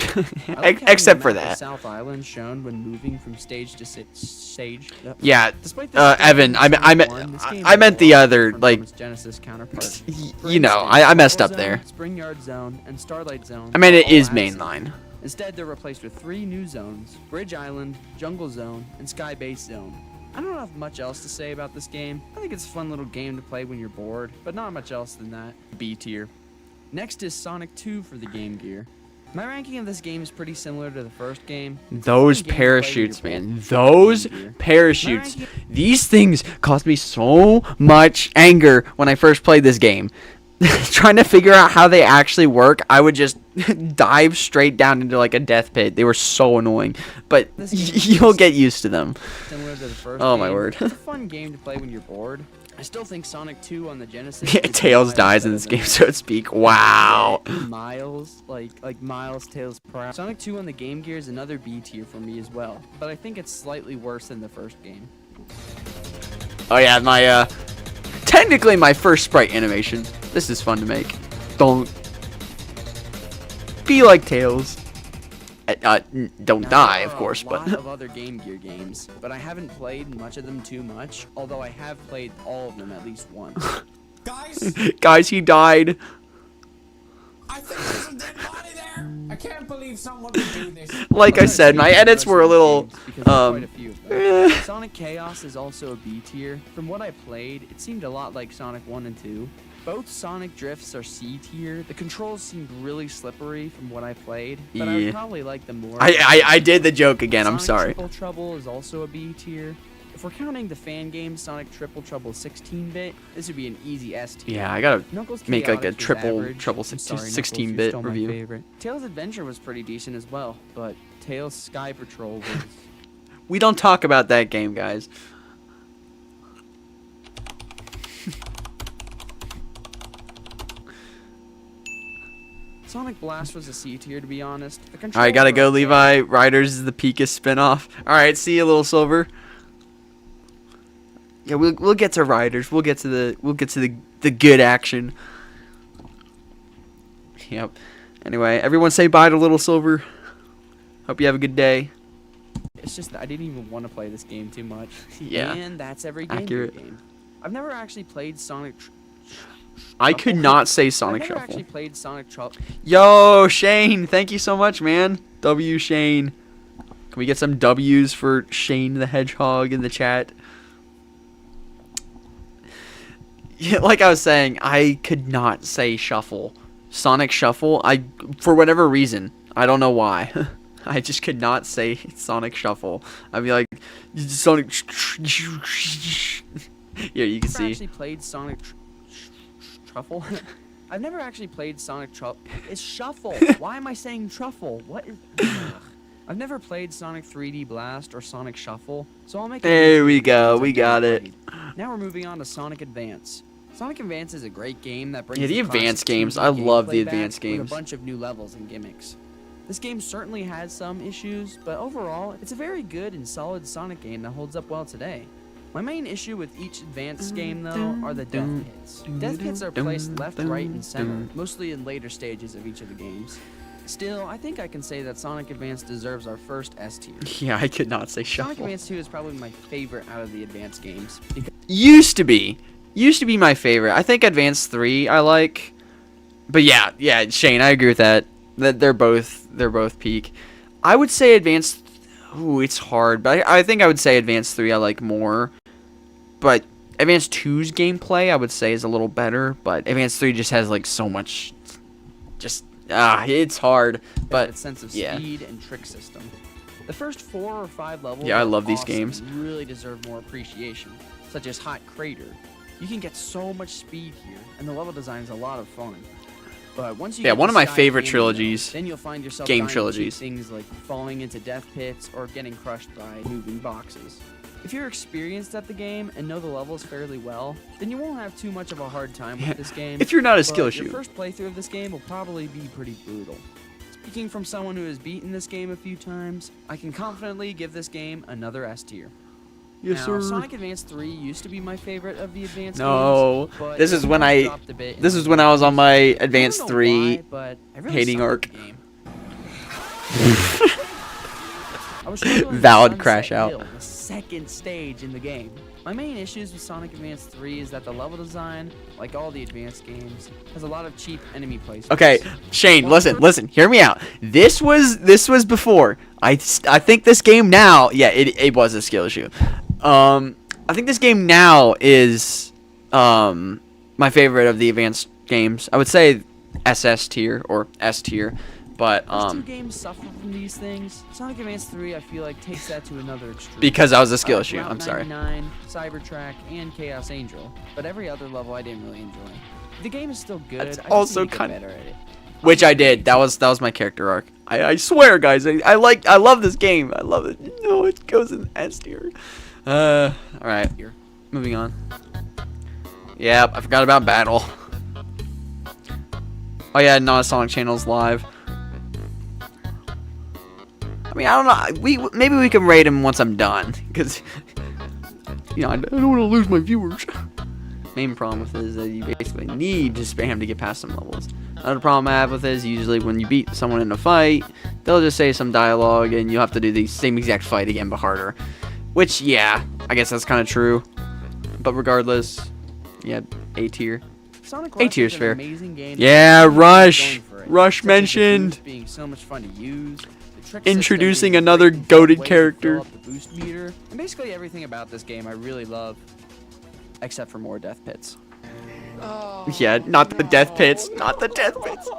I like having Except the for map of that. South Island shown when moving from stage to stage. Yeah, Despite this being Evan, I Sonic 1, this game I is meant a the lot other, different like, from its Genesis counterpart. For you know, instance, I messed Marble up there. Zone, Spring Yard Zone, and Starlight Zone. I mean, it all is have mainline. Instead, they're replaced with 3 new zones: Bridge Island, Jungle Zone, and Sky Base Zone. I don't have much else to say about this game. I think it's a fun little game to play when you're bored, but not much else than that. B tier. Next is Sonic 2 for the Game Gear. My ranking of this game is pretty similar to the first game. It's a Those fun game to play when parachutes, you're bored man. with the Those Game Gear. parachutes. My ranking- These things caused me so much anger when I first played this game. Trying to figure out how they actually work, I would just dive straight down into like a death pit. They were so annoying, but This game you'll is get used to them. Similar to the first Oh game. my word. It's a fun game to play when you're bored. I still think Sonic 2 on the Genesis. Yeah, is Tails miles dies in better this than game, that. so to speak. Wow. Yeah, Miles, like Miles, Tails, Proud. Sonic 2 on the Game Gear is another B tier for me as well, but I think it's slightly worse than the first game. Oh yeah, my technically my first sprite animation. This is fun to make. Don't be like Tails. Don't Now, die, there of are course, a lot but of other Game Gear games, but I haven't played much of them too much. Although I have played all of them at least once. guys, he died. I think there's a dead body there. I can't believe someone would do this. Like I said, my edits were a little Sonic Chaos is also a B tier. From what I played, it seemed a lot like Sonic 1 and 2. Both Sonic Drifts are C tier. The controls seemed really slippery from what I played, but I would probably like them more. I did the joke again. I'm sorry. Sonic Triple Trouble is also a B tier. If we're counting the fan game Sonic Triple Trouble 16-bit, this would be an easy S tier. Yeah, I gotta Knuckles make like a Chaotix was triple average. trouble I'm sorry, Knuckles, 16-bit you're still my review. favorite. Tails Adventure was pretty decent as well, but Tails Sky Patrol was... We don't talk about that game, guys. Sonic Blast was a C tier, to be honest. All right, gotta go, Levi. Riders is the Pika spinoff. All right, see you, little Silver. Yeah, we'll get to Riders. We'll get to the good action. Yep. Anyway, everyone say bye to little Silver. Hope you have a good day. It's just that I didn't even want to play this game too much. Yeah. And that's every game. Accurate. Game. I've never actually played Sonic. I could not say Sonic I've never Shuffle. actually played Sonic Shuffle. Yo, Shane, thank you so much, man. W Shane. Can we get some W's for Shane the Hedgehog in the chat? Yeah, like I was saying, I could not say Shuffle. Sonic Shuffle, for whatever reason, I don't know why. I just could not say Sonic Shuffle. I'd be like, Sonic. Yeah, you can see. I've never actually played Sonic Truffle. I've never actually played Sonic Truffle. It's Shuffle. Why am I saying Truffle? What is? I've never played Sonic 3D Blast or Sonic Shuffle, so I'll make. There we go. We got it. Now we're moving on to Sonic Advance. Sonic Advance is a great game that brings the advanced games. I love the advanced games. With a bunch of new levels and gimmicks. This game certainly has some issues, but overall, it's a very good and solid Sonic game that holds up well today. My main issue with each advanced game, though, are the death hits. Death hits are placed left, right, and center, mostly in later stages of each of the games. Still, I think I can say that Sonic Advance deserves our first S tier. Yeah, I could not say Shuffle. Sonic Advance 2 is probably my favorite out of the advanced games. Used to be my favorite. I think Advance 3 I like. But yeah, Shane, I agree with that. That they're both peak. I would say Advance. Ooh, it's hard, but I think I would say Advance 3 I like more. But Advance 2's gameplay I would say is a little better. But Advance 3 just has like so much. It's hard. But its sense of speed and trick system. The first 4 or 5 levels. Yeah, I love these awesome games. And really deserve more appreciation, such as Hot Crater. You can get so much speed here, and the level design is a lot of fun. But once you get one of to my Sky favorite Canyon, trilogies. then you'll find yourself Game dying to trilogies. cheap things like falling into death pits or getting crushed by moving boxes. If you're experienced at the game and know the levels fairly well, then you won't have too much of a hard time with this game. If you're not a but skill your issue. first playthrough of this game will probably be pretty brutal. Speaking from someone who has beaten this game a few times, I can confidently give this game another S tier. Yes, Now, sir. Sonic Advance 3 used to be my favorite of the advanced No, games, but this is it when has I. dropped a bit in This my is when I was on my I don't Advance know 3 why, but I really hating suck at arc. the game. I was struggling with Valid Sunset crash out. Hill, the second stage in the game. My main issues with Sonic Advance 3 is that the level design, like all the advanced games, has a lot of cheap enemy placements. Okay, Shane, listen, hear me out. This was before. I think this game now, yeah, it was a skill issue. I think this game now is my favorite of the advanced games. I would say SS tier or S tier, but Those two games suffer from these things. Sonic Advance 3, I feel like, takes that to another extreme. because I was a skill I like issue. Route I'm sorry. 99, Cybertrack, and Chaos Angel, but every other level I didn't really enjoy. The game is still good. That's I just also need to get kind- better at it. Which I did. That was my character arc. I swear, guys. I love this game. I love it. No, it goes in S tier. All right. Moving on. Yep, I forgot about Battle. Oh yeah, Not a Sonic Channel's live. I mean, I don't know. Maybe we can rate him once I'm done, because I don't want to lose my viewers. Main problem with it is that you basically need to spam to get past some levels. Another problem I have with it is usually when you beat someone in a fight, they'll just say some dialogue and you'll have to do the same exact fight again but harder. Which, yeah, I guess that's kind of true. But regardless, yeah, A tier. Sonic A Rush tier's is an fair. amazing game. Yeah, Rush. Rush such as the mentioned. boost being so much fun to use. The trick Introducing system being a another great and fun goated way to character. fill up the boost meter, and basically everything about this game I really love, except for more death pits. Yeah, not the death pits. Not the death pits.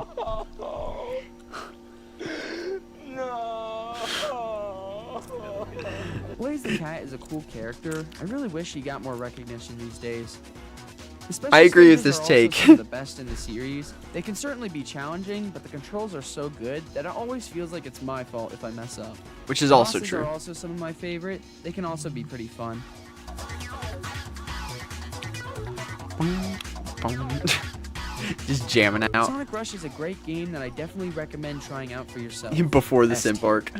Blaze the Cat is a cool character. I really wish he got more recognition these days. The special I agree with stages this are also take. some of the best in the series. They can certainly be challenging, but the controls are so good that it always feels like it's my fault if I mess up. Which is The also bosses true. are also some of my favorite. They can also be pretty fun. Just jamming out Sonic Rush is a great game that I definitely recommend trying out for yourself. before the S Simp tier. arc.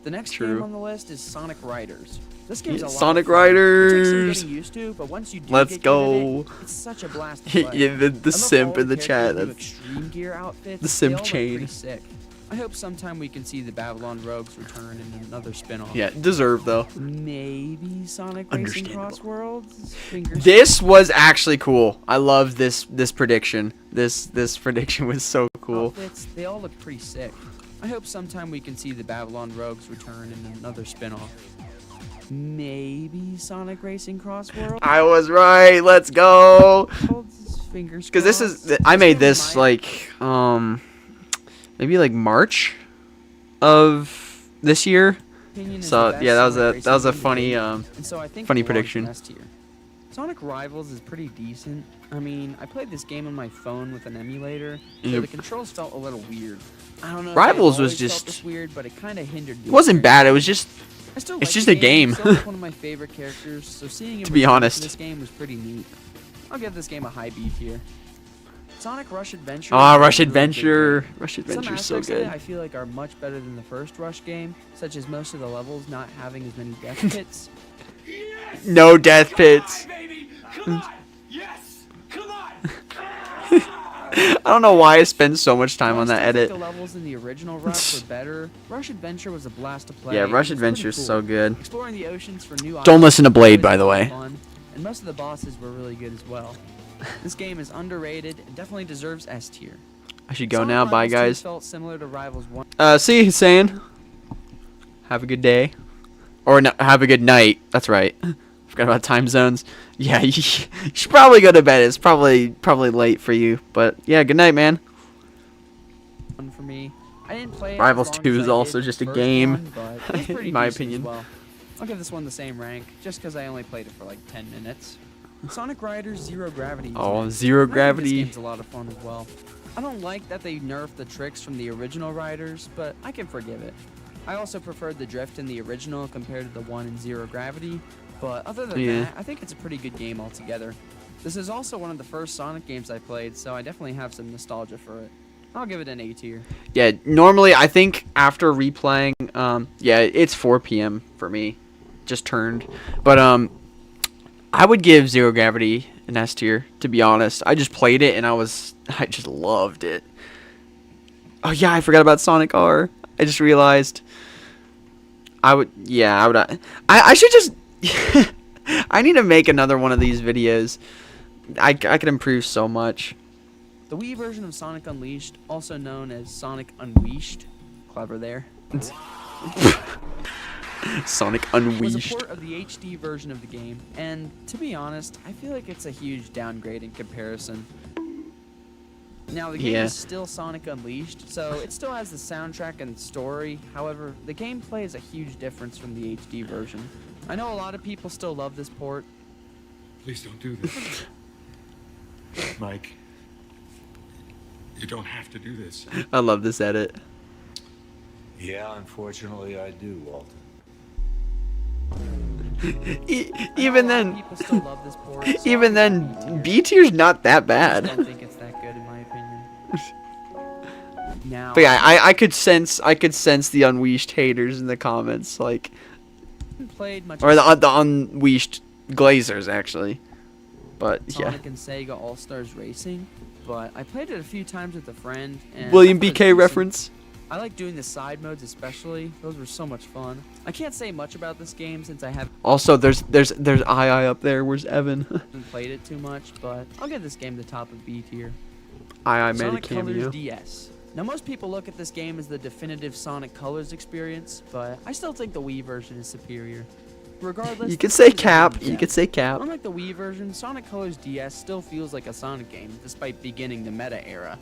The next True. game on the list is Sonic Riders. This game's a lot Sonic of fun. It takes Riders. some getting used to, but once you do Let's get good at go. it, it's such a blast to play. Yeah, the I love simp all in the chat. characters That's who do extreme gear outfits. the simp They all look chain. pretty sick. I hope sometime we can see the Babylon Rogues return in another spin-off. yeah, deserved though. Maybe Sonic Racing Understandable. Cross Worlds? Fingers This was actually cool. I love this prediction. This prediction was so cool. outfits, they all look pretty sick. I hope sometime we can see the Babylon Rogues return in another spin-off. Maybe Sonic Racing Cross Worlds? I was right. Let's go. Fingers Because this crossed. is I made game this might- like maybe like March of this year. opinion is So the best yeah, that was Sonic a racing game to funny date, and so I think funny it belongs in prediction. S tier. Sonic Rivals is pretty decent. I mean, I played this game on my phone with an emulator, so Yep. the controls felt a little weird. I don't know. if Rivals they've was always just- felt this weird, but it kind of hindered. It wasn't bad. It was just I still it's like just the a game. It's still one of my favorite characters, so seeing him To be return honest. this game was pretty neat. I'll give this game a high B tier. Sonic Rush Adventure. oh, is Rush a really good Adventure. game. Rush Some Adventure's so aspects of it good. I feel like are much better than the first Rush game, such as most of the levels not having as many death pits. No death pits. Baby, come on! Yes! Come on! I don't know why I spend so much time on While I that still think edit. The levels in the original Rush were better. Rush Adventure was a blast to play. Yeah, and Rush it was pretty Adventure's cool. so good. Exploring the oceans for new Don't islands listen to was Blade, always by the a lot of way. fun, and most of the bosses were really good as well. This game is underrated and definitely deserves S tier. I should go Sonic now. Bye, Rivals 2 guys. Felt similar to Rivals 1. See you, Hussein. Have a good day. Or no, have a good night. That's right. Forgot about time zones. Yeah, you should probably go to bed. It's probably late for you. But yeah, good night, man. One for me. I didn't play it Rivals as long 2 as is I also did just the a first game, one, but it was pretty in my decent as opinion. well. I'll give this one the same rank, just because I only played it for like 10 minutes. Sonic Riders Zero Gravity. is Oh, next. Zero I think Gravity. This game's a lot of fun as well. I don't like that they nerfed the tricks from the original Riders, but I can forgive it. I also preferred the drift in the original compared to the one in Zero Gravity, but other than Yeah. that, I think it's a pretty good game altogether. This is also one of the first Sonic games I played, so I definitely have some nostalgia for it. I'll give it an A tier. Yeah, normally I think after replaying, yeah, it's 4 p.m. for me. Just turned. But I would give Zero Gravity an S tier, to be honest. I just played it and I just loved it. Oh yeah, I forgot about Sonic R. I just realized. I should just I need to make another one of these videos. I could improve so much. The Wii version of Sonic Unleashed, also known as Sonic Unleashed, clever there, Sonic was a Unleashed. port of the HD version of the game, and to be honest, I feel like it's a huge downgrade in comparison. Now, the game Yeah. is still Sonic Unleashed, so it still has the soundtrack and story. However, the gameplay is a huge difference from the HD version. I know a lot of people still love this port. Please don't do this. Mike, you don't have to do this. I love this edit. Yeah, unfortunately I do, Walter. Even I know a lot of then, people still love this port, so even I'll then, give it a B tier's not that I bad. just don't think it's that good in my opinion. Now, But yeah, I could sense the Unleashed haters in the comments, like, haven't played much or of the Unleashed Glazers actually. But yeah, Sonic and Sega All Stars Racing, but I played it a few times with a friend. And William I thought it was BK decent. reference. I like doing the side modes especially; those were so much fun. I can't say much about this game since I haven't Also, there's II up there. Where's Evan? played it too much, but I'll give this game the top of B tier. II made a Sonic cameo. Colors DS. Now, most people look at this game as the definitive Sonic Colors experience, but I still think the Wii version is superior. Regardless, You could this say is a Cap. game You gem. could say Cap. Unlike the Wii version, Sonic Colors DS still feels like a Sonic game, despite beginning the meta era.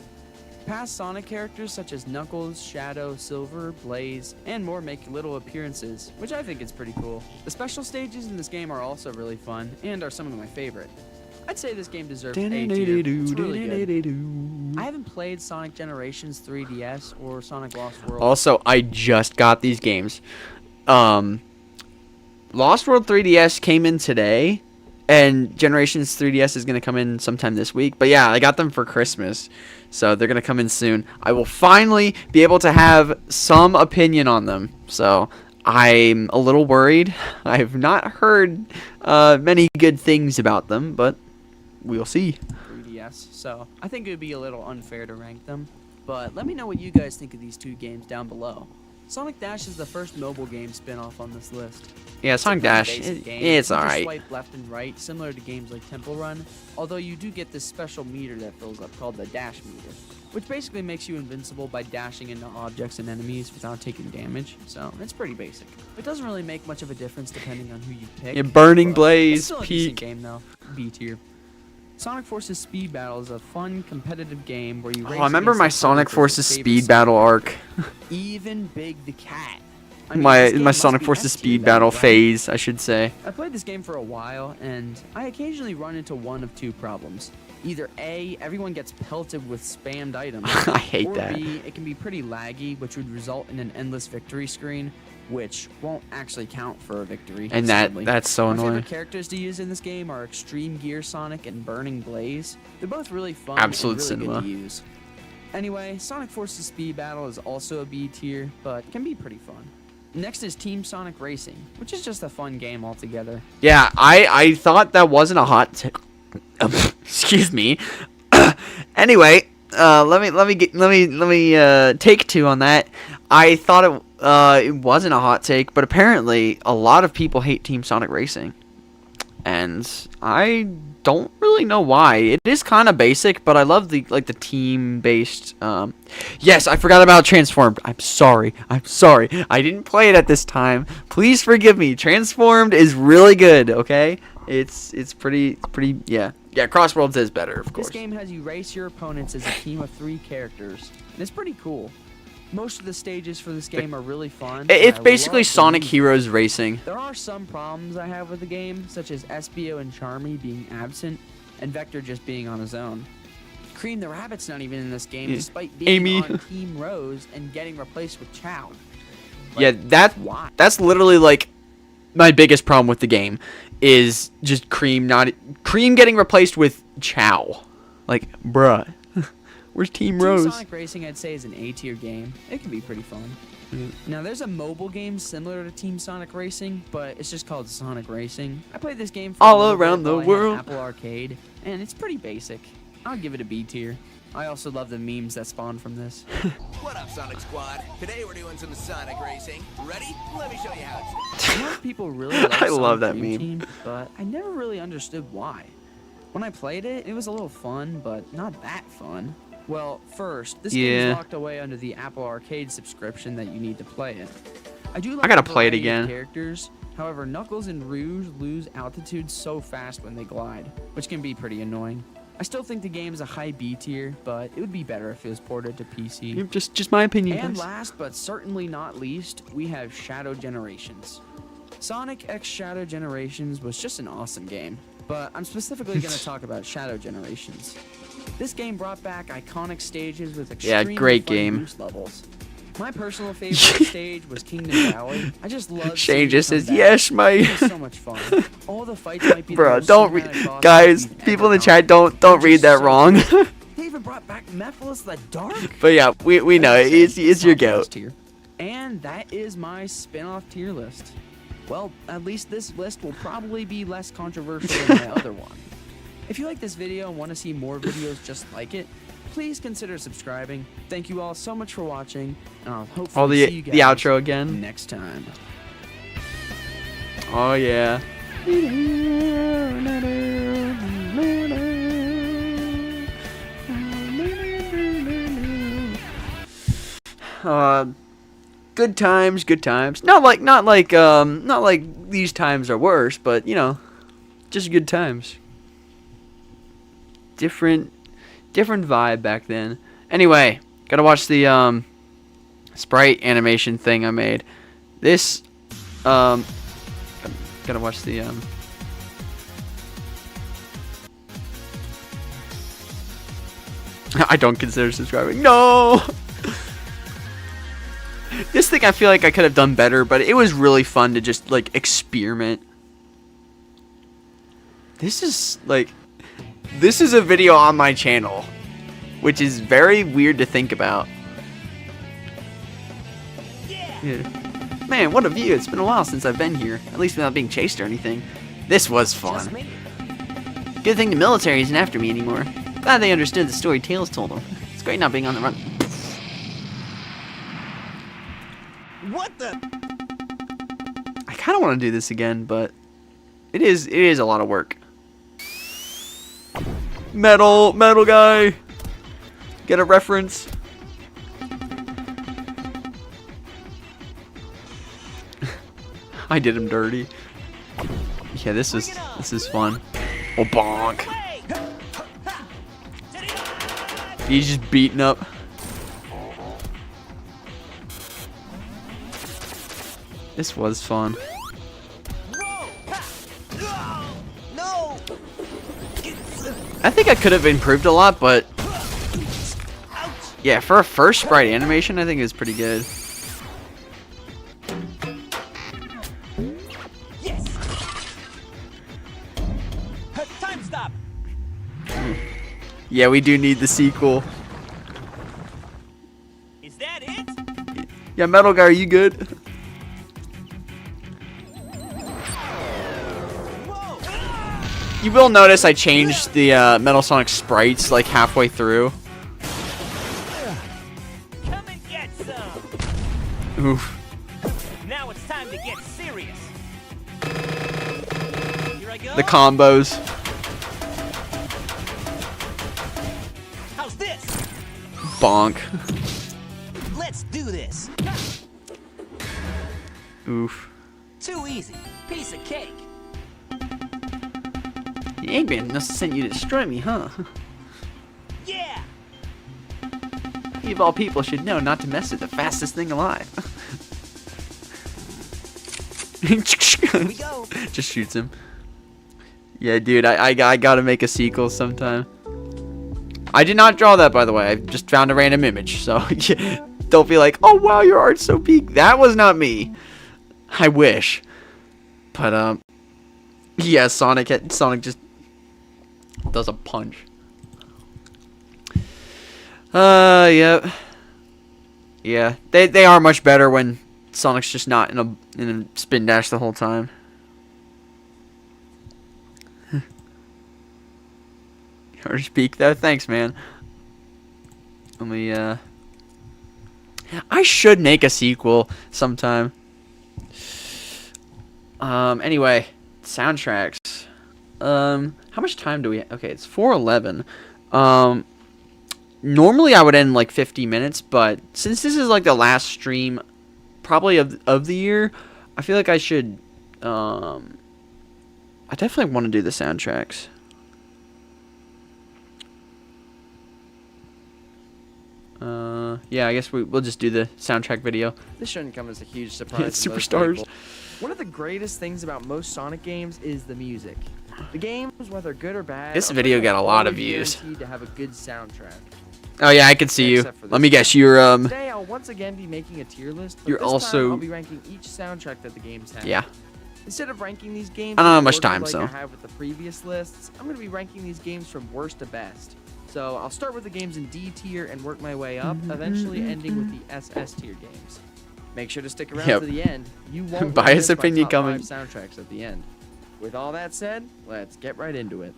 Past Sonic characters such as Knuckles, Shadow, Silver, Blaze, and more make little appearances, which I think is pretty cool. The special stages in this game are also really fun, and are some of my favorite. I'd say this game deserves A tier. It's really good. I haven't played Sonic Generations 3DS or Sonic Lost World. Also, I just got these games. Lost World 3DS came in today, and Generations 3DS is going to come in sometime this week. But yeah, I got them for Christmas, so they're going to come in soon. I will finally be able to have some opinion on them, so I'm a little worried. I've not heard many good things about them, but we'll see. 3DS, so I think it would be a little unfair to rank them. But let me know what you guys think of these two games down below. Sonic Dash is the first mobile game spin-off on this list. Yeah, Sonic Dash, it's You just alright. swipe left and right, similar to games like Temple Run, although you do get this special meter that fills up called the Dash meter, which basically makes you invincible by dashing into objects and enemies without taking damage, so it's pretty basic. It doesn't really make much of a difference depending on who you pick. Yeah, Burning but Blaze, it's still a decent Peak. game though, B tier. Sonic Forces Speed Battle is a fun, competitive game where you race Oh, I remember against my opponents Sonic as your Forces favorite Speed Sonic Battle arc. character. Even Big the Cat. I mean, My this game my must Sonic be Forces S tier Speed then, Battle right? phase, I should say. I played this game for a while, and I occasionally run into one of two problems. Either A, everyone gets pelted with spammed items, I hate or that. B, it can be pretty laggy, which would result in an endless victory screen, which won't actually count for a victory. And sadly. that's so My annoying. favorite characters to use in this game are Extreme Gear Sonic and Burning Blaze. They're both really fun Absolute and really cinema. good to use. Anyway, Sonic Forces Speed Battle is also a B tier, but can be pretty fun. Next is Team Sonic Racing, which is just a fun game altogether. Yeah, I thought that wasn't a hot take. Excuse me. Anyway, let me take two on that. I thought it wasn't a hot take, but apparently a lot of people hate Team Sonic Racing, and I don't really know why. It is kind of basic, but I love the team based. Yes, I forgot about Transformed. I'm sorry. I didn't play it at this time. Please forgive me. Transformed is really good. Okay, it's pretty yeah. Crossworlds is better, of course. This game has you race your opponents as a team of 3 characters, and it's pretty cool. Most of the stages for this game are really fun. and It's I basically love the Sonic music. Heroes Racing. There are some problems I have with the game, such as Espio and Charmy being absent, and Vector just being on his own. Cream the Rabbit's not even in this game, Yeah. despite being Amy. on Team Rose and getting replaced with Chow. Yeah, Why? that's literally like my biggest problem with the game is just Cream getting replaced with Chow. Like, bruh. Where's Team Team Rose? Sonic Racing, I'd say, is an A tier game. It can be pretty fun. Now, there's a mobile game similar to Team Sonic Racing, but it's just called Sonic Racing. I played this game for a All little bit around the while I had world. Apple Arcade, and it's pretty basic. I'll give it a B tier. I also love the memes that spawn from this. What up, Sonic Squad? Today we're doing some Sonic racing. Ready? Let me show you how it's done. Most people really love I love Sonic that Dream meme. Team, but I never really understood why. When I played it, it was a little fun, but not that fun. Well, first, this game Yeah. is locked away under the Apple Arcade subscription that you need to play it. I do like I gotta the play it variety of again. characters. However, Knuckles and Rouge lose altitude so fast when they glide, which can be pretty annoying. I still think the game is a high B tier, but it would be better if it was ported to PC. Just my opinion, And guys. last but certainly not least, we have Shadow Generations. Sonic X Shadow Generations was just an awesome game, but I'm specifically going to talk about Shadow Generations. This game brought back iconic stages with extremely great fun game. boost levels. My personal favorite stage was Kingdom Valley. I just love Shane seeing just it come says, back. "Yes, my." It was so much fun. All the fights might be the Bruh, most don't cinematic read, boss guys. fights you've People in ever the chat, done. don't read Just that so wrong. good. They even brought back Mephiles the Dark. But yeah, we know I'd say it's your top class goat. tier. And that is my spin-off tier list. Well, at least this list will probably be less controversial than my other one. If you like this video and want to see more videos just like it, please consider subscribing. Thank you all so much for watching, and I'll hopefully see you guys the outro again. next time. Oh yeah. Good times, good times. Not like these times are worse, but you know, just good times. Different vibe back then. Anyway, gotta watch the sprite animation thing I made. This gotta watch the I don't consider subscribing. No. This thing I feel like I could have done better, but it was really fun to just like experiment. This is a video on my channel, which is very weird to think about. Yeah. Man, what a view. It's been a while since I've been here, at least without being chased or anything. This was fun. Good thing the military isn't after me anymore. Glad they understood the story Tails told them. It's great not being on the run. What the? I kind of want to do this again, but it is a lot of work. Metal guy. Get a reference. I did him dirty. Yeah, this is fun. Oh, bonk. He's just beating up. This was fun. I think I could have improved a lot, but yeah, for a first sprite animation, I think it was pretty good. Time stop. Yeah, we do need the sequel. Is that it? Yeah, Metal Guy, are you good? You will notice I changed the Metal Sonic sprites like halfway through. Come and get some. Oof. Now it's time to get serious. Here I go. The combos. How's this? Bonk. Let's do this. Oof. Too easy. Piece of cake. The Eggman must have sent you to destroy me, huh? Yeah. He of all people should know not to mess with the fastest thing alive. Here we go. Just shoots him. Yeah, dude, I gotta make a sequel sometime. I did not draw that, by the way. I just found a random image, so don't be like, oh wow, your art's so peak. That was not me. I wish. But yeah, Sonic just does a punch. Yep. Yeah, they are much better when Sonic's just not in a spin dash the whole time. Artist peak though, thanks, man. Let me I should make a sequel sometime. Anyway, soundtracks. How much time do we have? Okay, it's 4:11. Normally I would end like 50 minutes, but since this is like the last stream probably of the year, I feel like I should I definitely want to do the soundtracks. Yeah, I guess we'll just do the soundtrack video. This shouldn't come as a huge surprise to most Superstars. people. One of the greatest things about most Sonic games is the music. The games, whether good or bad, This are video pretty got a much lot of always views. guaranteed to have a good soundtrack. Oh yeah, I can see you. Except for Let this me guess, you're Today I'll once again be making a tier list. But You're this also- time I'll be ranking each soundtrack that the games have. Yeah. Instead of ranking these games I don't have in much order time, like so. I have with the previous lists, I'm going to be ranking these games from worst to best. So I'll start with the games in D tier and work my way up, eventually ending with the SS tier games. Make sure to stick around Yep. to the end. You won't Biased miss my opinion top coming. 5 soundtracks at the end. With all that said, let's get right into it.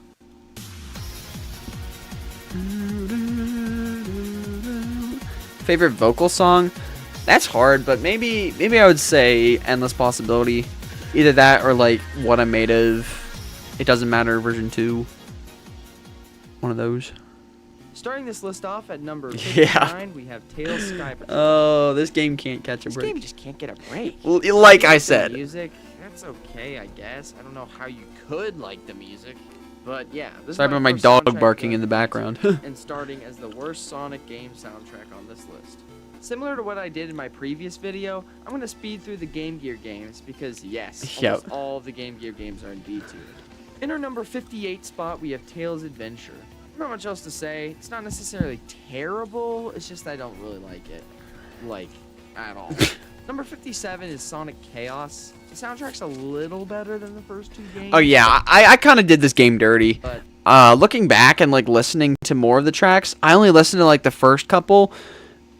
Favorite vocal song? That's hard, but maybe I would say Endless Possibility. Either that or like What I'm Made Of. It Doesn't Matter version 2. One of those. Starting this list off at number Yeah. 59, we have Tails Sky Patrol. Oh, this game can't catch a This break. game just can't get a break. Like I The said. music, that's okay, I guess. I don't know how you could like the music, but yeah. This is Sorry about my first dog soundtrack barking good in the background. and starting as the worst Sonic game soundtrack on this list. Similar to what I did in my previous video, I'm going to speed through the Game Gear games because yes, Yep. almost all of the Game Gear games are in D tier. In our number 58 spot, we have Tails Adventure. Not much else to say. It's not necessarily terrible, it's just I don't really like it. Like, at all. Number 57 is Sonic Chaos. The soundtrack's a little better than the first two games. Oh yeah, I kind of did this game dirty. But Looking back and like listening to more of the tracks, I only listened to like the first couple.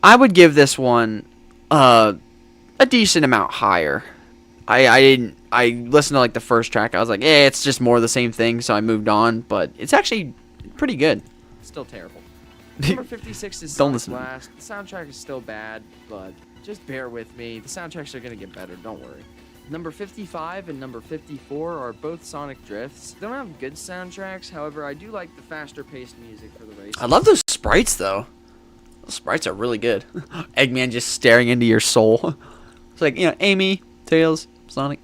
I would give this one a decent amount higher. I listened to like the first track. I was like, it's just more of the same thing, so I moved on. But it's actually pretty good. still terrible. Number 56 is Don't Sonic listen. Blast. The soundtrack is still bad, but just bear with me. The soundtracks are gonna get better, don't worry. Number 55 and number 54 are both Sonic Drifts. They don't have good soundtracks, however, I do like the faster paced music for the races. I love those sprites though. Those sprites are really good. Eggman just staring into your soul. It's like, Amy, Tails, Sonic.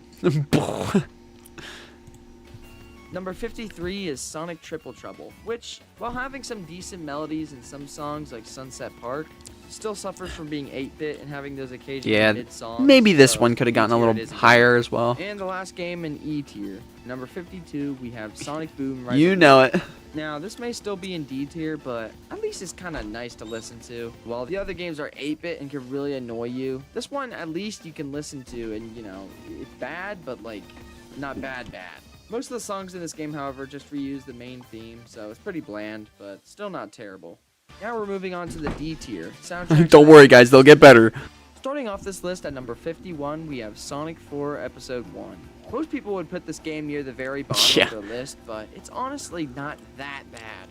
Number 53 is Sonic Triple Trouble, which, while having some decent melodies in some songs like Sunset Park, still suffers from being 8-bit and having those occasional Yeah, mid-songs. maybe this so one could have gotten a E-tier it little is again. higher as well. And the last game in E tier, number 52, we have Sonic Boom Right You Before. know it. Now, this may still be in D tier, but at least it's kind of nice to listen to. While the other games are 8-bit and can really annoy you, this one at least you can listen to, and it's bad, but like not bad. Most of the songs in this game, however, just reuse the main theme, so it's pretty bland, but still not terrible. Now we're moving on to the D tier. Soundtracks Don't worry, guys, they'll get better. Starting off this list at number 51, we have Sonic 4 Episode 1. Most people would put this game near the very bottom Yeah. of their list, but it's honestly not that bad.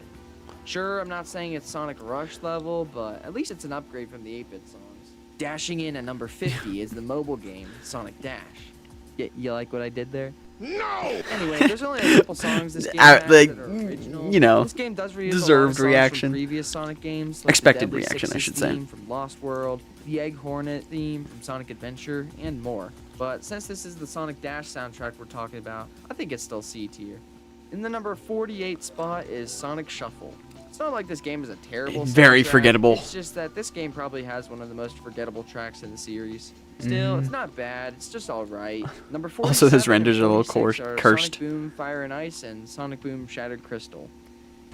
Sure, I'm not saying it's Sonic Rush level, but at least it's an upgrade from the 8-bit songs. Dashing in at number 50 is the mobile game, Sonic Dash. You like what I did there? No! Anyway, there's only a couple songs this game has that are original. This game does reuse deserved a lot of songs reaction. from previous Sonic games, like Expected the Deadly reaction, I Sixes should say. theme from Lost World, the Egg Hornet theme from Sonic Adventure, and more. But since this is the Sonic Dash soundtrack we're talking about, I think it's still C tier. In the number 48 spot is Sonic Shuffle. It's not like this game is a terrible Very soundtrack, forgettable. It's just that this game probably has one of the most forgettable tracks in the series. Still, it's not bad. It's just alright. Number 47 Also, those and renders are a little 46 are cursed. Sonic Boom Fire and Ice and Sonic Boom Shattered Crystal.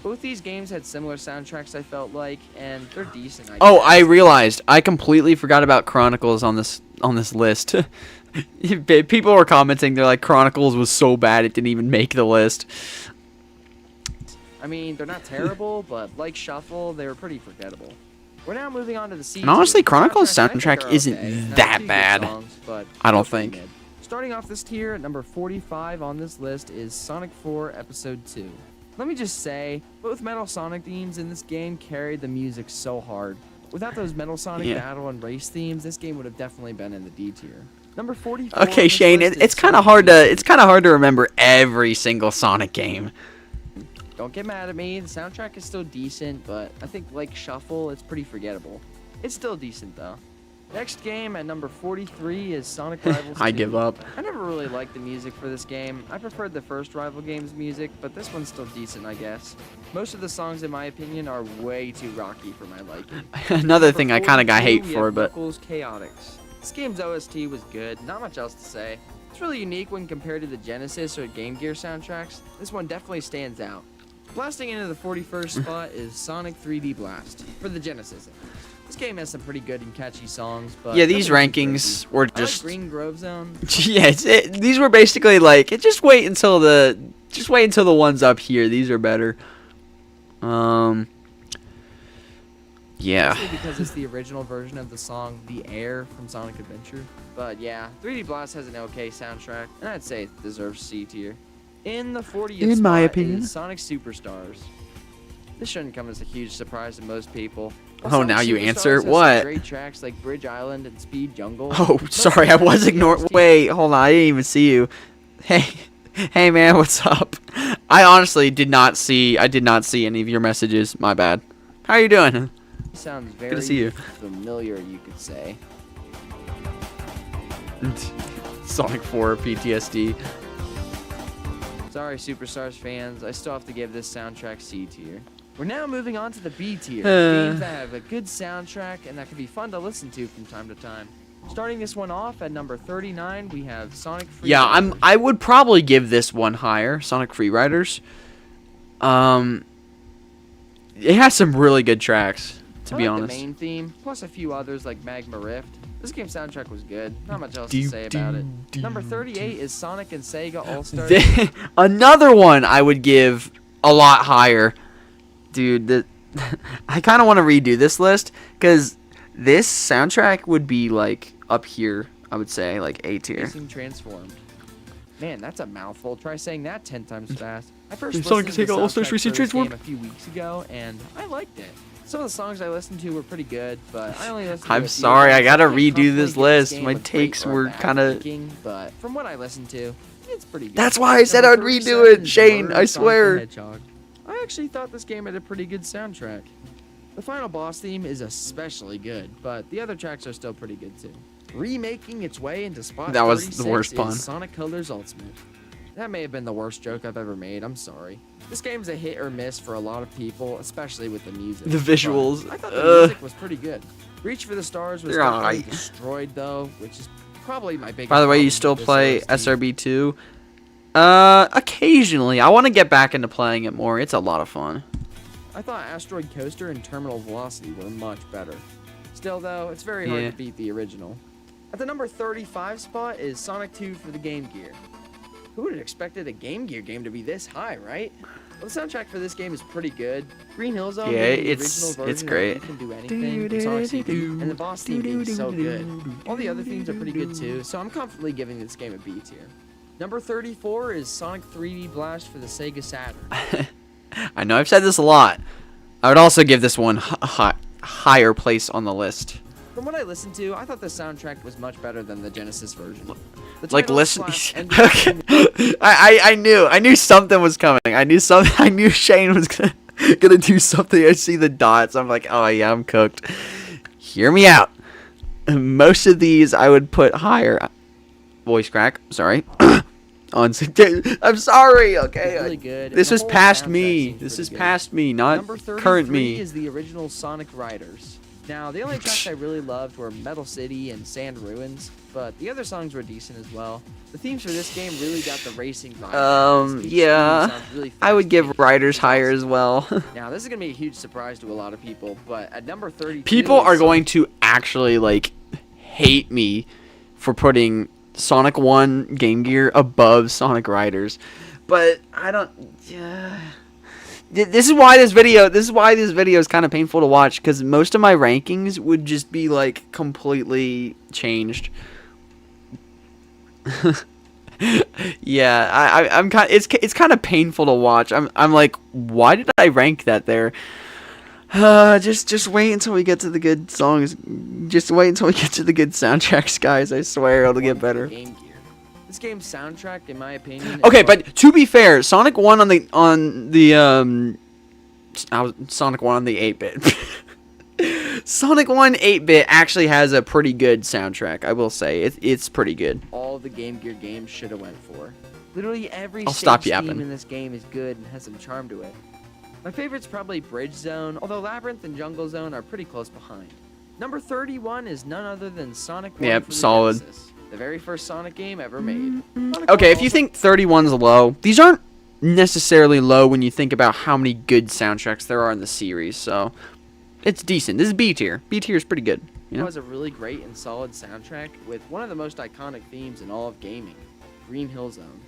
Both these games had similar soundtracks, I felt like, and they're decent. Oh, I realized I completely forgot about Chronicles on this list. People were commenting, they're like, Chronicles was so bad it didn't even make the list. I mean, they're not terrible, but like Shuffle, they were pretty forgettable. We're now moving on to the C And honestly, tier. Chronicles' Soundtracks, I think, soundtrack are isn't okay. It's not that too good bad. songs, but I don't still pretty think. mid. Starting off this tier at number 45 on this list is Sonic 4 Episode 2. Let me just say, both Metal Sonic themes in this game carried the music so hard. Without those Metal Sonic Yeah. battle and race themes, this game would have definitely been in the D tier. Number 44. Okay, on this Shane, list it's is kind of Sonic hard to remember every single Sonic game. Don't get mad at me. The soundtrack is still decent, but I think like Shuffle, it's pretty forgettable. It's still decent though. Next game at number 43 is Sonic Rivals 2. I give up. I never really liked the music for this game. I preferred the first Rival game's music, but this one's still decent, I guess. Most of the songs, in my opinion, are way too rocky for my liking. Another thing I kind of got 42, hate we for, have but Knuckles Chaotix. This game's OST was good, not much else to say. It's really unique when compared to the Genesis or Game Gear soundtracks. This one definitely stands out. Blasting into the 41st spot is Sonic 3D Blast, for the Genesis. This game has some pretty good and catchy songs, but yeah, these nothing too rankings crazy. were I like just Green Grove Zone. yeah. These were basically like just wait until the ones up here. These are better. Yeah. Mostly because it's the original version of the song The Air from Sonic Adventure. But yeah, 3D Blast has an okay soundtrack, and I'd say it deserves C tier. In the 40th In my spot opinion. is Sonic Superstars. This shouldn't come as a huge surprise to most people. Oh, Sonic now you Superstars answer? has some What? Great tracks like Bridge Island and Speed Jungle. Oh, Most sorry, of I was the ignoring. OST Wait, hold on, I didn't even see you. Hey man, what's up? I honestly did not see any of your messages. My bad. How are you doing? Sounds very Good to see you. familiar, you could say. Sonic 4 PTSD. Sorry, Superstars fans, I still have to give this soundtrack C tier. We're now moving on to the B tier, games that have a good soundtrack and that can be fun to listen to from time to time. Starting this one off at number 39, we have Sonic Free Yeah, Riders. I would probably give this one higher, Sonic Free Riders. It has some really good tracks, to be honest. The main theme, plus a few others like Magma Rift. This game's soundtrack was good. Not much else to say about it. Number 38 is Sonic and Sega All-Stars. Another one I would give a lot higher. Dude, I kind of want to redo this list because this soundtrack would be like up here, I would say, like A tier. Racing Transformed. Man, that's a mouthful. Try saying that 10 times fast. I first Sonic listened to the and Sega All-Stars soundtrack Racing for this game Transformed. a few weeks ago, and I liked it. Some of the songs I listened to were pretty good, but I only listened to a I'm few sorry, of I them, gotta so can't redo confidently this give list. game My a great takes or were bad kinda- ranking, But from what I listened to, it's pretty good. That's why I said Number I'd redo 37 it, is Shane, Murder I of Sonic the swear. Hedgehog. I actually thought this game had a pretty good soundtrack. The final boss theme is especially good, but the other tracks are still pretty good too. Remaking its way into spot That was the 36 worst is pun. Sonic Colors Ultimate. That may have been the worst joke I've ever made, I'm sorry. This game's a hit or miss for a lot of people, especially with the music. The visuals, But I thought the music was pretty good. Reach for the Stars was They're definitely alright. destroyed though, which is probably my biggest By the way, you problem still with this play OST. SRB2? Occasionally. I want to get back into playing it more. It's a lot of fun. I thought Asteroid Coaster and Terminal Velocity were much better. Still though, it's very hard Yeah. to beat the original. At the number 35 spot is Sonic 2 for the Game Gear. Who would have expected a Game Gear game to be this high, right? Well, the soundtrack for this game is pretty good. Green Hill Zone, Yeah, being the it's original version of great. You Can Do Anything from Sonic CD, and the boss theme being so good. All the other themes are pretty good too, so I'm comfortably giving this game a B tier. Number 34 is Sonic 3D Blast for the Sega Saturn. I know I've said this a lot. I would also give this one a higher place on the list. From what I listened to, I thought the soundtrack was much better than the Genesis version. The Like title listen, slash ending okay. I knew something was coming. I knew Shane was gonna do something. I see the dots. I'm like, oh yeah, I'm cooked. Hear me out. Most of these I would put higher. Voice crack. Sorry. I'm sorry. Okay. It's really good. This The is whole past soundtrack me. seems This pretty is good. past me, not Number 33 current me. is the original Sonic Riders. Now, the only tracks I really loved were Metal City and Sand Ruins, but the other songs were decent as well. The themes for this game really got the racing vibe. Each Yeah. theme sounds really I would give fast-paced, Riders which is higher awesome. as well. Now, this is going to be a huge surprise to a lot of people, but at number 32 People is are Sonic going to actually like hate me for putting Sonic 1 Game Gear above Sonic Riders. But I don't this is why this video is kind of painful to watch, cuz most of my rankings would just be like completely changed. Yeah, I'm kind it's kind of painful to watch. I'm like, why did I rank that there? Just wait until we get to the good songs. Just wait until we get to the good soundtracks, guys. I swear it'll get better. Game Gear. This game's soundtrack, in my opinion, is Okay, what- but to be fair, Sonic 1 on the Sonic 1 on the 8-bit. Sonic 1 8-bit actually has a pretty good soundtrack. I will say it's pretty good. all the Game Gear games should have went for. Literally every I'll stop stage yapping. theme in this game is good and has some charm to it. My favorite's probably Bridge Zone, although Labyrinth and Jungle Zone are pretty close behind. Number 31 is none other than Sonic 1 Yep, for the solid. Genesis, the very first Sonic game ever made. Sonic Okay, 1 if you also- think 31's low, these aren't necessarily low when you think about how many good soundtracks there are in the series. So it's decent. This is B tier. B tier is pretty good. You It know? was a really great and solid soundtrack with one of the most iconic themes in all of gaming, Green Hill Zone.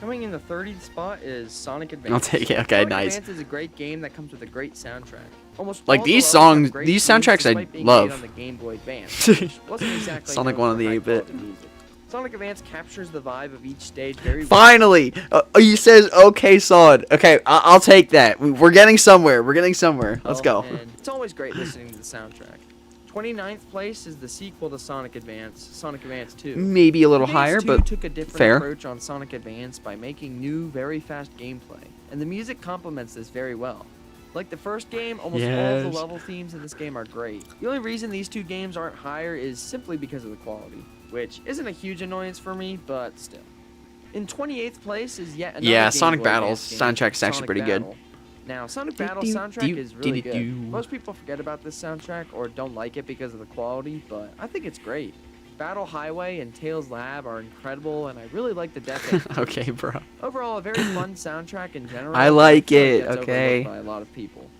Coming in the 30th spot is Sonic Advance. I'll take it. Okay, Sonic nice. Advance is a great game that comes with a great soundtrack. Almost Like, all the these levels have songs- great these themes soundtracks I despite being love. made on the Game Boy Advance, which wasn't exactly Sonic known 1 on for the high 8-bit. quality music. Sonic Advance captures the vibe of each stage very well. Finally, he says okay, solid. Okay, I'll take that. We're getting somewhere. We're getting somewhere. Let's go. And it's always great listening to the soundtrack. 29th place is the sequel to Sonic Advance, Sonic Advance 2. Maybe a little Advance higher, 2 but took a different fair. approach on Sonic Advance by making new, very fast gameplay, and the music complements this very well. Like the first game, almost all of the level themes in this game are great. The only reason these two games aren't higher is simply because of the quality, which isn't a huge annoyance for me, but still. In 28th place is yet another Game Sonic Boy Battles Advance game, soundtrack's actually pretty good. Battle. Now, Sonic Battle soundtrack is really good. Most people forget about this soundtrack or don't like it because of the quality, but I think it's great. Battle Highway and Tails Lab are incredible, and I really like the death. Okay, bro. Overall, a very fun soundtrack in general. I like feel it, gets okay. overlooked by a lot of people.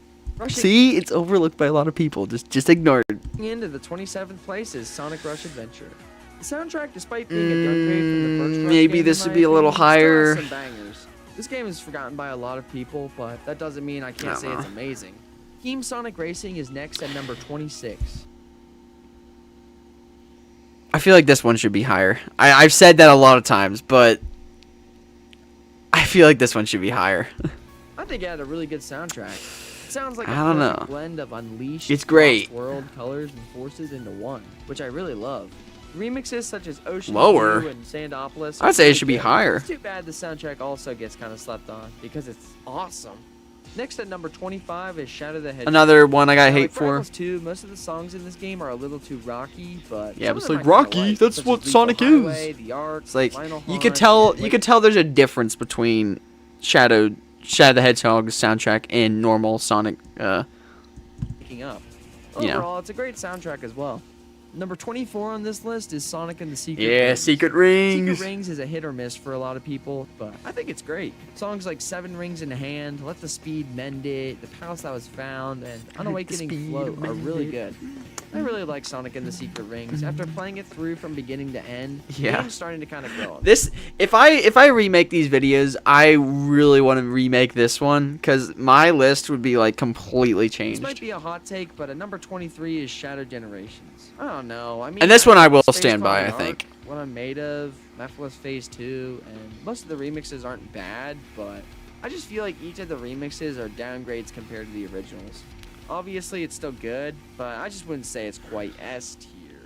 See, it's overlooked by a lot of people. Just ignore it. Into the 27th place is Sonic Rush Adventure. The soundtrack, despite being a downgrade from the first Rush Maybe game, this in would my be a little opinion, still has higher. some bangers. This game is forgotten by a lot of people, but that doesn't mean I can't say it's amazing. Team Sonic Racing is next at number 26. I feel like this one should be higher. I've said that a lot of times, but I feel like this one should be higher. I think it had a really good soundtrack. It sounds like a I don't perfect know. blend of Unleashed, It's great. Lost World, colors, and forces into one, which I really love. Remixes such as Ocean Lower? View and Sandopolis. I'd say it should be higher. It's too bad the soundtrack also gets kind of slept on because it's awesome. Next at number 25 is Shadow the Hedgehog. Another one I got Now, hate like for. Rivals 2, most of the songs in this game are a little too rocky, but Yeah, some but of it's them like I kinda Rocky. like, That's such what as Lethal Sonic Highway, is. The Ark, It's like Final you could Hunt, tell and, you could tell there's a difference between Shadow the Hedgehog's soundtrack and normal Sonic. picking up. You know. Overall, it's a great soundtrack as well. Number 24 on this list is Sonic and the Secret Yeah, Rings. Secret Rings. Secret Rings is a hit or miss for a lot of people, but I think it's great. Songs like Seven Rings in Hand, Let the Speed Mend It, The Palace That Was Found, and Unawakening Float are really good. I really like Sonic and the Secret Rings. After playing it through from beginning to end, the Yeah. game's starting to kind of grow on me. This if I remake these videos, I really want to remake this one because my list would be like completely This changed. might be a hot take, but at number 23 is Shadow Generations. I don't know. I mean, And this one I will Space stand by, Climber I think. Arc, What I'm Made Of, Nephilis Phase 2, and most of the remixes aren't bad, but I just feel like each of the remixes are downgrades compared to the originals. Obviously, it's still good, but I just wouldn't say it's quite S tier.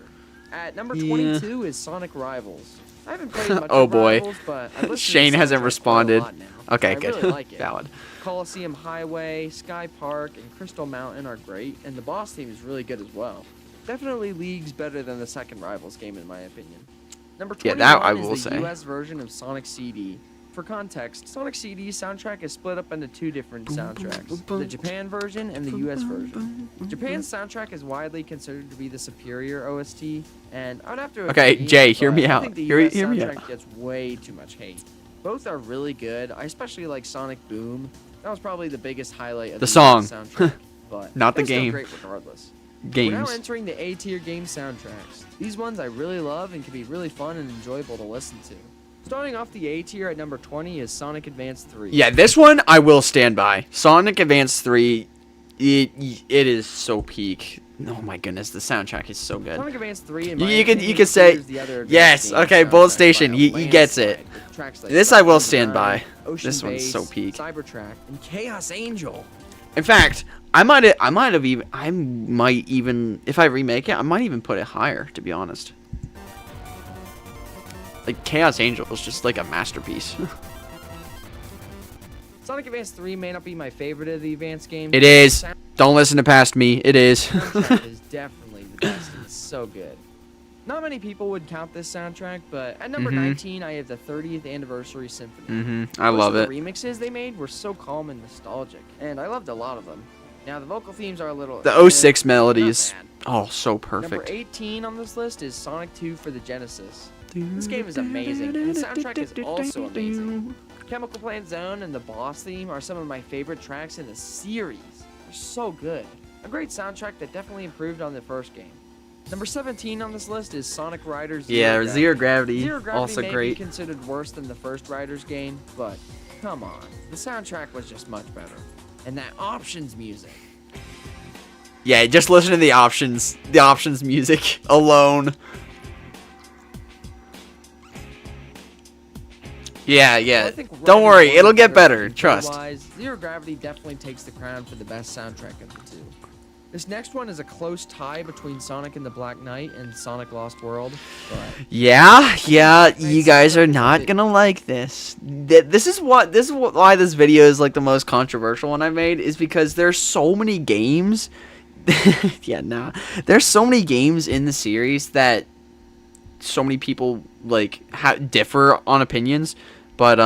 At number 22 is Sonic Rivals. I haven't played much Oh of boy. Rivals, but I've listened to Shane the hasn't soundtrack responded. quite a lot now. Okay, I good. really like it. Valid. Coliseum Highway, Sky Park, and Crystal Mountain are great, and the boss theme is really good as well. Definitely leagues better than the second Rivals game in my opinion. Number 21 Yeah, that I will is the say. US version of Sonic CD. For context, Sonic CD's soundtrack is split up into two different soundtracks, the Japan version and the US version. Japan's soundtrack is widely considered to be the superior OST, and I'd have to Okay, agree, Jay, hear but me I out. think the Hear US me soundtrack out. gets way too much hate. Both are really good. I especially like Sonic Boom. That was probably the biggest highlight of The the song. US soundtrack, but Not the they're still game. great regardless. We're Games. now entering the A-tier game soundtracks. These ones I really love and can be really fun and enjoyable to listen to. Starting off the A-tier at number 20 is Sonic Advance 3. Yeah, this one I will stand by. Sonic Advance 3, it is so peak. Oh my goodness, the soundtrack is so good. Sonic Advance 3 in You- my you could- opinion, you could say- clears the other Advance Yes, game okay, Bullet soundtrack Station, by a he gets it. landslide, with tracks like This I will Rock stand 99, by. Ocean This one's so Base, peak. Cybertrack, and Chaos Angel. In fact, I might even, if I remake it, I might even put it higher, to be honest. Like, Chaos Angel is just like a masterpiece. Sonic Advance 3 may not be my favorite of the Advance games. It is. Don't listen to past me. It is. The soundtrack is definitely the best. It's so good. Not many people would count this soundtrack, but at number 19, I have the 30th Anniversary Symphony. I love Most it. of the remixes they made were so calm and nostalgic, and I loved a lot of them. Now, the vocal themes are a little... The 06 not melodies. bad. Oh, so Number perfect. 18 on this list is Sonic 2 for the Genesis. This game is amazing, and the soundtrack is also amazing. Chemical Plant Zone and the boss theme are some of my favorite tracks in the series. They're so good. A great soundtrack that definitely improved on the first game. Number 17 on this list is Sonic Riders Yeah, Zero Gravity. Zero Gravity Also may great. be considered worse than the first Riders game, but come on. The soundtrack was just much better. And that options music. Yeah, just listen to the options music alone. Yeah, Well, I yeah. think Don't Riders worry, 1 it'll is get better. than Trust. Otherwise, Zero Gravity definitely takes the crown for the best soundtrack of the two. This next one is a close tie between Sonic and the Black Knight and Sonic Lost World. But Yeah, you guys are not gonna like this. This is why this video is like the most controversial one I made, is because there's so many games. Yeah, nah. There's so many games in the series that so many people like differ on opinions, but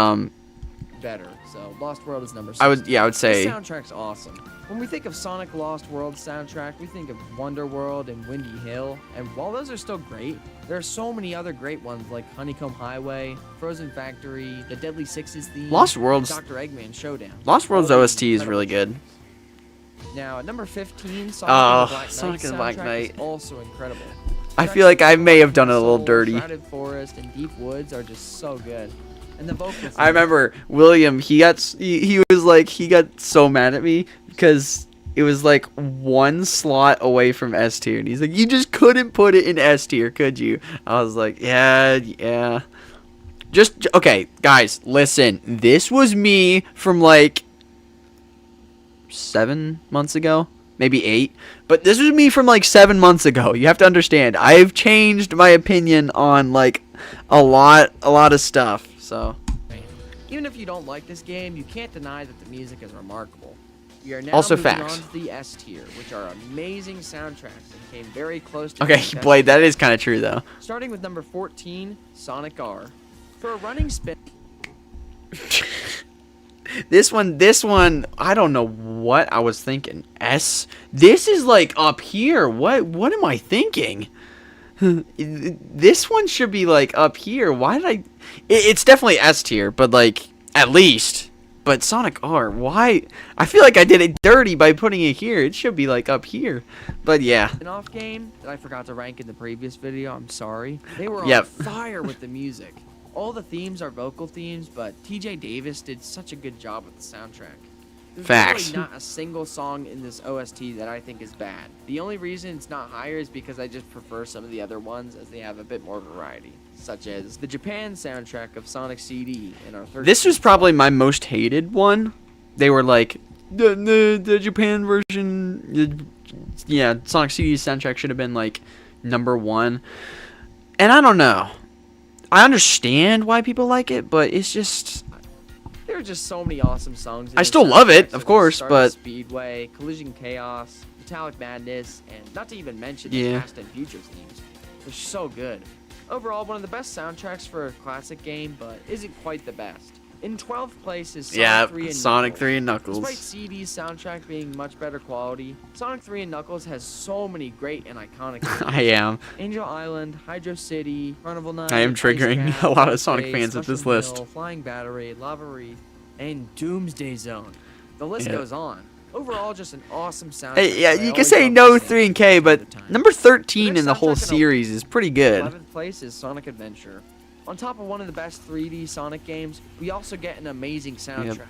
better. So Lost World is number 6. I would say the soundtrack's awesome. When we think of Sonic Lost World soundtrack, we think of Wonder World and Windy Hill, and while those are still great, there are so many other great ones like Honeycomb Highway, Frozen Factory, the Deadly Sixes theme, Lost World's Dr. Eggman Showdown. Lost World's All OST is incredible really good. Now at number 15, Sonic Sonic and and the the Black Black Knight. Knight is also incredible. I feel like I may have done it a little dirty. Shrouded Forest and Deep Woods are just so good. And the vocals. I remember William, he got so mad at me because it was like one slot away from S tier, and he's like, you just couldn't put it in S tier, could you? I was like, yeah. Just, okay, guys, listen. This was me from like 7 months ago, maybe 8. But this was me from like 7 months ago. You have to understand, I've changed my opinion on like a lot of stuff. So, even if you don't like this game, you can't deny that the music is remarkable. We are now Also moving facts. on to the S tier, which are amazing soundtracks and came very close to okay, being best Blade, that of is kind of true though. Starting with number 14, Sonic R. For a running spin. This one, I don't know what I was thinking. S. This is like up here. What am I thinking? This one should be like up here. Why did I? It's definitely S tier, but like at least. But Sonic R, why? I feel like I did it dirty by putting it here. It should be like up here. But yeah. An off game that I forgot to rank in the previous video. I'm sorry. They were on Yep. fire with the music. All the themes are vocal themes, but TJ Davis did such a good job with the soundtrack. There's Facts. really not a single song in this OST that I think is bad. The only reason it's not higher is because I just prefer some of the other ones as they have a bit more variety, such as the Japan soundtrack of Sonic CD and our third. This was probably my most hated one. They were like the Japan version. Yeah, Sonic CD soundtrack should have been like number 1. And I don't know. I understand why people like it, but it's just. There are just so many awesome songs. I still love it, of course, but Speedway, Collision Chaos, Metallic Madness, and not to even mention Yeah. the Past and Future themes. They're so good. Overall, one of the best soundtracks for a classic game, but isn't quite the best. In 12th place is Sonic 3 and Sonic Knuckles. 3 and Knuckles. Despite CD's soundtrack being much better quality, Sonic 3 and Knuckles has so many great and iconic themes. I am. Angel Island, Hydro City, Carnival Night, I am triggering Ice Cap, a lot of Ice Sonic Race, fans with this Mushroom list. Hill, Flying Battery, Lava Wreath, and Doomsday Zone. The list Yeah. goes on. Overall, just an awesome soundtrack. Hey, yeah, that I you can always say love no listening 3 and to K, all but the time. number 13 The in the whole next soundtrack in series is pretty good. 11th place is Sonic Adventure. On top of one of the best 3D Sonic games, we also get an amazing soundtrack.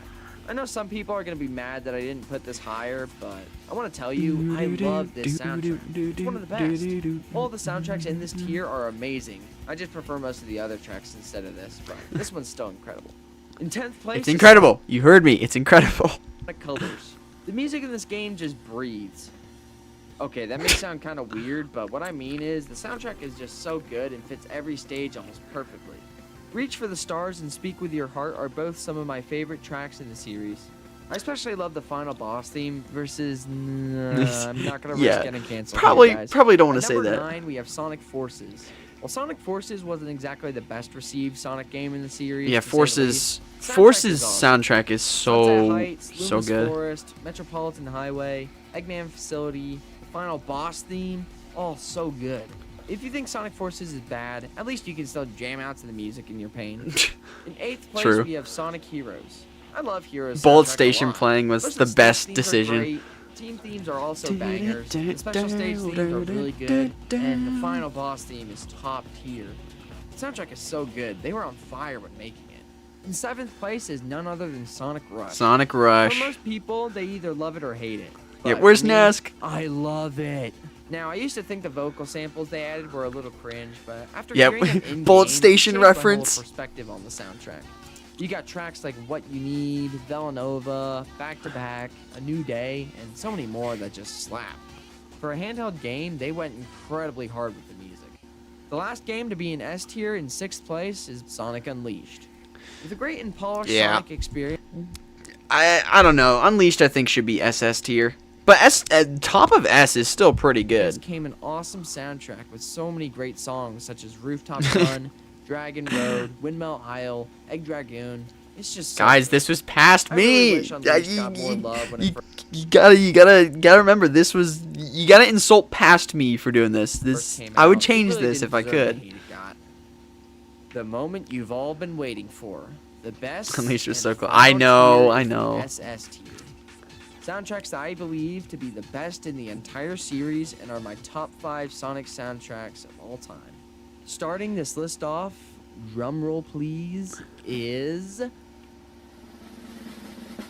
I know some people are going to be mad that I didn't put this higher, but I want to tell you, I love this soundtrack. It's one of the best. All the soundtracks in this tier are amazing. I just prefer most of the other tracks instead of this, but this one's still incredible. In 10th place It's incredible. You heard me. It's incredible. Sonic Colors. The music in this game just breathes. Okay, that may sound kind of weird, but what I mean is the soundtrack is just so good and fits every stage almost perfectly. Reach for the Stars and Speak with Your Heart are both some of my favorite tracks in the series. I especially love the final boss theme versus. I'm not gonna risk Yeah, getting canceled. probably- here, guys. probably don't wanna At say number that. 9, we have Sonic Forces. While Sonic Forces wasn't exactly the best received Sonic game in the series, Yeah, to say the least, Forces. the soundtrack Forces is awesome. soundtrack is Sunset so Heights, so Loomis good. Forest, Metropolitan Highway, Eggman Facility, the final boss theme, all so good. If you think Sonic Forces is bad, at least you can still jam out to the music in your pain. In 8th place, True. we have Sonic Heroes. I love Heroes. Bolt soundtrack a Station lot. playing was Most of the stage best themes are decision. great, team themes are also bangers. The special stage themes are really good, and the final boss theme is top tier. The soundtrack is so good. They were on fire when making it. In 7th place is none other than Sonic Rush. Sonic Rush. For most people, they either love it or hate it. Yeah, But where's for me, Nask? I love it. Now, I used to think the vocal samples they added were a little cringe, but after Yep, hearing them in Bolt game, Station it changed my whole reference. perspective on the soundtrack. You got tracks like What You Need, Villanova, Back to Back, A New Day, and so many more that just slap. For a handheld game, they went incredibly hard with the music. The last game to be in S tier in 6th place is Sonic Unleashed. With a great and polished Sonic experience. I don't know. Unleashed I think should be SS tier. But top of S is still pretty This good. came an awesome soundtrack with so many great songs such as Rooftop Run, Dragon Road, Windmill Isle, Egg Dragoon. It's just so Guys, good. this was past I me. really wish Unleashed got more love when it first You gotta remember this was, you gotta insult past me for doing this. came I would out. It change really this didn't if I deserve the could. hate it got. The moment you've all been waiting for. The best. Unleashed was and so cool. final I know, tier I is the know. SS tier. Soundtracks that I believe to be the best in the entire series and are my top 5 Sonic soundtracks of all time. Starting this list off, drumroll please, is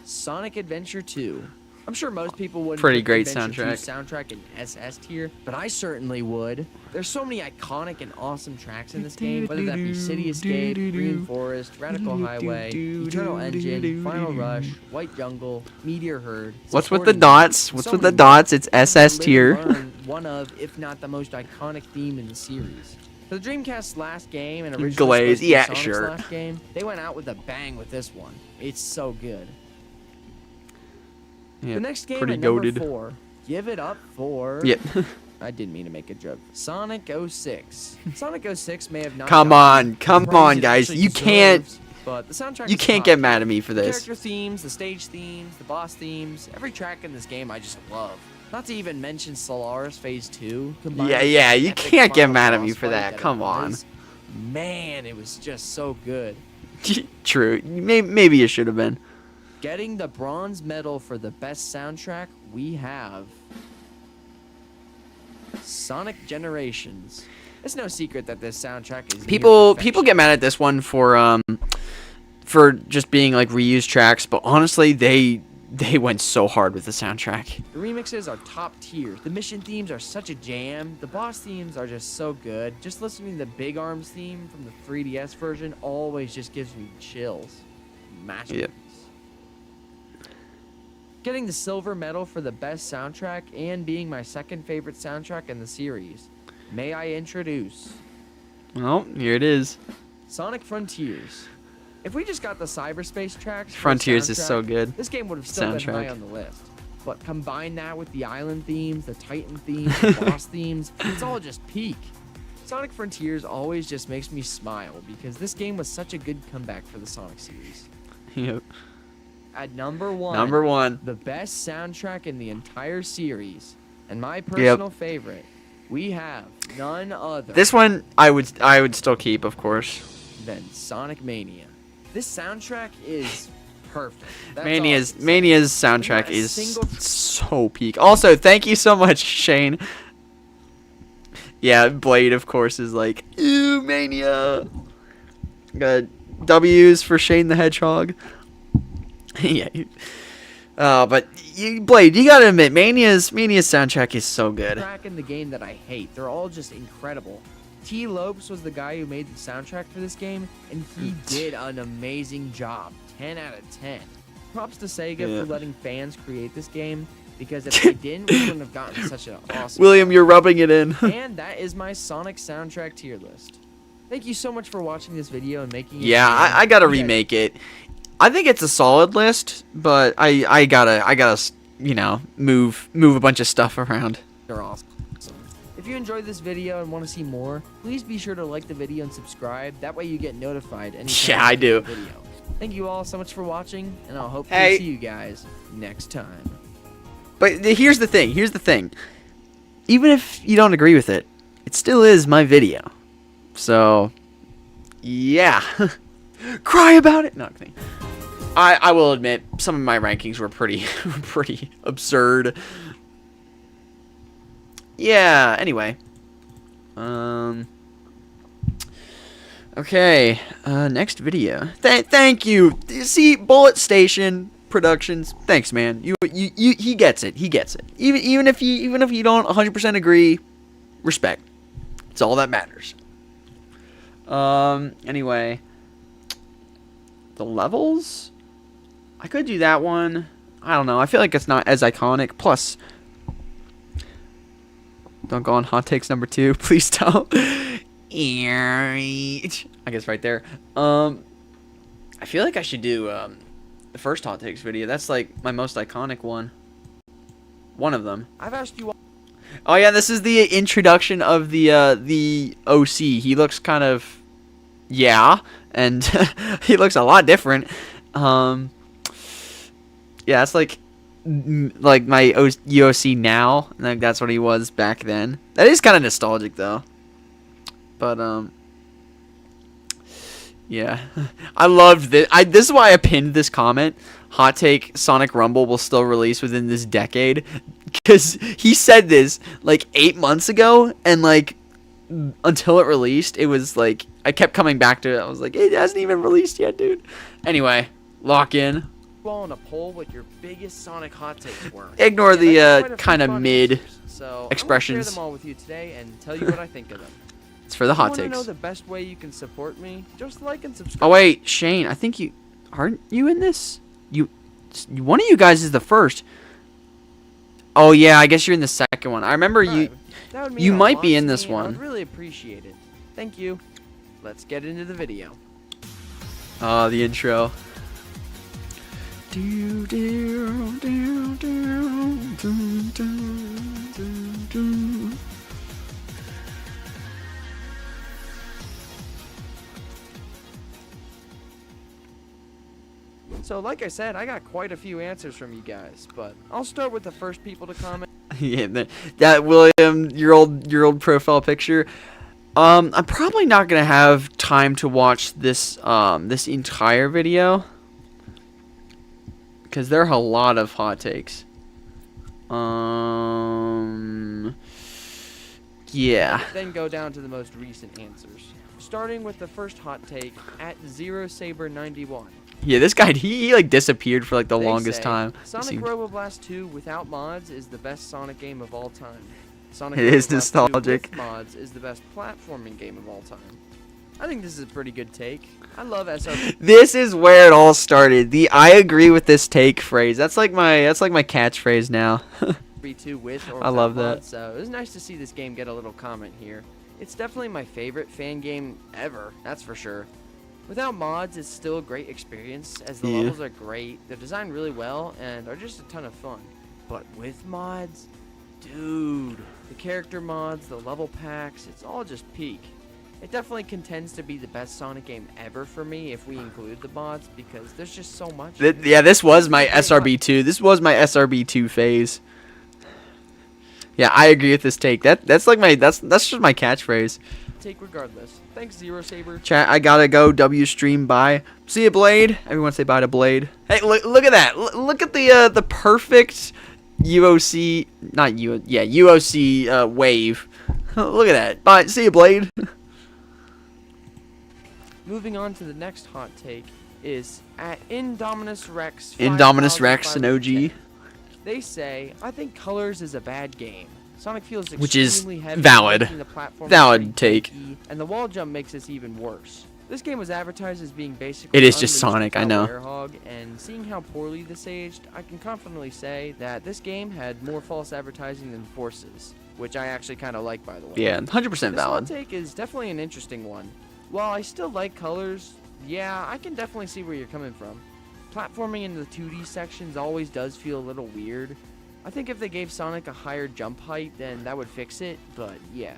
Sonic Adventure 2. I'm sure most people wouldn't Pretty put great Adventure 2 soundtrack. soundtrack in SS tier, but I certainly would. There's so many iconic and awesome tracks in this game, whether that be City Escape, Green Forest, Radical Highway, Eternal Engine, Final Rush, White Jungle, Meteor Herd. What's with the Supporting dots? Theme. What's So with the many dots? It's SS more. tier. Learn one of, if not the most iconic theme in the series. For the Dreamcast's last game and originally Glaze, supposed to be yeah, Sonic's sure. last game, they went out with a bang with this one. It's so good. Yeah, The next game pretty at number goated. 4. Give it up for. Yep. I didn't mean to make a joke. Sonic 06. Sonic 06 may have not. Come gotten on, come the praise on, it guys. actually You can't, deserves, but the soundtrack you is can't top get tier. mad at me for The this. character themes, the stage themes, the boss themes, every track in this game I just love. Not to even mention Solaris Phase 2. combined Yeah, with yeah, the you epic can't get final mad at me boss for fight that. it Come on. was. Man, it was just so good. True. Maybe it should have been. Getting the bronze medal for the best soundtrack, we have Sonic Generations. It's no secret that this soundtrack is People get mad at this one for just being like reused tracks, but honestly, they went so hard with the soundtrack. The remixes are top tier. The mission themes are such a jam. The boss themes are just so good. Just listening to the Big Arms theme from the 3DS version always just gives me chills. Masterpiece. Yep. Getting the silver medal for the best soundtrack and being my second favorite soundtrack in the series. May I introduce Well, here it is. Sonic Frontiers. If we just got the cyberspace tracks, for the Frontiers is so soundtrack, good. This game would have still been high Soundtrack. on the list. But combine that with the island themes, the Titan themes, the boss themes, it's all just peak. Sonic Frontiers always just makes me smile because this game was such a good comeback for the Sonic series. Yep. At number 1, Number 1. the best soundtrack in the entire series, and my personal favorite, we have none other This one I would still keep, of course. than Sonic Mania. This soundtrack is perfect. That's all I Mania's can say. Mania's There's not soundtrack a is single so peak. Also, thank you so much, Shane. Yeah, Blade, of course, is like, ew, Mania. W's for Shane the Hedgehog. Yeah. But Blade, you gotta admit, Mania's soundtrack is so good. track in the game that I hate. They're all just incredible. T. Lopes was the guy who made the soundtrack for this game, and he did an amazing job. 10 out of 10. Props to Sega Yeah. for letting fans create this game, because if they didn't, we wouldn't have gotten such an awesome William, you're rubbing it in. And that is my Sonic soundtrack tier list. Thank you so much for watching this video and making it. Yeah, I gotta You guys- remake it. I think it's a solid list, but I gotta you know, move a bunch of stuff around. They're awesome. If you enjoyed this video and want to see more, please be sure to like the video and subscribe. That way you get notified anytime Yeah, I make a do. video. Thank you all so much for watching, and I'll hope Hey. to see you guys next time. But here's the thing. Even if you don't agree with it, it still is my video. So, yeah. Cry about it. No, I'm kidding. I will admit, some of my rankings were pretty absurd. Yeah, anyway. Okay, next video. Thank you. See, Bullet Station Productions. Thanks, man. He gets it. He gets it. Even if you don't 100% agree, respect. It's all that matters. Anyway, the levels. I could do that one. I don't know. I feel like it's not as iconic. Plus, Don't go on hot takes number 2. Please don't. I guess right there. I feel like I should do the first hot takes video. That's like my most iconic one. One of them. I've asked you. Oh yeah, this is the introduction of the OC. He looks kind of, and he looks a lot different. Yeah, it's like my UOC now. Like that's what he was back then. That is kind of nostalgic though. But yeah, I loved this. This is why I pinned this comment. Hot take: Sonic Rumble will still release within this decade, because he said this like 8 months ago, and like until it released, it was like I kept coming back to it. I was like, it hasn't even released yet, dude. Anyway, lock in. Well, on a poll, what your biggest Sonic hot takes were. Ignore the kind of mid answers, so expressions. I'm gonna share them all with you today and tell you what I think of them. It's for the hot takes. If you want takes. to know the best way you can support me? Just like and subscribe. Oh wait, Shane, I think you aren't you in this? One of you guys is the first. Oh yeah, I guess you're in the second one. I remember you might be in this one. I would really appreciate it. Thank you. Let's get into the video. The intro. So like I said, I got quite a few answers from you guys, but I'll start with the first people to comment. Yeah, that William, your old profile picture. I'm probably not gonna have time to watch this this entire video because there are a lot of hot takes. Yeah. Then go down to the most recent answers, starting with the first hot take at ZeroSaber91. Yeah, this guy, he like disappeared for like the They longest say, time. Sonic Roboblast 2 without mods is the best Sonic game of all time. Sonic It is Roboblast 2 nostalgic. with mods is the best platforming game of all time. I think this is a pretty good take. I love SRP. This is where it all started. The "I agree with this take" phrase. That's like my catchphrase now. 2 with or I love without that. mods, so it was nice to see this game get a little comment here. It's definitely my favorite fan game ever, that's for sure. Without mods, it's still a great experience, as the levels are great, they're designed really well, and are just a ton of fun. But with mods, dude, the character mods, the level packs, it's all just peak. It definitely contends to be the best Sonic game ever for me if we include the mods, because there's just so much. Yeah, this was my SRB2. This was my SRB2 phase. Yeah, I agree with this take. That's just my catchphrase. Take regardless. Thanks, ZeroSaber. Chat, I gotta go. W stream, bye. See ya, Blade. Everyone say bye to Blade. Hey, look at that. Look at the perfect UOC, not U, yeah, UOC wave. Look at that. Bye. See ya, Blade. Moving on to the next hot take is at Indominus Rex. Indominus Rex and OG. They say, I think Colors is a bad game. Sonic feels Which is extremely heavy, valid. making the platform Valid pretty take. janky, and the wall jump makes this even worse. This game was advertised as being basically It is just Unleashed Sonic, I without know. Werehog, and seeing how poorly this aged, I can confidently say that this game had more false advertising than Forces, which I actually kind of like, by the way. Yeah, 100% This hot valid. take is definitely an interesting one. While I still like Colors, yeah, I can definitely see where you're coming from. Platforming in the 2D sections always does feel a little weird. I think if they gave Sonic a higher jump height, then that would fix it, but yeah.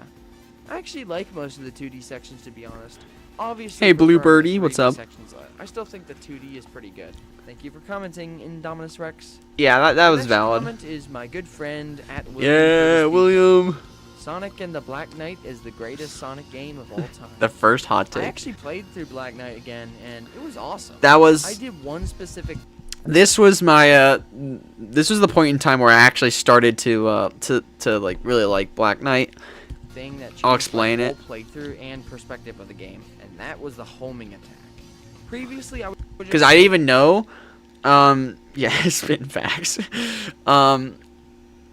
I actually like most of the 2D sections, to be honest. Obviously, Hey, Blue preferring the Birdie, what's 3D up? sections, I still think the 2D is pretty good. Thank you for commenting, Indominus Rex. Yeah, that was Next valid. comment is my good friend at William. Yeah, William. Sonic and the Black Knight is the greatest Sonic game of all time. The first hot I take. actually played through Black Knight again, and it was awesome. That was- I did one specific. This was my this was the point in time where I actually started to like really like Black Knight. Thing that I'll changed explain my it. whole playthrough and perspective of the game, and that was the homing attack. Previously, I would just Because I didn't even know. Yeah, spitting facts.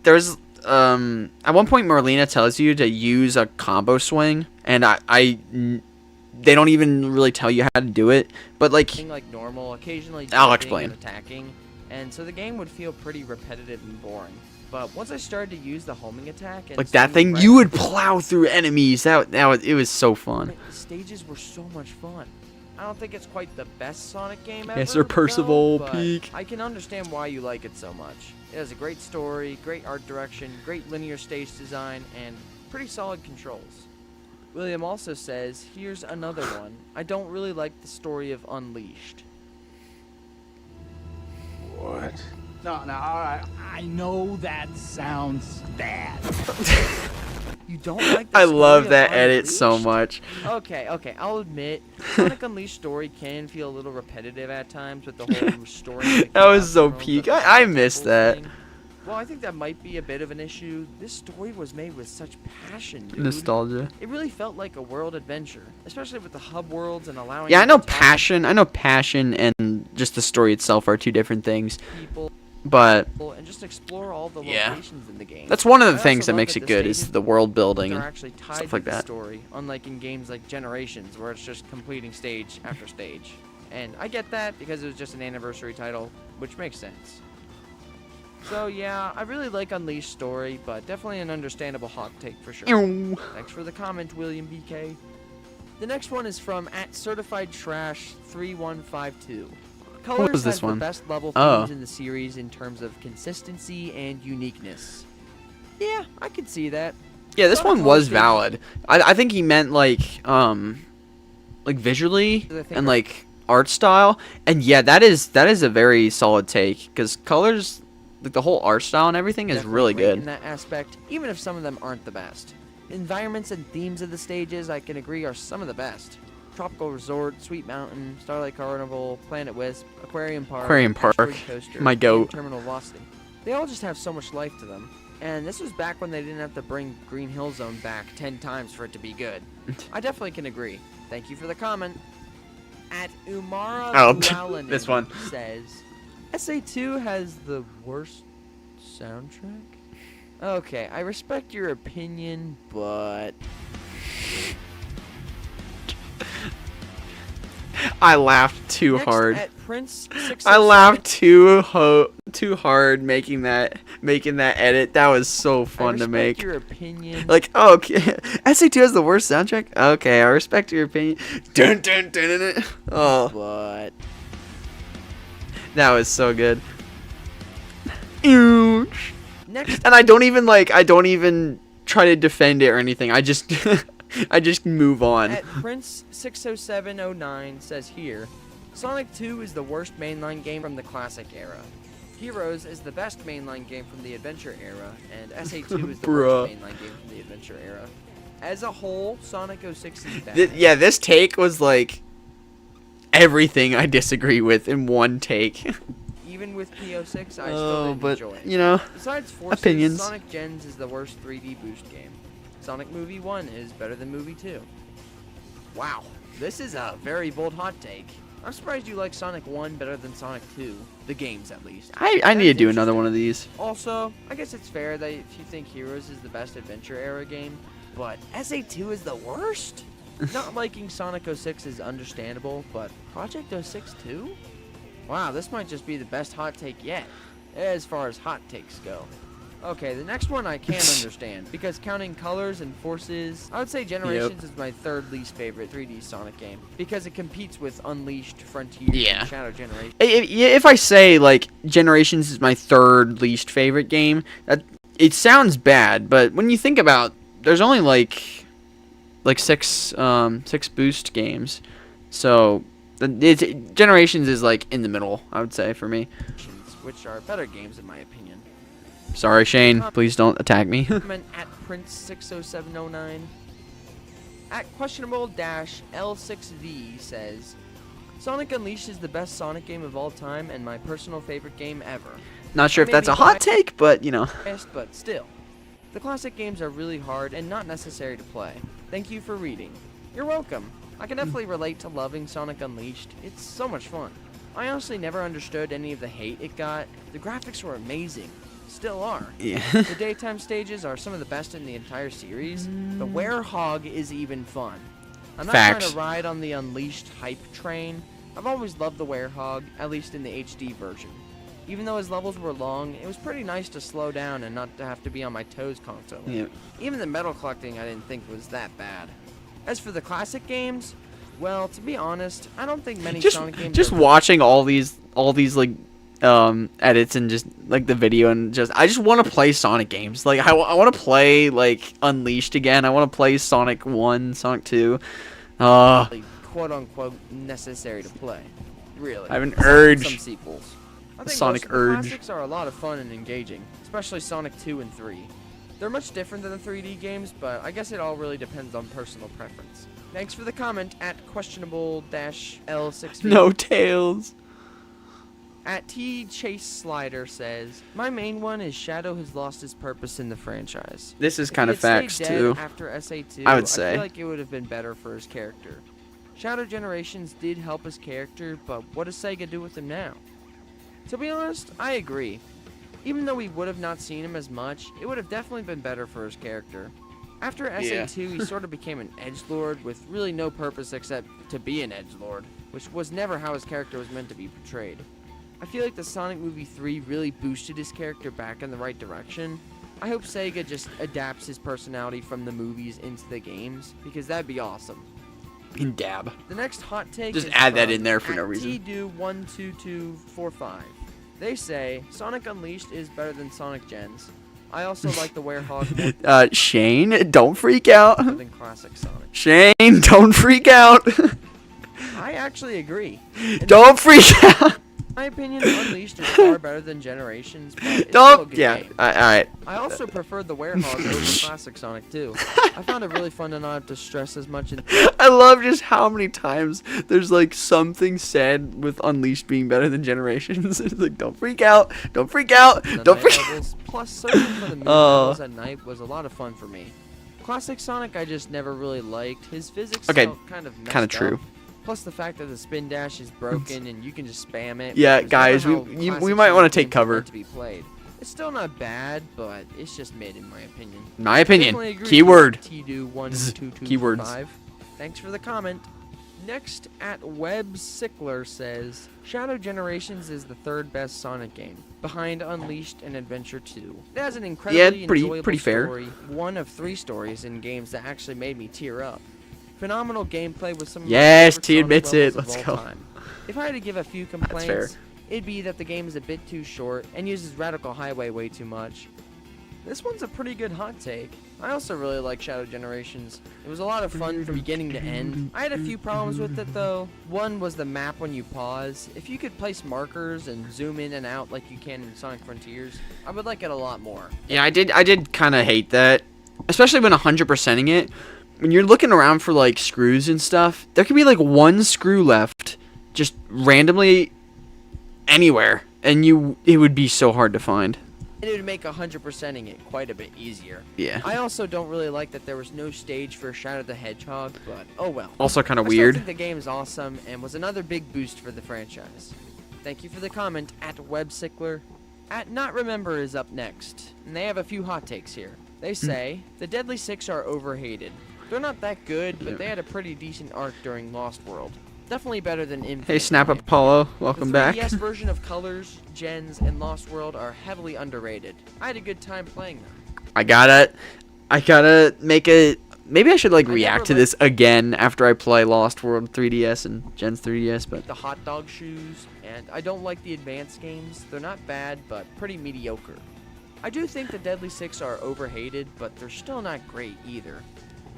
There's at one point Marlena tells you to use a combo swing, and they don't even really tell you how to do it. But like, normal, occasionally I'll jumping explain. and attacking, and so the game would feel pretty repetitive and boring. But once I started to use the homing attack and Like that swinging thing, right you up would the plow through enemies. It was so fun. The stages were so much fun. I don't think it's quite the best Sonic game Yes, ever, Sir Percival, though, but peak. I can understand why you like it so much. It has a great story, great art direction, great linear stage design, and pretty solid controls. William also says, here's another one. I don't really like the story of Unleashed. What? No, alright. I know that sounds bad. You don't like the I story love of that edit so Unleashed? much. Okay, I'll admit, Sonic Unleashed story can feel a little repetitive at times with the whole restoring. That was so peak. I missed that. Thing. Well, I think that might be a bit of an issue. This story was made with such passion, dude. Nostalgia. It really felt like a world adventure, especially with the hub worlds and allowing. Yeah, I you know to talk to passion. I know passion and just the story itself are two different things. people But and just explore all the yeah, locations in the game. that's one of I the also things that love makes that it the good is stages the world building are and actually tied stuff to like the that. story, unlike in games like Generations, where it's just completing stage after stage. And I get that because it was just an anniversary title, which makes sense. So yeah, I really like Unleashed story, but definitely an understandable hot take for sure. Ew. Thanks for the comment, William BK. The next one is from @CertifiedTrash3152. Colors was this has one? the best level Oh. themes in the series in terms of consistency and uniqueness. Yeah, I could see that. Yeah, this Sonic one was Colors valid. I think he meant like visually I think and like art style. And yeah, that is a very solid take because colors, like the whole art style and everything, is definitely really great good. in that aspect, even if some of them aren't the best. Environments and themes of the stages, I can agree, are some of the best. Tropical Resort, Sweet Mountain, Starlight Carnival, Planet Wisp, Aquarium Park, Aquarium Park, Asteroid Coaster, my and goat. Terminal Velocity. They all just have so much life to them. And this was back when they didn't have to bring Green Hill Zone back 10 times for it to be good. I definitely can agree. Thank you for the comment. @Umara Oh, Lalanen this one. says, SA2 has the worst soundtrack? Okay, I respect your opinion, but I laughed too Next, hard. @Prince607 I laughed too hard making that edit. That was so fun to make. I respect your opinion. Like, oh, okay. SA2 has the worst soundtrack? Okay, I respect your opinion. Dun, dun, dun, dun, dun. Oh, but that was so good. Ew. next, And I don't even try to defend it or anything. I just I just move on. @Prince60709 says here, Sonic 2 is the worst mainline game from the classic era. Heroes is the best mainline game from the adventure era, and SA2 is the Bruh. worst mainline game from the adventure era. As a whole, Sonic 06 is bad. Yeah, this take was like everything I disagree with in one take. Even with P06, I still Oh, didn't but enjoy it. you know, Besides Forces, opinions. Sonic Gens is the worst 3D boost game. Sonic Movie 1 is better than Movie 2. Wow, this is a very bold hot take. I'm surprised you like Sonic 1 better than Sonic 2. The games, at least. I need to That's do another interesting. one of these. Also, I guess it's fair that if you think Heroes is the best adventure era game, but SA2 is the worst? Not liking Sonic 06 is understandable, but Project 06 too? Wow, this might just be the best hot take yet, as far as hot takes go. Okay, the next one I can understand, because counting colors and forces, I would say Generations is my third least favorite 3D Sonic game, because it competes with Unleashed, Frontier, Yeah. and Shadow Generation. If I say like Generations is my third least favorite game, it sounds bad, but when you think about, there's only like six boost games, so Generations is like in the middle, I would say, for me. Which are better games in my opinion. Sorry, Shane. Please don't attack me. Comment @Prince60709. @questionable-L6V says, Sonic Unleashed is the best Sonic game of all time and my personal favorite game ever. Not sure if I may that's be a hot take, but you know. biased, but still. The classic games are really hard and not necessary to play. Thank you for reading. You're welcome. I can definitely relate to loving Sonic Unleashed. It's so much fun. I honestly never understood any of the hate it got. The graphics were amazing. Still are. Yeah. The daytime stages are some of the best in the entire series. The Werehog is even fun. I'm not trying Facts. to ride on the Unleashed hype train. I've always loved the Werehog, at least in the HD version. Even though his levels were long, it was pretty nice to slow down and not to have to be on my toes constantly. Yeah. Even the medal collecting I didn't think was that bad. As for the classic games, well, to be honest, I don't think many Sonic games Just are watching all these like edits and just like the video and I just want to play Sonic games. Like I want to play like Unleashed again. I want to play Sonic 1, Sonic 2. really, quote unquote necessary to play. Really. I have an Aside from urge. Some sequels. I think Sonic most of the urge. classics are a lot of fun and engaging, especially Sonic 2 and 3. They're much different than the 3D games, but I guess it all really depends on personal preference. Thanks for the comment at questionable-L6. No tails. At T Chase Slider says, my main one is Shadow has lost his purpose in the franchise. This is If kind he of had facts stayed dead too. After SA2, I would say. I feel like it would have been better for his character. Shadow Generations did help his character, but what does Sega do with him now? To be honest, I agree. Even though we would have not seen him as much, it would have definitely been better for his character. After SA2, he sort of became an edgelord with really no purpose except to be an edgelord, which was never how his character was meant to be portrayed. I feel like the Sonic Movie 3 really boosted his character back in the right direction. I hope Sega just adapts his personality from the movies into the games, because that'd be awesome. In dab. The next hot take Just is add that from in there for no reason. TDo12245. They say Sonic Unleashed is better than Sonic Gens. I also like the Werehog more Shane, don't freak out. than classic Sonic. Shane, don't freak out. I actually agree. Don't freak out. In my opinion, Unleashed is far better than Generations, but it's still a Don't. good Yeah. game. All right. I also preferred the Werehog over classic Sonic 2. I found it really fun to not have to stress as much. I love just how many times there's like something said with Unleashed being better than Generations. It's like, don't freak out. Don't freak out. The Don't night freak. levels, plus searching for the moon levels at night was a lot of fun for me. Classic Sonic I just never really liked. His physics Okay, felt kind of messed kinda true. up. Plus the fact that the spin dash is broken and you can just spam it. Yeah, which was guys, never we- how we classic might wanna Sonic take games were cover. meant to be played. It's still not bad, but it's just mid in my opinion. My opinion. Definitely agree Keyword. with TDo12245. Keywords. Thanks for the comment. Next, at Web Sickler says, Shadow Generations is the third best Sonic game, behind Unleashed and Adventure 2. It has an incredibly enjoyable pretty fair. story, one of 3 stories in games that actually made me tear up. Phenomenal gameplay with some of my Yes, favorite T Sonic admits levels it. of Let's all go. time. If I had to give a few fair. complaints, it'd be that the game is a bit too short and uses Radical Highway way too much. This one's a pretty good hot take. I also really like Shadow Generations. It was a lot of fun from beginning to end. I had a few problems with it though. One was the map when you pause. If you could place markers and zoom in and out like you can in Sonic Frontiers, I would like it a lot more. Yeah, I did kind of hate that, especially when 100%ing it. When you're looking around for like screws and stuff, there could be like one screw left, just randomly anywhere, and it would be so hard to find. And it would make 100%ing it quite a bit easier. Yeah. I also don't really like that there was no stage for Shadow the Hedgehog, but oh well. Also kind of I weird. still think the game is awesome and was another big boost for the franchise. Thank you for the comment at WebSickler. At Not Remember is up next, and they have a few hot takes here. They say, the Deadly Six are overhated. They're not that good, but they had a pretty decent arc during Lost World. Definitely better than Infinite. Hey, Snap Up Apollo, welcome The back. 3DS version of Colors, Gens, and Lost World are heavily underrated. I had a good time playing them. I gotta make a. Maybe I should like react to this again after I play Lost World 3DS and Gen's 3DS, but The hot dog shoes, and I don't like the advanced games. They're not bad, but pretty mediocre. I do think the Deadly Six are overhated, but they're still not great either.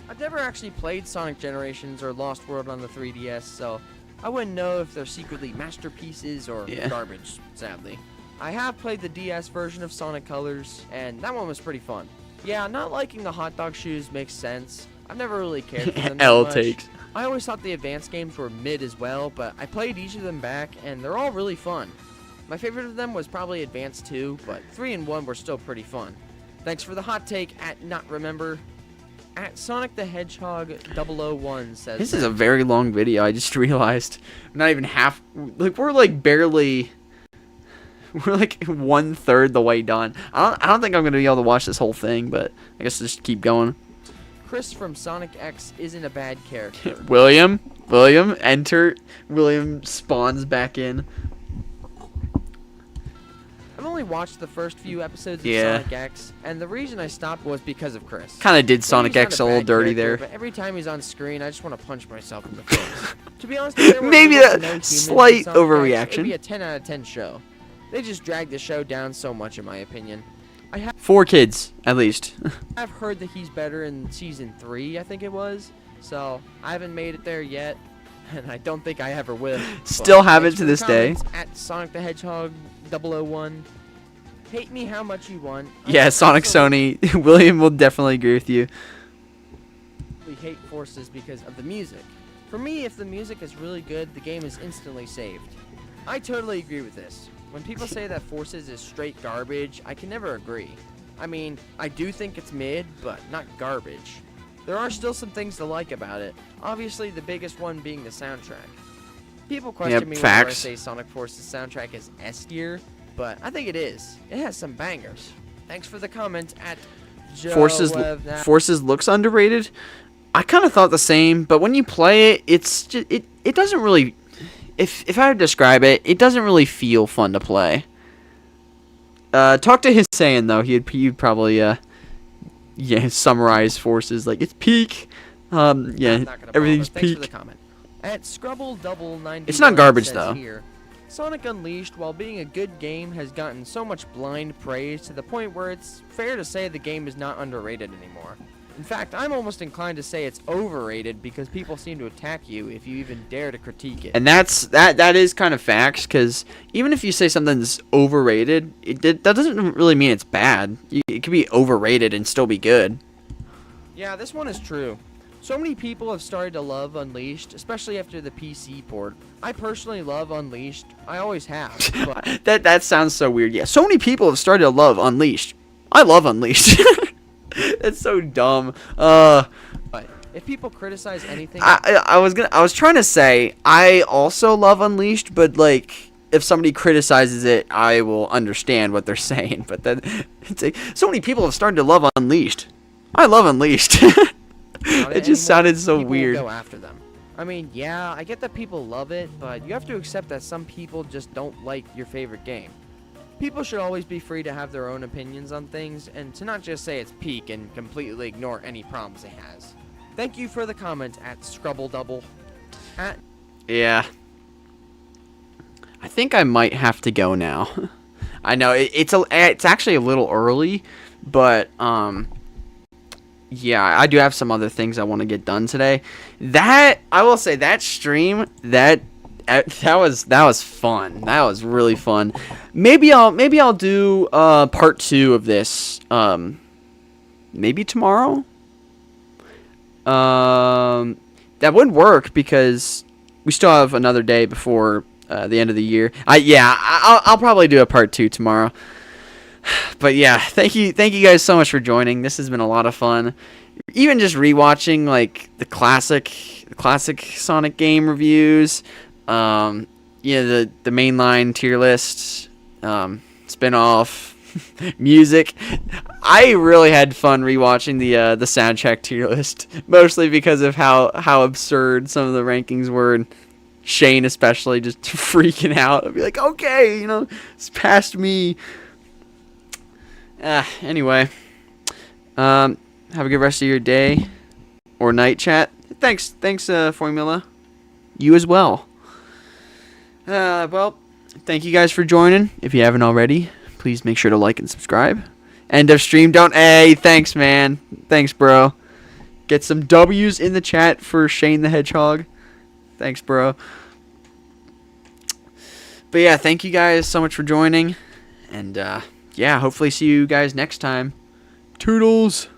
I've never actually played Sonic Generations or Lost World on the 3DS, so I wouldn't know if they're secretly masterpieces or garbage, sadly. I have played the DS version of Sonic Colors, and that one was pretty fun. Yeah, not liking the hot dog shoes makes sense. I've never really cared for them that L much. takes. I always thought the advanced games were mid as well, but I played each of them back, and they're all really fun. My favorite of them was probably Advanced 2, but 3 and 1 were still pretty fun. Thanks for the hot take at Not Remember. At Sonic the Hedgehog 001 says this is a very long video. I just realized. Not even half. Like we're like barely. We're like 1/3 the way done. I don't think I'm gonna be able to watch this whole thing, but I guess just keep going. Chris from Sonic X isn't a bad character. William, enter. William spawns back in. only watched the first few episodes of Yeah. Sonic X, and the reason I stopped was because of Chris. Kind of did Yeah, Sonic he's not X a little bad dirty character, there. But every time he's on screen, I just want to punch myself in the face. To be honest, if there were Maybe little to that no humans in slight Sonic X, overreaction. it'd be a 10 out of 10 show. They just dragged the show down so much, in my opinion. I have 4 kids, at least. I've heard that he's better in season 3, I think it was. So I haven't made it there yet, and I don't think I ever will. Still But haven't thanks to for the this day. comments At Sonic the Hedgehog 001. Hate me how much you want. I Yeah, Sonic absolutely Sony. William will definitely agree with you. hate Forces because of the music. For me, if the music is really good, the game is instantly saved. I totally agree with this. When people say that Forces is straight garbage, I can never agree. I mean, I do think it's mid, but not garbage. There are still some things to like about it. Obviously, the biggest one being the soundtrack. People question me whenever I facts. say Sonic Forces soundtrack is S tier, but I think it is. It has some bangers. Thanks for the comment at Forces looks underrated. I kind of thought the same, but when you play it, it's just, it doesn't really. If I had to describe it, it doesn't really feel fun to play. Talk to Hussein though. He'd probably summarize Forces like it's peak. Everything's Thanks for the peak. comment. At Scrubble Double 90. It's not garbage, though. Here, Sonic Unleashed, while being a good game, has gotten so much blind praise to the point where it's fair to say the game is not underrated anymore. In fact, I'm almost inclined to say it's overrated because people seem to attack you if you even dare to critique it. And that is kind of facts, because even if you say something's overrated, that doesn't really mean it's bad. It could be overrated and still be good. Yeah, this one is true. So many people have started to love Unleashed, especially after the PC port. I personally love Unleashed. I always have. But that sounds so weird. Yeah, so many people have started to love Unleashed. I love Unleashed. That's so dumb. but if people criticize anything, I was trying to say I also love Unleashed, but like if somebody criticizes it, I will understand what they're saying. But then it's like, so many people have started to love Unleashed. I love Unleashed. It just sounded so people weird. Go after them. I mean, yeah, I get that people love it, but you have to accept that some people just don't like your favorite game. People should always be free to have their own opinions on things, and to not just say it's peak and completely ignore any problems it has. Thank you for the comment at Scrubble Double. Yeah. I think I might have to go now. I know it's actually a little early, but yeah, I do have some other things I want to get done today. That I will say, that stream that was fun. That was really fun. Maybe I'll do part 2 of this. Maybe tomorrow. That would work because we still have another day before the end of the year. I'll probably do a part 2 tomorrow. But yeah, thank you guys so much for joining. This has been a lot of fun. Even just rewatching like the classic Sonic game reviews, the mainline tier lists, spin-off, music. I really had fun rewatching the soundtrack tier list, mostly because of how absurd some of the rankings were. And Shane especially just freaking out. I'd be like, okay, it's past me. Anyway, have a good rest of your day or night, chat. Thanks, Formula. You as well. Well, thank you guys for joining. If you haven't already, please make sure to like and subscribe. End of stream. Hey, thanks, man. Thanks, bro. Get some W's in the chat for Shane the Hedgehog. Thanks, bro. But yeah, thank you guys so much for joining. And, yeah, hopefully see you guys next time. Toodles!